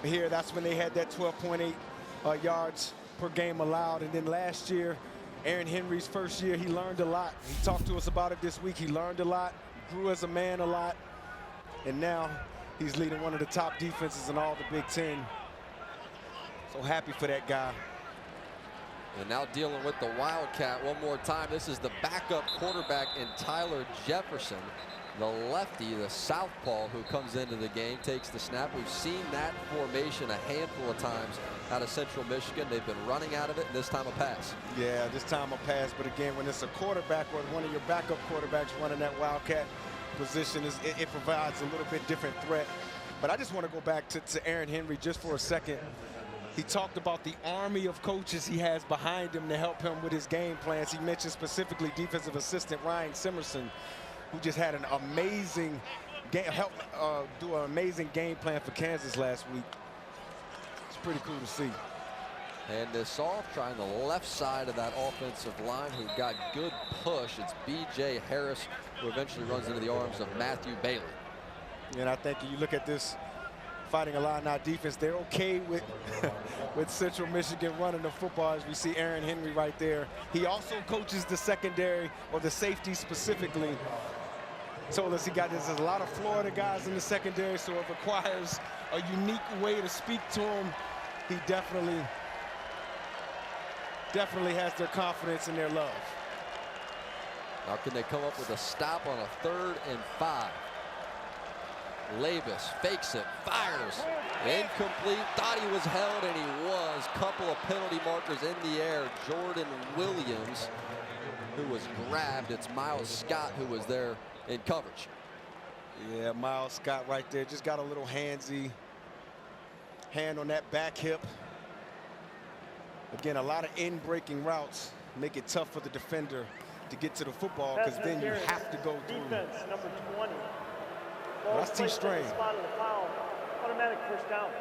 Here, that's when they had that 12.8 yards per game allowed. And then last year, Aaron Henry's first year, he learned a lot. He talked to us about it this week. He learned a lot, grew as a man a lot. And now he's leading one of the top defenses in all the Big Ten. So happy for that guy. And now dealing with the Wildcat one more time. This is the backup quarterback in Tyler Jefferson, the lefty, the southpaw, who comes into the game, takes the snap. We've seen that formation a handful of times out of Central Michigan. They've been running out of it, and this time a pass. Yeah, this time a pass. But again, when it's a quarterback or one of your backup quarterbacks running that Wildcat position, it provides a little bit different threat. But I just want to go back to Aaron Henry just for a second. He talked about the army of coaches he has behind him to help him with his game plans. He mentioned specifically defensive assistant Ryan Simerson, who just had an amazing game, helped do an amazing game plan for Kansas last week. It's pretty cool to see. And this off, trying the left side of that offensive line, who got good push. It's B.J. Harris, who eventually runs into the arms of Matthew Bailey. And I think you look at this Fighting Illini defense, they're okay with with Central Michigan running the football, as we see Aaron Henry right there. He also coaches the secondary, or the safety specifically. Told us there's a lot of Florida guys in the secondary, so it requires a unique way to speak to him. He definitely has their confidence and their love. Now can they come up with a stop on a 3rd and 5? Labus fakes it, fires, incomplete, thought he was held, and he was. Couple of penalty markers in the air. Jordan Williams, who was grabbed. It's Miles Scott who was there in coverage. Yeah, Miles Scott right there, just got a little handsy hand on that back hip. Again, a lot of in-breaking routes make it tough for the defender to get to the football, because then you have to go through. Defense number 20. That's T. Strain. Automatic first down.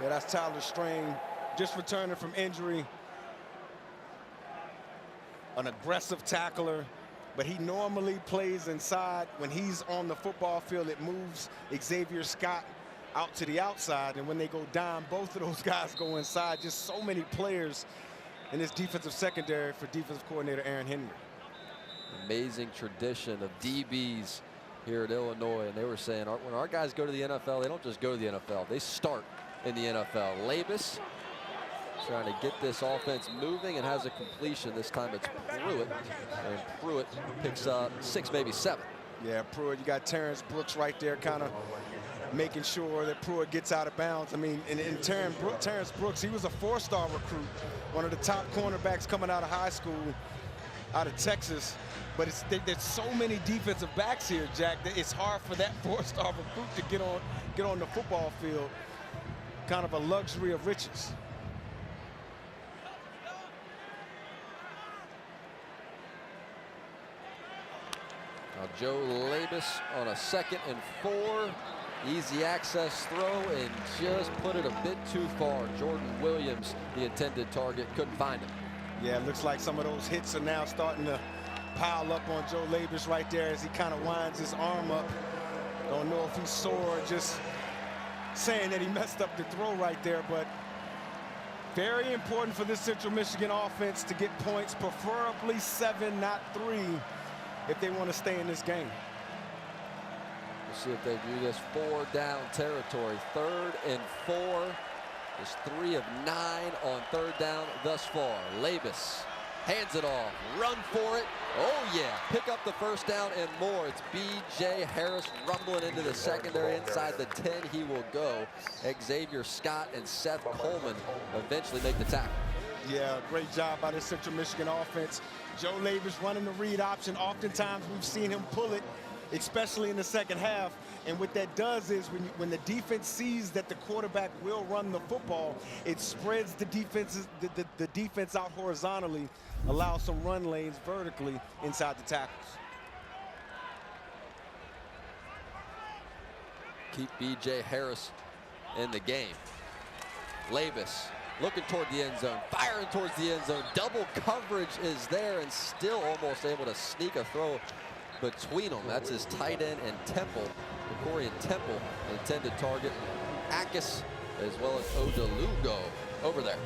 Yeah, that's Tyler Strain, just returning from injury. An aggressive tackler, but he normally plays inside. When he's on the football field, it moves Xavier Scott out to the outside, and when they go down, both of those guys go inside. Just so many players in this defensive secondary for defensive coordinator Aaron Henry. Amazing tradition of DBs here at Illinois, and they were saying when our guys go to the NFL, they don't just go to the NFL, they start in the NFL. Labus trying to get this offense moving and has a completion. This time it's Pruitt, and Pruitt picks up 6, maybe 7. Yeah, Pruitt, you got Terrence Brooks right there, kind of making sure that Pruitt gets out of bounds. I mean, in Terrence Brooks, he was a 4-star recruit, one of the top cornerbacks coming out of high school, out of Texas. But there's so many defensive backs here, Jack, that it's hard for that 4-star recruit to get on the football field. Kind of a luxury of riches. Now Joe Labus on a 2nd and 4. Easy access throw, and just put it a bit too far. Jordan Williams, the intended target, couldn't find him. Yeah, it looks like some of those hits are now starting to pile up on Joe Labus right there as he kind of winds his arm up. Don't know if he's sore or just saying that he messed up the throw right there, but very important for this Central Michigan offense to get points, preferably 7, not 3, if they want to stay in this game. We'll see if they do this 4-down territory. 3rd and 4. Is 3 of 9 on 3rd down thus far. Labus hands it off, run for it. Oh yeah, pick up the first down and more. It's B.J. Harris rumbling into the secondary. Inside the 10 he will go. Xavier Scott and Seth Coleman eventually make the tackle. Yeah, great job by the Central Michigan offense. Joe Labus running the read option. Oftentimes we've seen him pull it, especially in the second half. And what that does is when the defense sees that the quarterback will run the football, it spreads the defense out horizontally, allows some run lanes vertically inside the tackles. Keep B.J. Harris in the game. Labus looking toward the end zone, firing towards the end zone. Double coverage is there, and still almost able to sneak a throw between them. That's his tight end and Temple, Decorian Temple, intended target. Akis as well as Odelugo over there.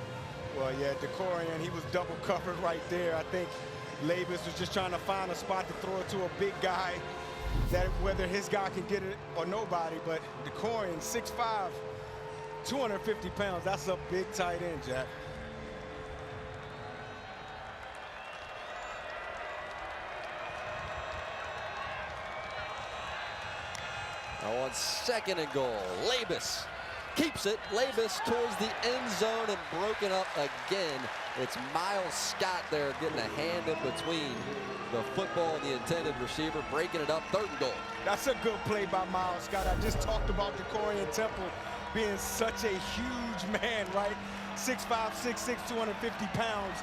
Well, yeah, Decorian, he was double covered right there. I think Labus was just trying to find a spot to throw it to a big guy, that whether his guy can get it or nobody. But Decorian, 6'5", 250 pounds. That's a big tight end, Jack. Now on 2nd and goal, Labus keeps it. Labus towards the end zone and broken up again. It's Miles Scott there getting a hand in between the football and the intended receiver, breaking it up. 3rd and goal. That's a good play by Miles Scott. I just talked about Decorian Temple being such a huge man, right? 6'5", 6'6", 250 pounds.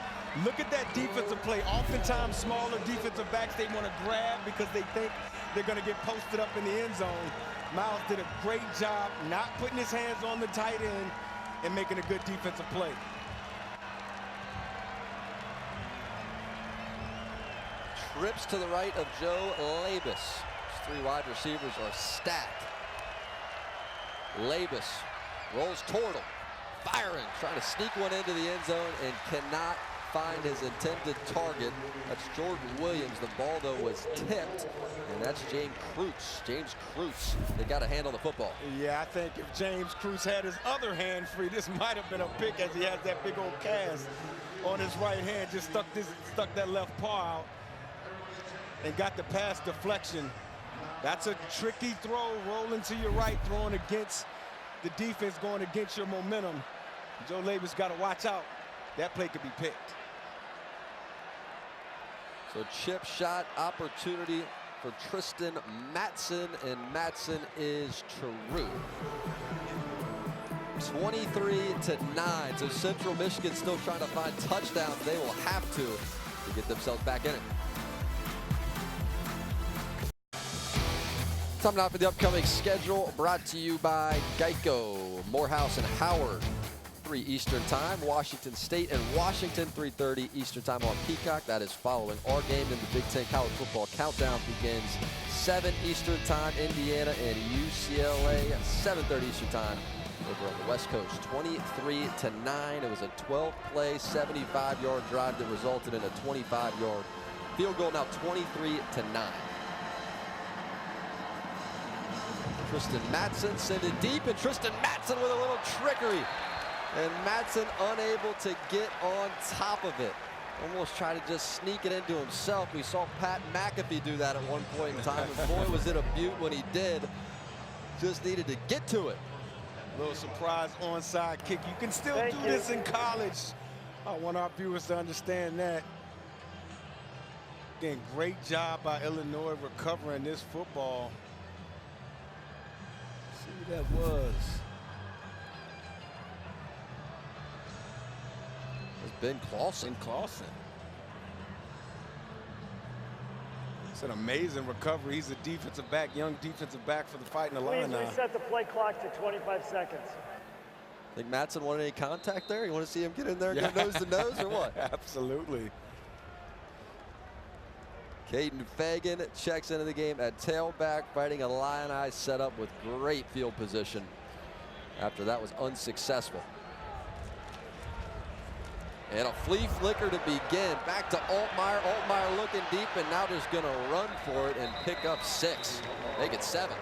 Look at that defensive play. Oftentimes, smaller defensive backs, they want to grab because they think they're going to get posted up in the end zone. Miles did a great job not putting his hands on the tight end and making a good defensive play. Trips to the right of Joe Labus. His 3 wide receivers are stacked. Labus rolls toward him, firing, trying to sneak one into the end zone and cannot find his intended target. That's Jordan Williams. The ball, though, was tipped, and that's James Cruz. James Cruz, they got to handle the football. Yeah, I think if James Cruz had his other hand free, this might have been a pick, as he has that big old cast on his right hand. Just stuck that left paw out and got the pass deflection. That's a tricky throw, rolling to your right, throwing against the defense, going against your momentum. Joe Labus got to watch out. That play could be picked. So chip shot opportunity for Tristan Matson, and Matson is true. 23-9. So Central Michigan still trying to find touchdowns. They will have to get themselves back in it. Time now for the upcoming schedule, brought to you by Geico. Morehouse and Howard, 3 Eastern time. Washington State and Washington, 3:30 Eastern time on Peacock. That is following our game. In the Big Ten College Football Countdown begins 7 Eastern time. Indiana and UCLA, 7:30 Eastern time over on the West Coast. 23-9. It was a 12-play, 75-yard drive that resulted in a 25-yard field goal. Now 23-9. Tristan Matson sent it deep, and Tristan Matson with a little trickery. And Matson unable to get on top of it. Almost tried to just sneak it into himself. We saw Pat McAfee do that at one point in time. And boy, was it a beaut when he did. Just needed to get to it. A little surprise onside kick. You can still do this in college. I want our viewers to understand that. Again, great job by Illinois recovering this football. See who that was. Ben Clausen. It's an amazing recovery. He's a defensive back, young defensive back for the Fighting Illini. Please reset the play clock to 25 seconds. Think Matson wanted any contact there? You want to see him get in there and go nose to nose or what? Absolutely. Caden Fagan checks into the game at tailback, Fighting Illini set up with great field position after that was unsuccessful. And a flea flicker to begin. Back to Altmaier. Altmaier looking deep, and now just going to run for it and pick up 6. Make it 7.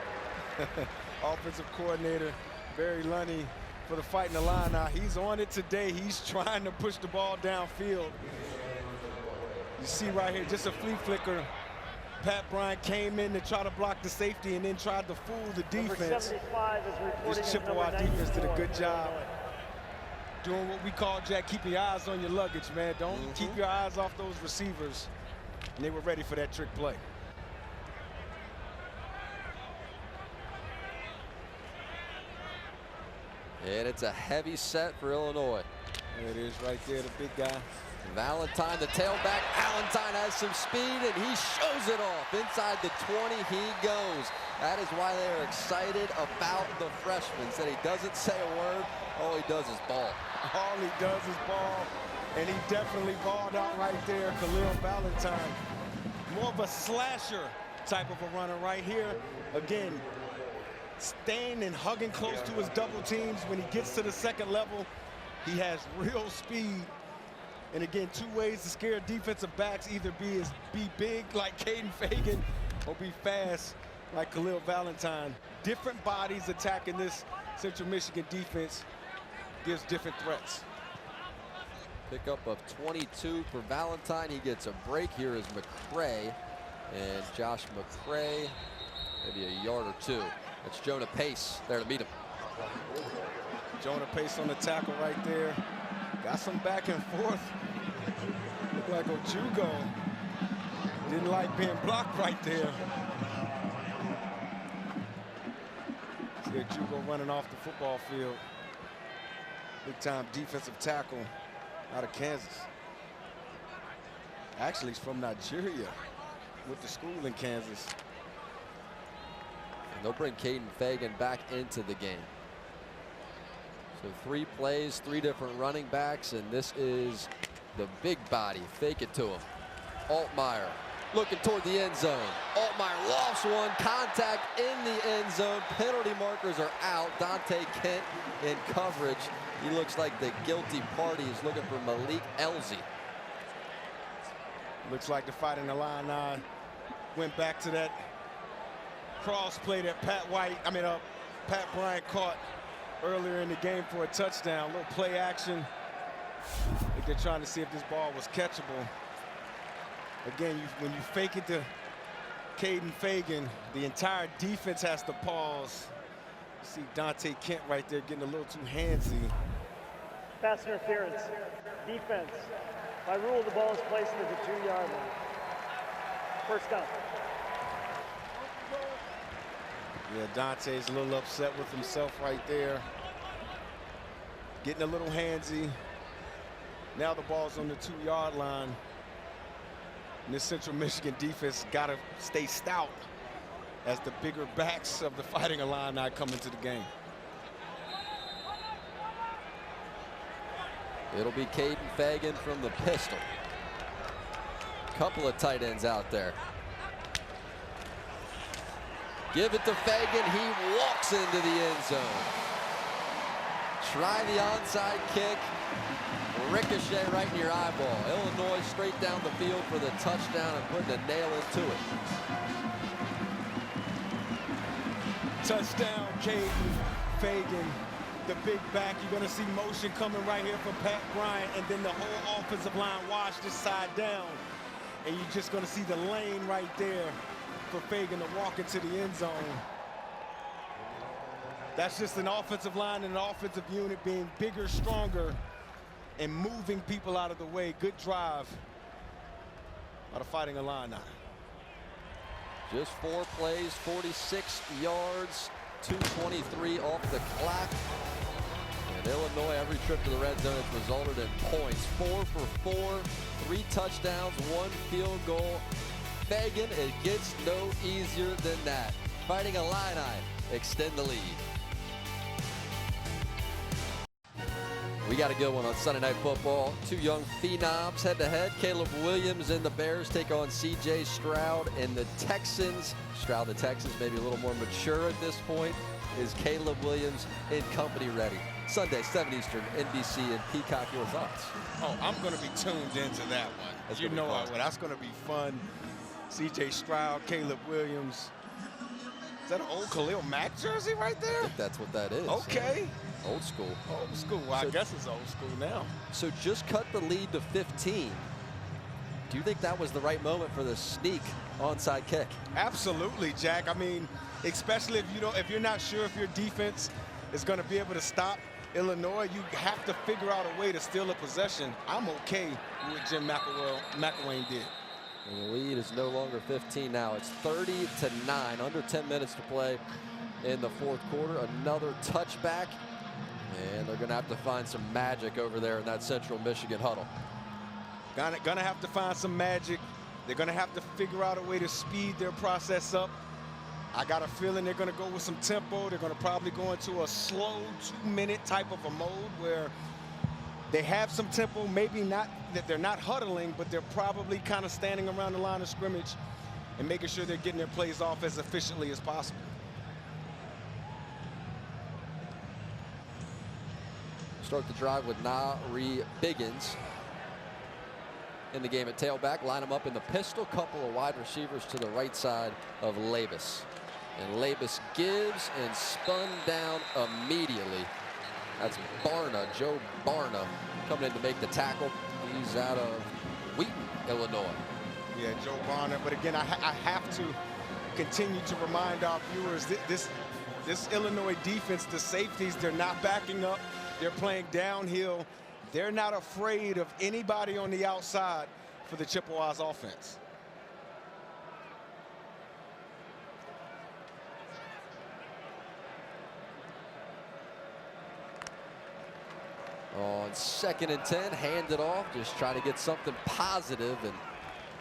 Offensive coordinator Barry Lunney for the Fighting Illini. He's on it today. He's trying to push the ball downfield. You see right here, just a flea flicker. Pat Bryant came in to try to block the safety and then tried to fool the defense. Number 75 is reporting This Chippewa defense did a good job doing what we call, Jack, keeping your eyes on your luggage, man. Don't keep your eyes off those receivers. And they were ready for that trick play. And it's a heavy set for Illinois. There it is right there, the big guy. Valentine, the tailback. Valentine has some speed, and he shows it off. Inside the 20, he goes. That is why they are excited about the freshman. Said he doesn't say a word. All he does is ball. All he does is ball, and he definitely balled out right there, Khalil Valentine. More of a slasher type of a runner right here. Again, staying and hugging close to his double teams. When he gets to the second level, he has real speed. And again, two ways to scare defensive backs: either be big like Caden Fagan or be fast like Khalil Valentine. Different bodies attacking this Central Michigan defense gives different threats. Pickup of 22 for Valentine. He gets a break. Here is McCray. And Josh McCray, maybe a yard or two. That's Jonah Pace there to meet him. Jonah Pace on the tackle right there. Got some back and forth. Looked like Ojugo didn't like being blocked right there. See Ojugo running off the football field. Big time defensive tackle out of Kansas. Actually, he's from Nigeria. Went to school in Kansas. And they'll bring Caden Fagan back into the game. So 3 plays, 3 different running backs, and this is the big body. Fake it to him. Altmaier looking toward the end zone. Altmaier lost one. Contact in the end zone. Penalty markers are out. Dante Kent in coverage. He looks like the guilty party is looking for Malik Elzy. Looks like the Fighting Illini went back to that cross play that Pat Bryant caught earlier in the game for a touchdown. A little play action. I think they're trying to see if this ball was catchable. Again, when you fake it to Caden Fagan, the entire defense has to pause. You see Dante Kent right there getting a little too handsy. Pass interference. Defense. By rule, the ball is placed at the 2-yard line. First down. Yeah, Dante's a little upset with himself right there. Getting a little handsy. Now the ball's on the 2-yard line. And this Central Michigan defense got to stay stout as the bigger backs of the Fighting Illini come into the game. It'll be Caden Fagan from the pistol. Couple of tight ends out there. Give it to Fagan. He walks into the end zone. Try the onside kick. Ricochet right in your eyeball. Illinois straight down the field for the touchdown and putting a nail into it. Touchdown, Caden Fagan, the big back. You're going to see motion coming right here from Pat Bryant, and then the whole offensive line wash this side down. And you're just going to see the lane right there for Fagan to walk into the end zone. That's just an offensive line and an offensive unit being bigger, stronger, and moving people out of the way. Good drive out of Fighting Illini. Just 4 plays, 46 yards, 2:23 off the clock. And Illinois, every trip to the red zone has resulted in points. 4 for 4, 3 touchdowns, 1 field goal. Fagan, it gets no easier than that. Fighting Illini extend the lead. We got a good one on Sunday Night Football. 2 young phenoms head-to-head. Caleb Williams and the Bears take on C.J. Stroud and the Texans. Stroud, the Texans, maybe a little more mature at this point. Is Caleb Williams in company ready? Sunday, 7 Eastern, NBC and Peacock. Your thoughts? Oh, I'm going to be tuned into that one. That's You gonna be know fun. I would. That's going to be fun. C.J. Stroud, Caleb Williams. Is that an old Khalil Mack jersey right there? I think that's what that is. Okay. Old school. Old school. Well, So- I guess it's old school now. So just cut the lead to 15. Do you think that was the right moment for the sneak onside kick? Absolutely, Jack. I mean, especially if you're not sure if your defense is going to be able to stop Illinois, you have to figure out a way to steal a possession. I'm okay with what Jim McElwain did. And the lead is no longer 15 now. It's 30-9, under 10 minutes to play in the 4th quarter. Another touchback, and they're going to have to find some magic over there in that Central Michigan huddle. Gonna have to find some magic. They're gonna have to figure out a way to speed their process up. I got a feeling they're gonna go with some tempo. They're gonna probably go into a slow 2-minute type of a mode where they have some tempo, maybe not that they're not huddling, but they're probably kind of standing around the line of scrimmage and making sure they're getting their plays off as efficiently as possible. Start the drive with Nari Biggins in the game at tailback. Line him up in the pistol. Couple of wide receivers to the right side of Labus. And Labus gives and spun down immediately. That's Barna, Joe Barna, coming in to make the tackle. He's out of Wheaton, Illinois. Yeah, Joe Barna. But again, I have to continue to remind our viewers that this Illinois defense, the safeties, they're not backing up. They're playing downhill. They're not afraid of anybody on the outside for the Chippewas offense. On 2nd and 10, hand it off, just trying to get something positive, and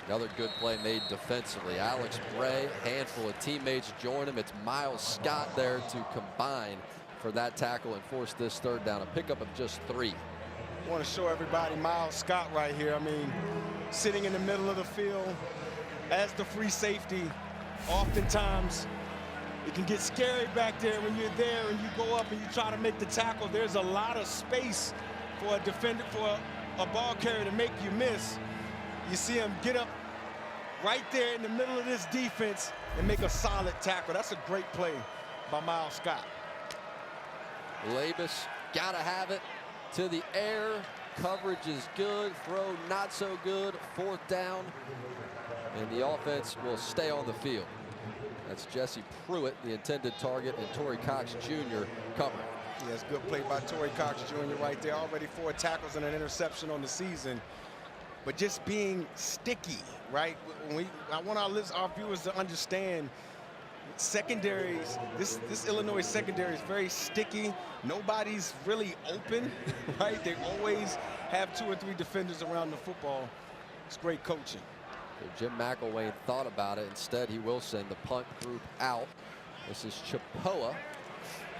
another good play made defensively. Alex Bray, handful of teammates join him. It's Miles Scott there to combine for that tackle and force this third down, a pickup of just 3. I want to show everybody Miles Scott right here. I mean, sitting in the middle of the field as the free safety. Oftentimes, it can get scary back there when you're there and you go up and you try to make the tackle. There's a lot of space for a defender, for a ball carrier to make you miss. You see him get up right there in the middle of this defense and make a solid tackle. That's a great play by Miles Scott. Labus gotta have it to the air. Coverage is good, throw not so good. 4th down, and the offense will stay on the field. That's Jesse Pruitt, the intended target, and Torrey Cox Jr. covering. Yes, good play by Torrey Cox Jr. right there. Already 4 tackles and an interception on the season. But just being sticky, right? I want our viewers to understand secondaries, this Illinois secondary is very sticky. Nobody's really open, right? They always have 2 or 3 defenders around the football. It's great coaching. So Jim McElwain thought about it. Instead, he will send the punt group out. This is Chipoa,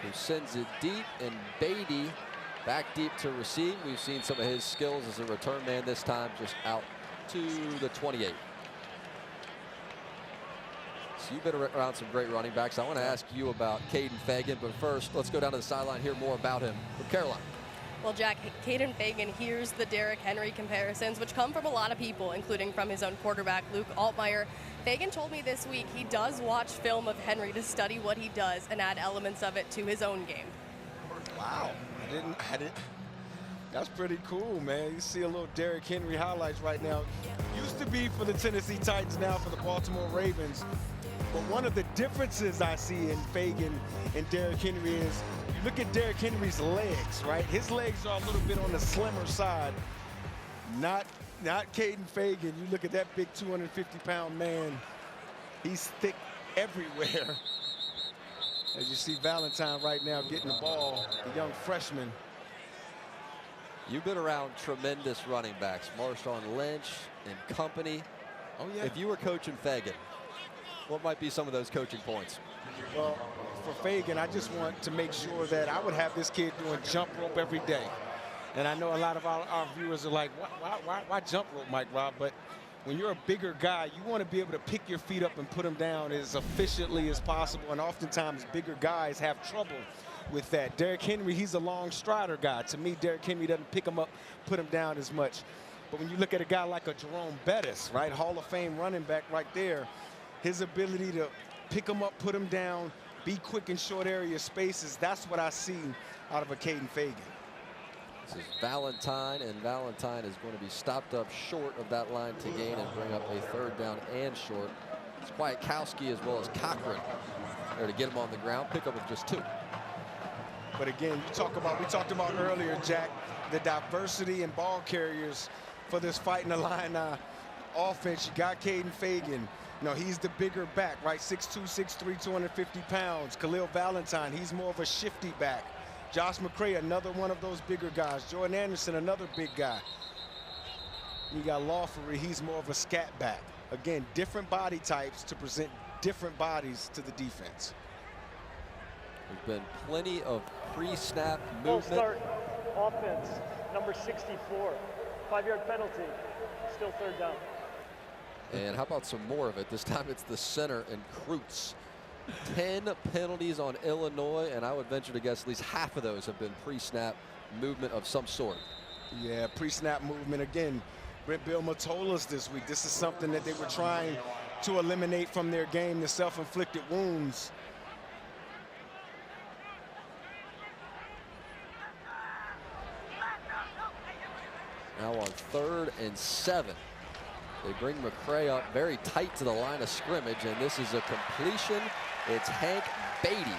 who sends it deep, and Beatty back deep to receive. We've seen some of his skills as a return man this time, just out to the 28. So you've been around some great running backs. I want to ask you about Caden Fagan, but first, let's go down to the sideline, hear more about him from Carolina. Well, Jack, Caden Fagan hears the Derrick Henry comparisons, which come from a lot of people, including from his own quarterback, Luke Altmaier. Fagan told me this week he does watch film of Henry to study what he does and add elements of it to his own game. Wow, I didn't. That's pretty cool, man. You see a little Derrick Henry highlights right now. Used to be for the Tennessee Titans, now for the Baltimore Ravens. But one of the differences I see in Fagan and Derrick Henry is, you look at Derrick Henry's legs, right? His legs are a little bit on the slimmer side. Not Caden Fagan. You look at that big 250-pound man. He's thick everywhere. As you see Valentine right now getting the ball, the young freshman. You've been around tremendous running backs, Marshawn Lynch and company. Oh, yeah. If you were coaching Fagan, what might be some of those coaching points? Well, for Fagan, I just want to make sure that I would have this kid doing jump rope every day. And I know a lot of our viewers are like, why jump rope, Mike Rob? But when you're a bigger guy, you want to be able to pick your feet up and put them down as efficiently as possible. And oftentimes, bigger guys have trouble with that. Derrick Henry, he's a long strider guy. To me, Derrick Henry doesn't pick him up, put him down as much. But when you look at a guy like a Jerome Bettis, right, Hall of Fame running back right there, his ability to pick him up, put him down, be quick in short area spaces, that's what I see out of a Caden Fagan. This is Valentine, and Valentine is going to be stopped up short of that line to gain and bring up a 3rd down and short. It's Kwiatkowski as well as Cochran there to get him on the ground. Pickup of just 2. But again, we talked about earlier, Jack, the diversity in ball carriers for this Fighting Illini offense. You got Caden Fagan. You know, he's the bigger back, right? 6'2", 6'3", 250 pounds. Khalil Valentine, he's more of a shifty back. Josh McCray, another one of those bigger guys. Jordan Anderson, another big guy. You got Lawfery, he's more of a scat back. Again, different body types to present different bodies to the defense. There's been plenty of pre-snap Full movement. start offense, number 64. 5-yard penalty, still 3rd down. And how about some more of it? This time it's the center and Kreutz. 10 penalties on Illinois, and I would venture to guess at least half of those have been pre-snap movement of some sort. Yeah, pre-snap movement. Again, Brent Bielema told us this week this is something that they were trying to eliminate from their game, the self-inflicted wounds. Now on 3rd and 7. They bring McCray up very tight to the line of scrimmage, and this is a completion. It's Hank Beatty,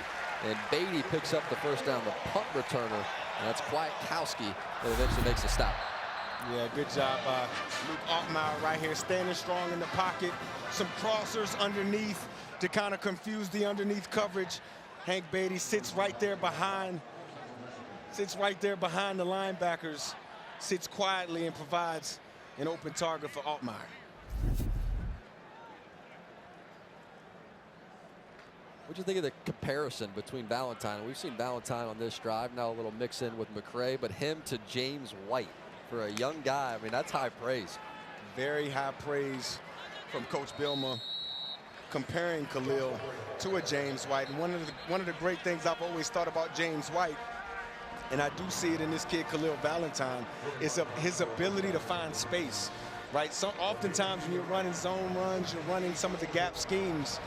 and Beatty picks up the first down, the punt returner, and that's Kwiatkowski that eventually makes a stop. Yeah, good job by Luke Altmaier right here, standing strong in the pocket. Some crossers underneath to kind of confuse the underneath coverage. Hank Beatty sits right there behind the linebackers, sits quietly and provides an open target for Altmaier. What do you think of the comparison between Valentine? We've seen Valentine on this drive, now a little mix in with McCray, but him to James White. For a young guy, I mean, that's high praise. Very high praise from Coach Bielema, comparing Khalil to a James White. And one of the great things I've always thought about James White, and I do see it in this kid Khalil Valentine, is his ability to find space, right? So oftentimes when you're running zone runs, you're running some of the gap schemes,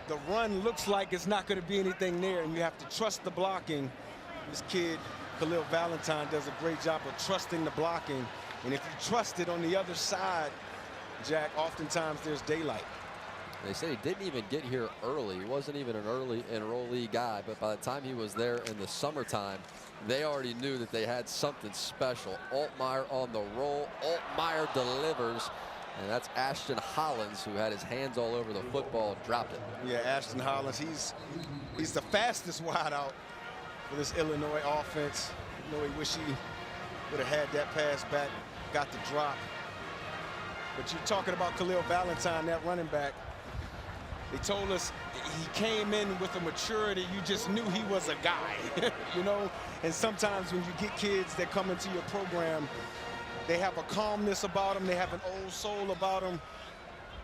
the run looks like it's not going to be anything there, and you have to trust the blocking. This kid Khalil Valentine does a great job of trusting the blocking, and if you trust it on the other side, Jack, oftentimes there's daylight. They say he didn't even get here early. He wasn't even an early enrollee guy, but by the time he was there in the summertime, they already knew that they had something special. Altmaier on the roll. Altmaier delivers, and that's Ashton Hollins, who had his hands all over the football, dropped it. Yeah, Ashton Hollins, he's the fastest wideout for this Illinois offense. You know, he wish he would have had that pass back, got the drop. But you're talking about Khalil Valentine, that running back. They told us he came in with a maturity. You just knew he was a guy, you know? And sometimes when you get kids that come into your program, they have a calmness about them. They have an old soul about them.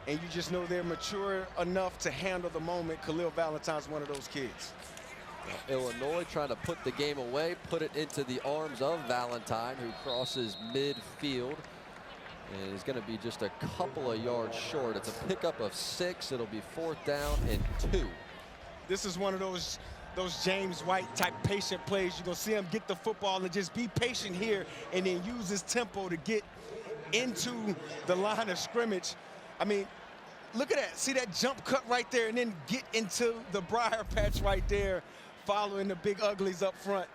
And you just know they're mature enough to handle the moment. Khalil Valentine's one of those kids. Illinois trying to put the game away, put it into the arms of Valentine, who crosses midfield. And he's going to be just a couple of yards short. It's a pickup of 6. It'll be 4th down and 2. This is one of those James White type patient plays. You're going to see him get the football and just be patient here and then use his tempo to get into the line of scrimmage. I mean, look at that. See that jump cut right there and then get into the briar patch right there, following the big uglies up front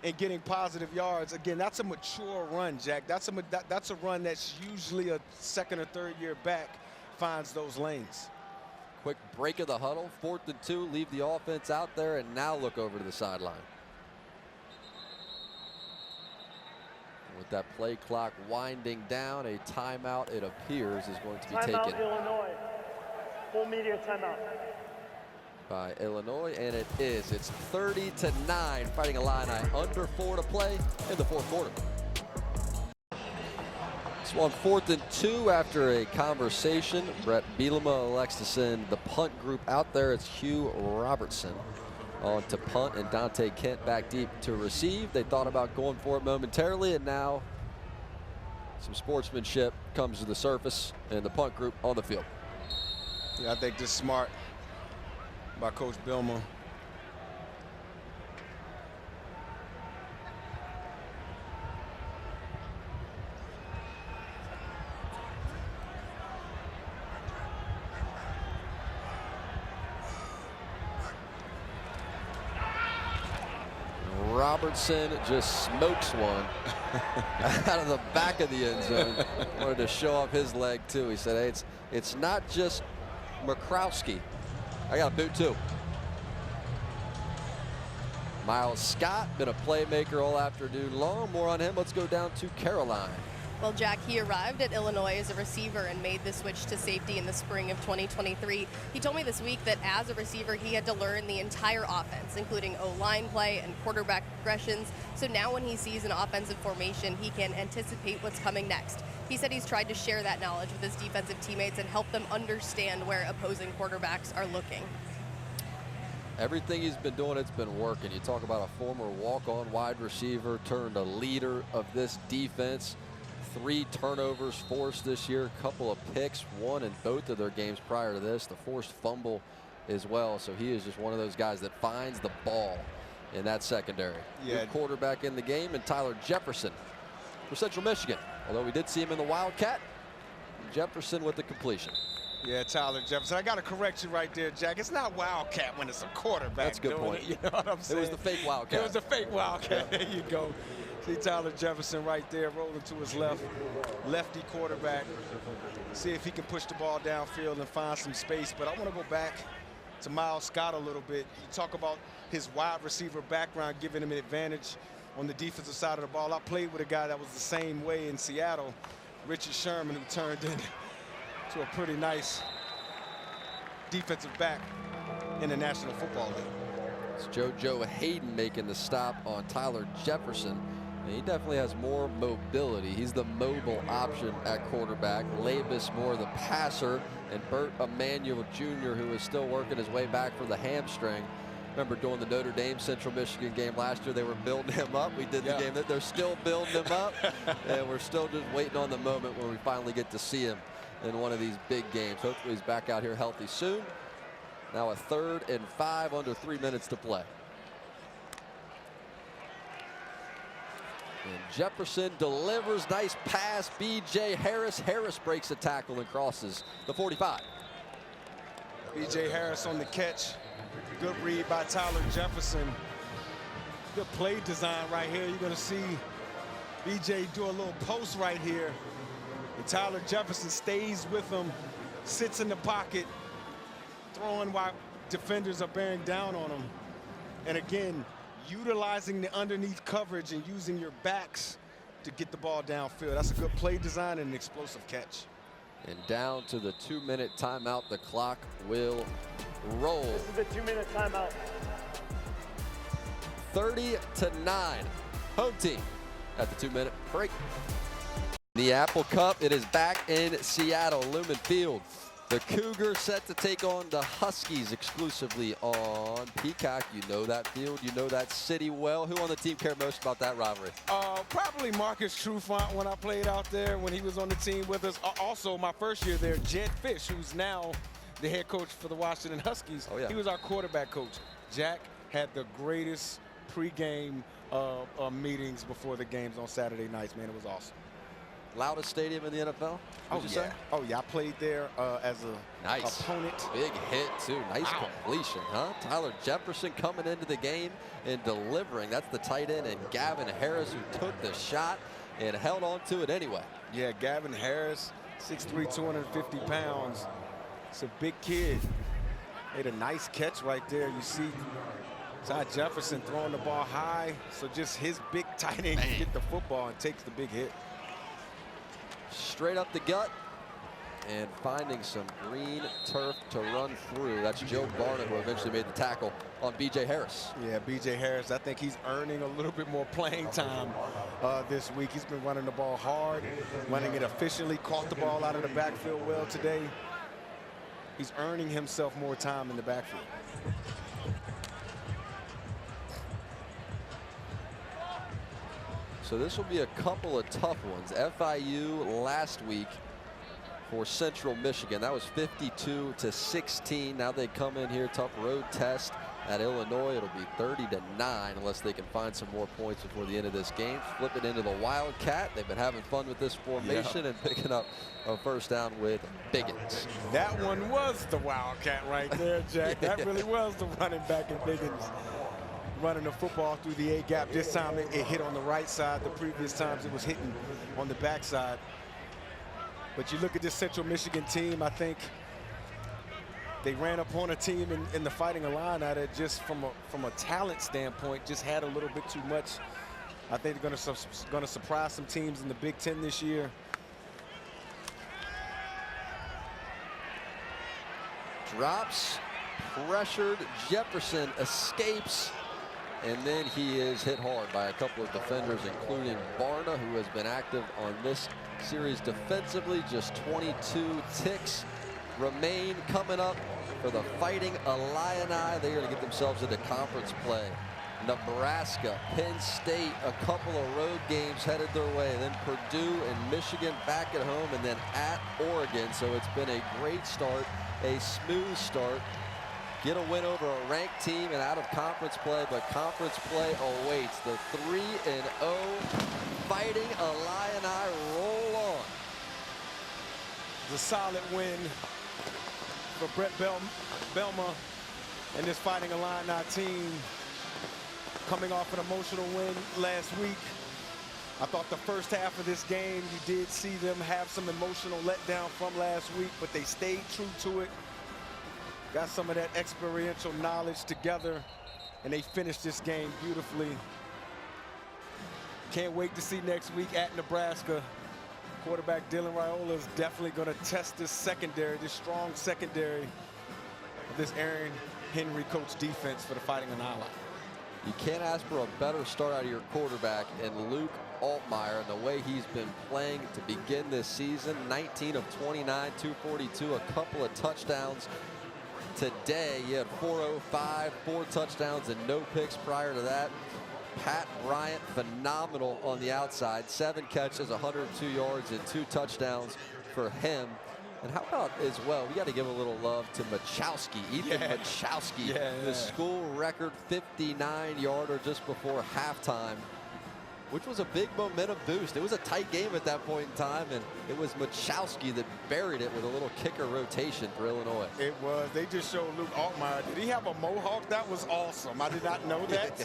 and getting positive yards. Again, that's a mature run, Jack. That's a run that's usually a 2nd or 3rd year back finds those lanes. Quick break of the huddle, 4th and 2, leave the offense out there, and now look over to the sideline. With that play clock winding down, a timeout, it appears, is going to be taken. Timeout, Illinois. Full media timeout. By Illinois, and it is. It's 30-9, Fighting Illini under 4 to play in the 4th quarter. So on 4th and 2 after a conversation, Brett Bielema elects to send the punt group out there. It's Hugh Robertson on to punt and Dante Kent back deep to receive. They thought about going for it momentarily, and now some sportsmanship comes to the surface and the punt group on the field. Yeah, I think this is smart by Coach Bielema. Robertson just smokes one out of the back of the end zone. Wanted to show off his leg too. He said, hey, it's not just Murkowski. I got a boot too. Miles Scott, been a playmaker all afternoon long. More on him. Let's go down to Caroline. Well, Jack, he arrived at Illinois as a receiver and made the switch to safety in the spring of 2023. He told me this week that as a receiver, he had to learn the entire offense, including O-line play and quarterback progressions. So now when he sees an offensive formation, he can anticipate what's coming next. He said he's tried to share that knowledge with his defensive teammates and help them understand where opposing quarterbacks are looking. Everything he's been doing, it's been working. You talk about a former walk-on wide receiver turned a leader of this defense. 3 turnovers forced this year, a couple of picks, one in both of their games prior to this, the forced fumble as well. So he is just one of those guys that finds the ball in that secondary. Yeah. Good quarterback in the game, and Tyler Jefferson for Central Michigan. Although we did see him in the Wildcat, Jefferson with the completion. Yeah, Tyler Jefferson. I got to correct you right there, Jack. It's not Wildcat when it's a quarterback. That's a good doing point. it. You know what I'm saying? It was the fake Wildcat. It was the fake Wildcat. There you go. See Tyler Jefferson right there rolling to his left. Lefty quarterback. See if he can push the ball downfield and find some space. But I want to go back to Miles Scott a little bit. You talk about his wide receiver background giving him an advantage on the defensive side of the ball. I played with a guy that was the same way in Seattle, Richard Sherman, who turned into a pretty nice defensive back in the National Football League. It's JoJo Hayden making the stop on Tyler Jefferson. And he definitely has more mobility. He's the mobile option at quarterback. Labus more the passer, and Bert Emanuel Jr., who is still working his way back from the hamstring. Remember during the Notre Dame Central Michigan game last year, they were building him up. We did the game that they're still building him up, and we're still just waiting on the moment when we finally get to see him in one of these big games. Hopefully he's back out here healthy soon. Now a 3rd and 5, under 3 minutes to play. And Jefferson delivers, nice pass, B.J. Harris. Harris breaks a tackle and crosses the 45. B.J. Harris on the catch. Good read by Tyler Jefferson. Good play design right here. You're going to see B.J. do a little post right here. And Tyler Jefferson stays with him, sits in the pocket, throwing while defenders are bearing down on him. And again, utilizing the underneath coverage and using your backs to get the ball downfield. That's a good play design and an explosive catch. And down to the 2-minute timeout. The clock will roll. This is the 2-minute timeout. 30-9. Home team at the 2-minute break. The Apple Cup, it is back in Seattle, Lumen Field. The Cougars set to take on the Huskies exclusively on Peacock. You know that field, you know that city well. Who on the team cared most about that rivalry? Probably Marcus Trufant when I played out there when he was on the team with us. Also, my first year there, Jed Fish, who's now the head coach for the Washington Huskies. Oh, yeah. He was our quarterback coach. Jack had the greatest pregame meetings before the games on Saturday nights, man. It was awesome. Loudest stadium in the NFL? Oh, yeah. Oh, yeah. I played there as a nice opponent. Big hit, too. Nice completion, huh? Tyler Jefferson coming into the game and delivering. That's the tight end, and Gavin Harris, who took the shot and held on to it anyway. Yeah, Gavin Harris, 6'3", 250 pounds. It's a big kid. Made a nice catch right there. You see Ty Jefferson throwing the ball high, so just his big tight end can get the football and takes the big hit. Straight up the gut and finding some green turf to run through. That's Joe Barnett, who eventually made the tackle on B.J. Harris. Yeah, B.J. Harris, I think he's earning a little bit more playing time this week. He's been running the ball hard, running it efficiently, caught the ball out of the backfield well today. He's earning himself more time in the backfield. So this will be a couple of tough ones. FIU last week for Central Michigan. That was 52-16. Now they come in here, tough road test at Illinois. It'll be 30-9 unless they can find some more points before the end of this game. Flip it into the Wildcat. They've been having fun with this formation and picking up a first down with Biggins. That one was the Wildcat right there, Jack. That really was the running back in Biggins. Running the football through the A-gap. This time it hit on the right side. The previous times it was hitting on the backside. But you look at this Central Michigan team, I think they ran upon a team in the Fighting Illini that just from a talent standpoint just had a little bit too much I think they're going to surprise some teams in the Big Ten this year. Drops, pressured, Jefferson escapes, and then he is hit hard by a couple of defenders, including Barna, who has been active on this series defensively. Just 22 ticks remain coming up for the Fighting Illini. They are going to get themselves into conference play. Nebraska, Penn State, a couple of road games headed their way. Then Purdue and Michigan back at home, and then at Oregon. So it's been a great start, a smooth start. Get a win over a ranked team and out of conference play, but conference play awaits. The 3-0 Fighting Illini roll on. It's a solid win for Brett Bielema and this Fighting Illini team, coming off an emotional win last week. I thought the first half of this game, you did see them have some emotional letdown from last week, but they stayed true to it. Got some of that experiential knowledge together, and they finished this game beautifully. Can't wait to see next week at Nebraska. Quarterback Dylan Raiola is definitely going to test this secondary, this strong secondary of this Aaron Henry coach defense for the Fighting Illini. You can't ask for a better start out of your quarterback in Luke Altmaier, and the way he's been playing to begin this season. 19 of 29, 242, a couple of touchdowns. Today, he had 405, 4 touchdowns and no picks prior to that. Pat Bryant, phenomenal on the outside. 7 catches, 102 yards, and 2 touchdowns for him. And how about as well, we got to give a little love to Machowski, Ethan Machowski, the school record 59-yarder just before halftime, which was a big momentum boost. It was a tight game at that point in time, and it was Machowski that buried it with a little kicker rotation for Illinois. It was. They just showed Luke Altmaier. Did he have a mohawk? That was awesome. I did not know that.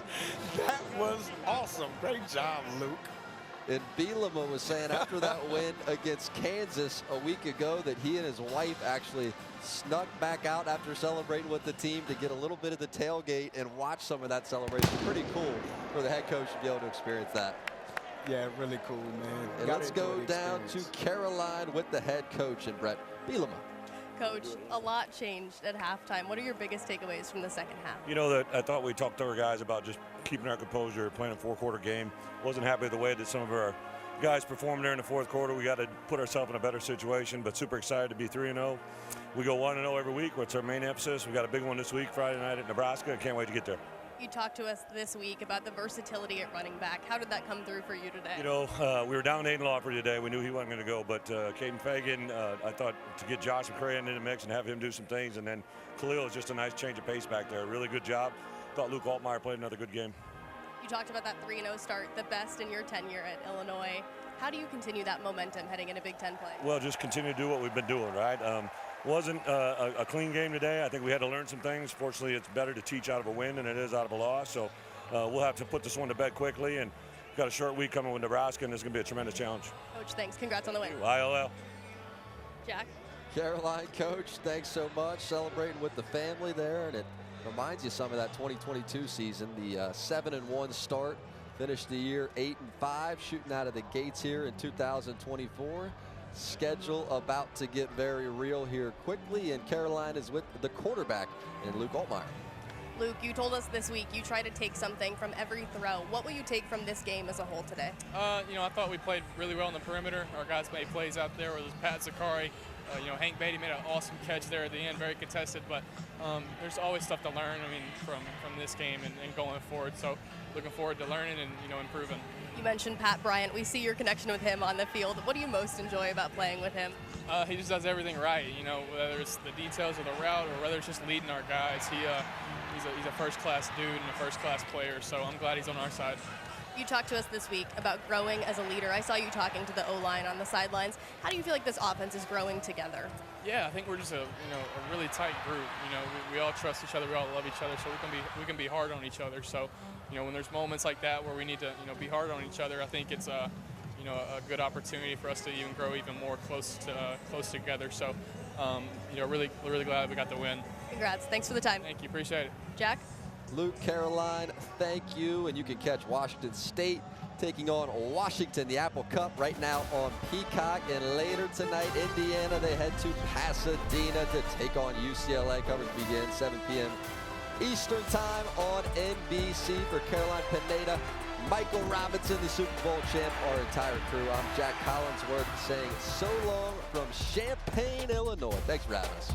That was awesome. Great job, Luke. And Bielema was saying after that win against Kansas a week ago that he and his wife actually snuck back out after celebrating with the team to get a little bit of the tailgate and watch some of that celebration. Pretty cool for the head coach to be able to experience that. Yeah, really cool, man. And let's go down to Caroline with the head coach and Brett Bielema. Coach, a lot changed at halftime. What are your biggest takeaways from the second half? You know, that I thought we talked to our guys about just keeping our composure, playing a 4-quarter game. Wasn't happy with the way that some of our guys performed there in the 4th quarter. We got to put ourselves in a better situation, but super excited to be 3-0. We go 1-0 every week. What's our main emphasis? We got a big one this week, Friday night at Nebraska. Can't wait to get there. You talked to us this week about the versatility at running back. How did that come through for you today? You know, we were down Aiden Lawford today. We knew he wasn't going to go, but Caden Fagan, I thought to get Josh McCray into the mix and have him do some things, and then Khalil is just a nice change of pace back there. Really good job. Thought Luke Altmaier played another good game. You talked about that 3-0 start, the best in your tenure at Illinois. How do you continue that momentum heading into Big Ten play? Well, just continue to do what we've been doing, right? Wasn't a clean game today. I think we had to learn some things. Fortunately, it's better to teach out of a win than it is out of a loss. So we'll have to put this one to bed quickly. And we've got a short week coming with Nebraska, and it's going to be a tremendous challenge. Coach, thanks. Congrats on the win. ILL. Jack? Caroline, Coach, thanks so much. Celebrating with the family there, and it reminds you some of that 2022 season, the 7-1 start. Finished the year 8-5, shooting out of the gates here in 2024. Schedule about to get very real here quickly, and Caroline is with the quarterback in Luke Altmaier. Luke, you told us this week you try to take something from every throw. What will you take from this game as a whole today? You know, I thought we played really well on the perimeter. Our guys made plays out there. With Pat Zakari, you know, Hank Beatty made an awesome catch there at the end, very contested. But there's always stuff to learn. I mean, from this game and going forward. So looking forward to learning and improving. You mentioned Pat Bryant. We see your connection with him on the field. What do you most enjoy about playing with him? He just does everything right. You know, whether it's the details of the route or whether it's just leading our guys. He's a first-class dude and a first-class player. So I'm glad he's on our side. You talked to us this week about growing as a leader. I saw you talking to the O-line on the sidelines. How do you feel like this offense is growing together? Yeah, I think we're just a really tight group. You know, we all trust each other, we all love each other, so we can be hard on each other. So, you know, when there's moments like that where we need to be hard on each other, I think it's a good opportunity for us to even grow even more close together. So, really glad we got the win. Congrats. Thanks for the time. Thank you. Appreciate it. Jack? Luke, Caroline, thank you. And you can catch Washington State taking on Washington, the Apple Cup right now on Peacock. And later tonight, Indiana, they head to Pasadena to take on UCLA. Coverage begins 7 p.m. Eastern time on NBC. For Caroline Pineda, Michael Robinson, the Super Bowl champ, our entire crew, I'm Jack Collinsworth saying so long from Champaign, Illinois. Thanks for having us.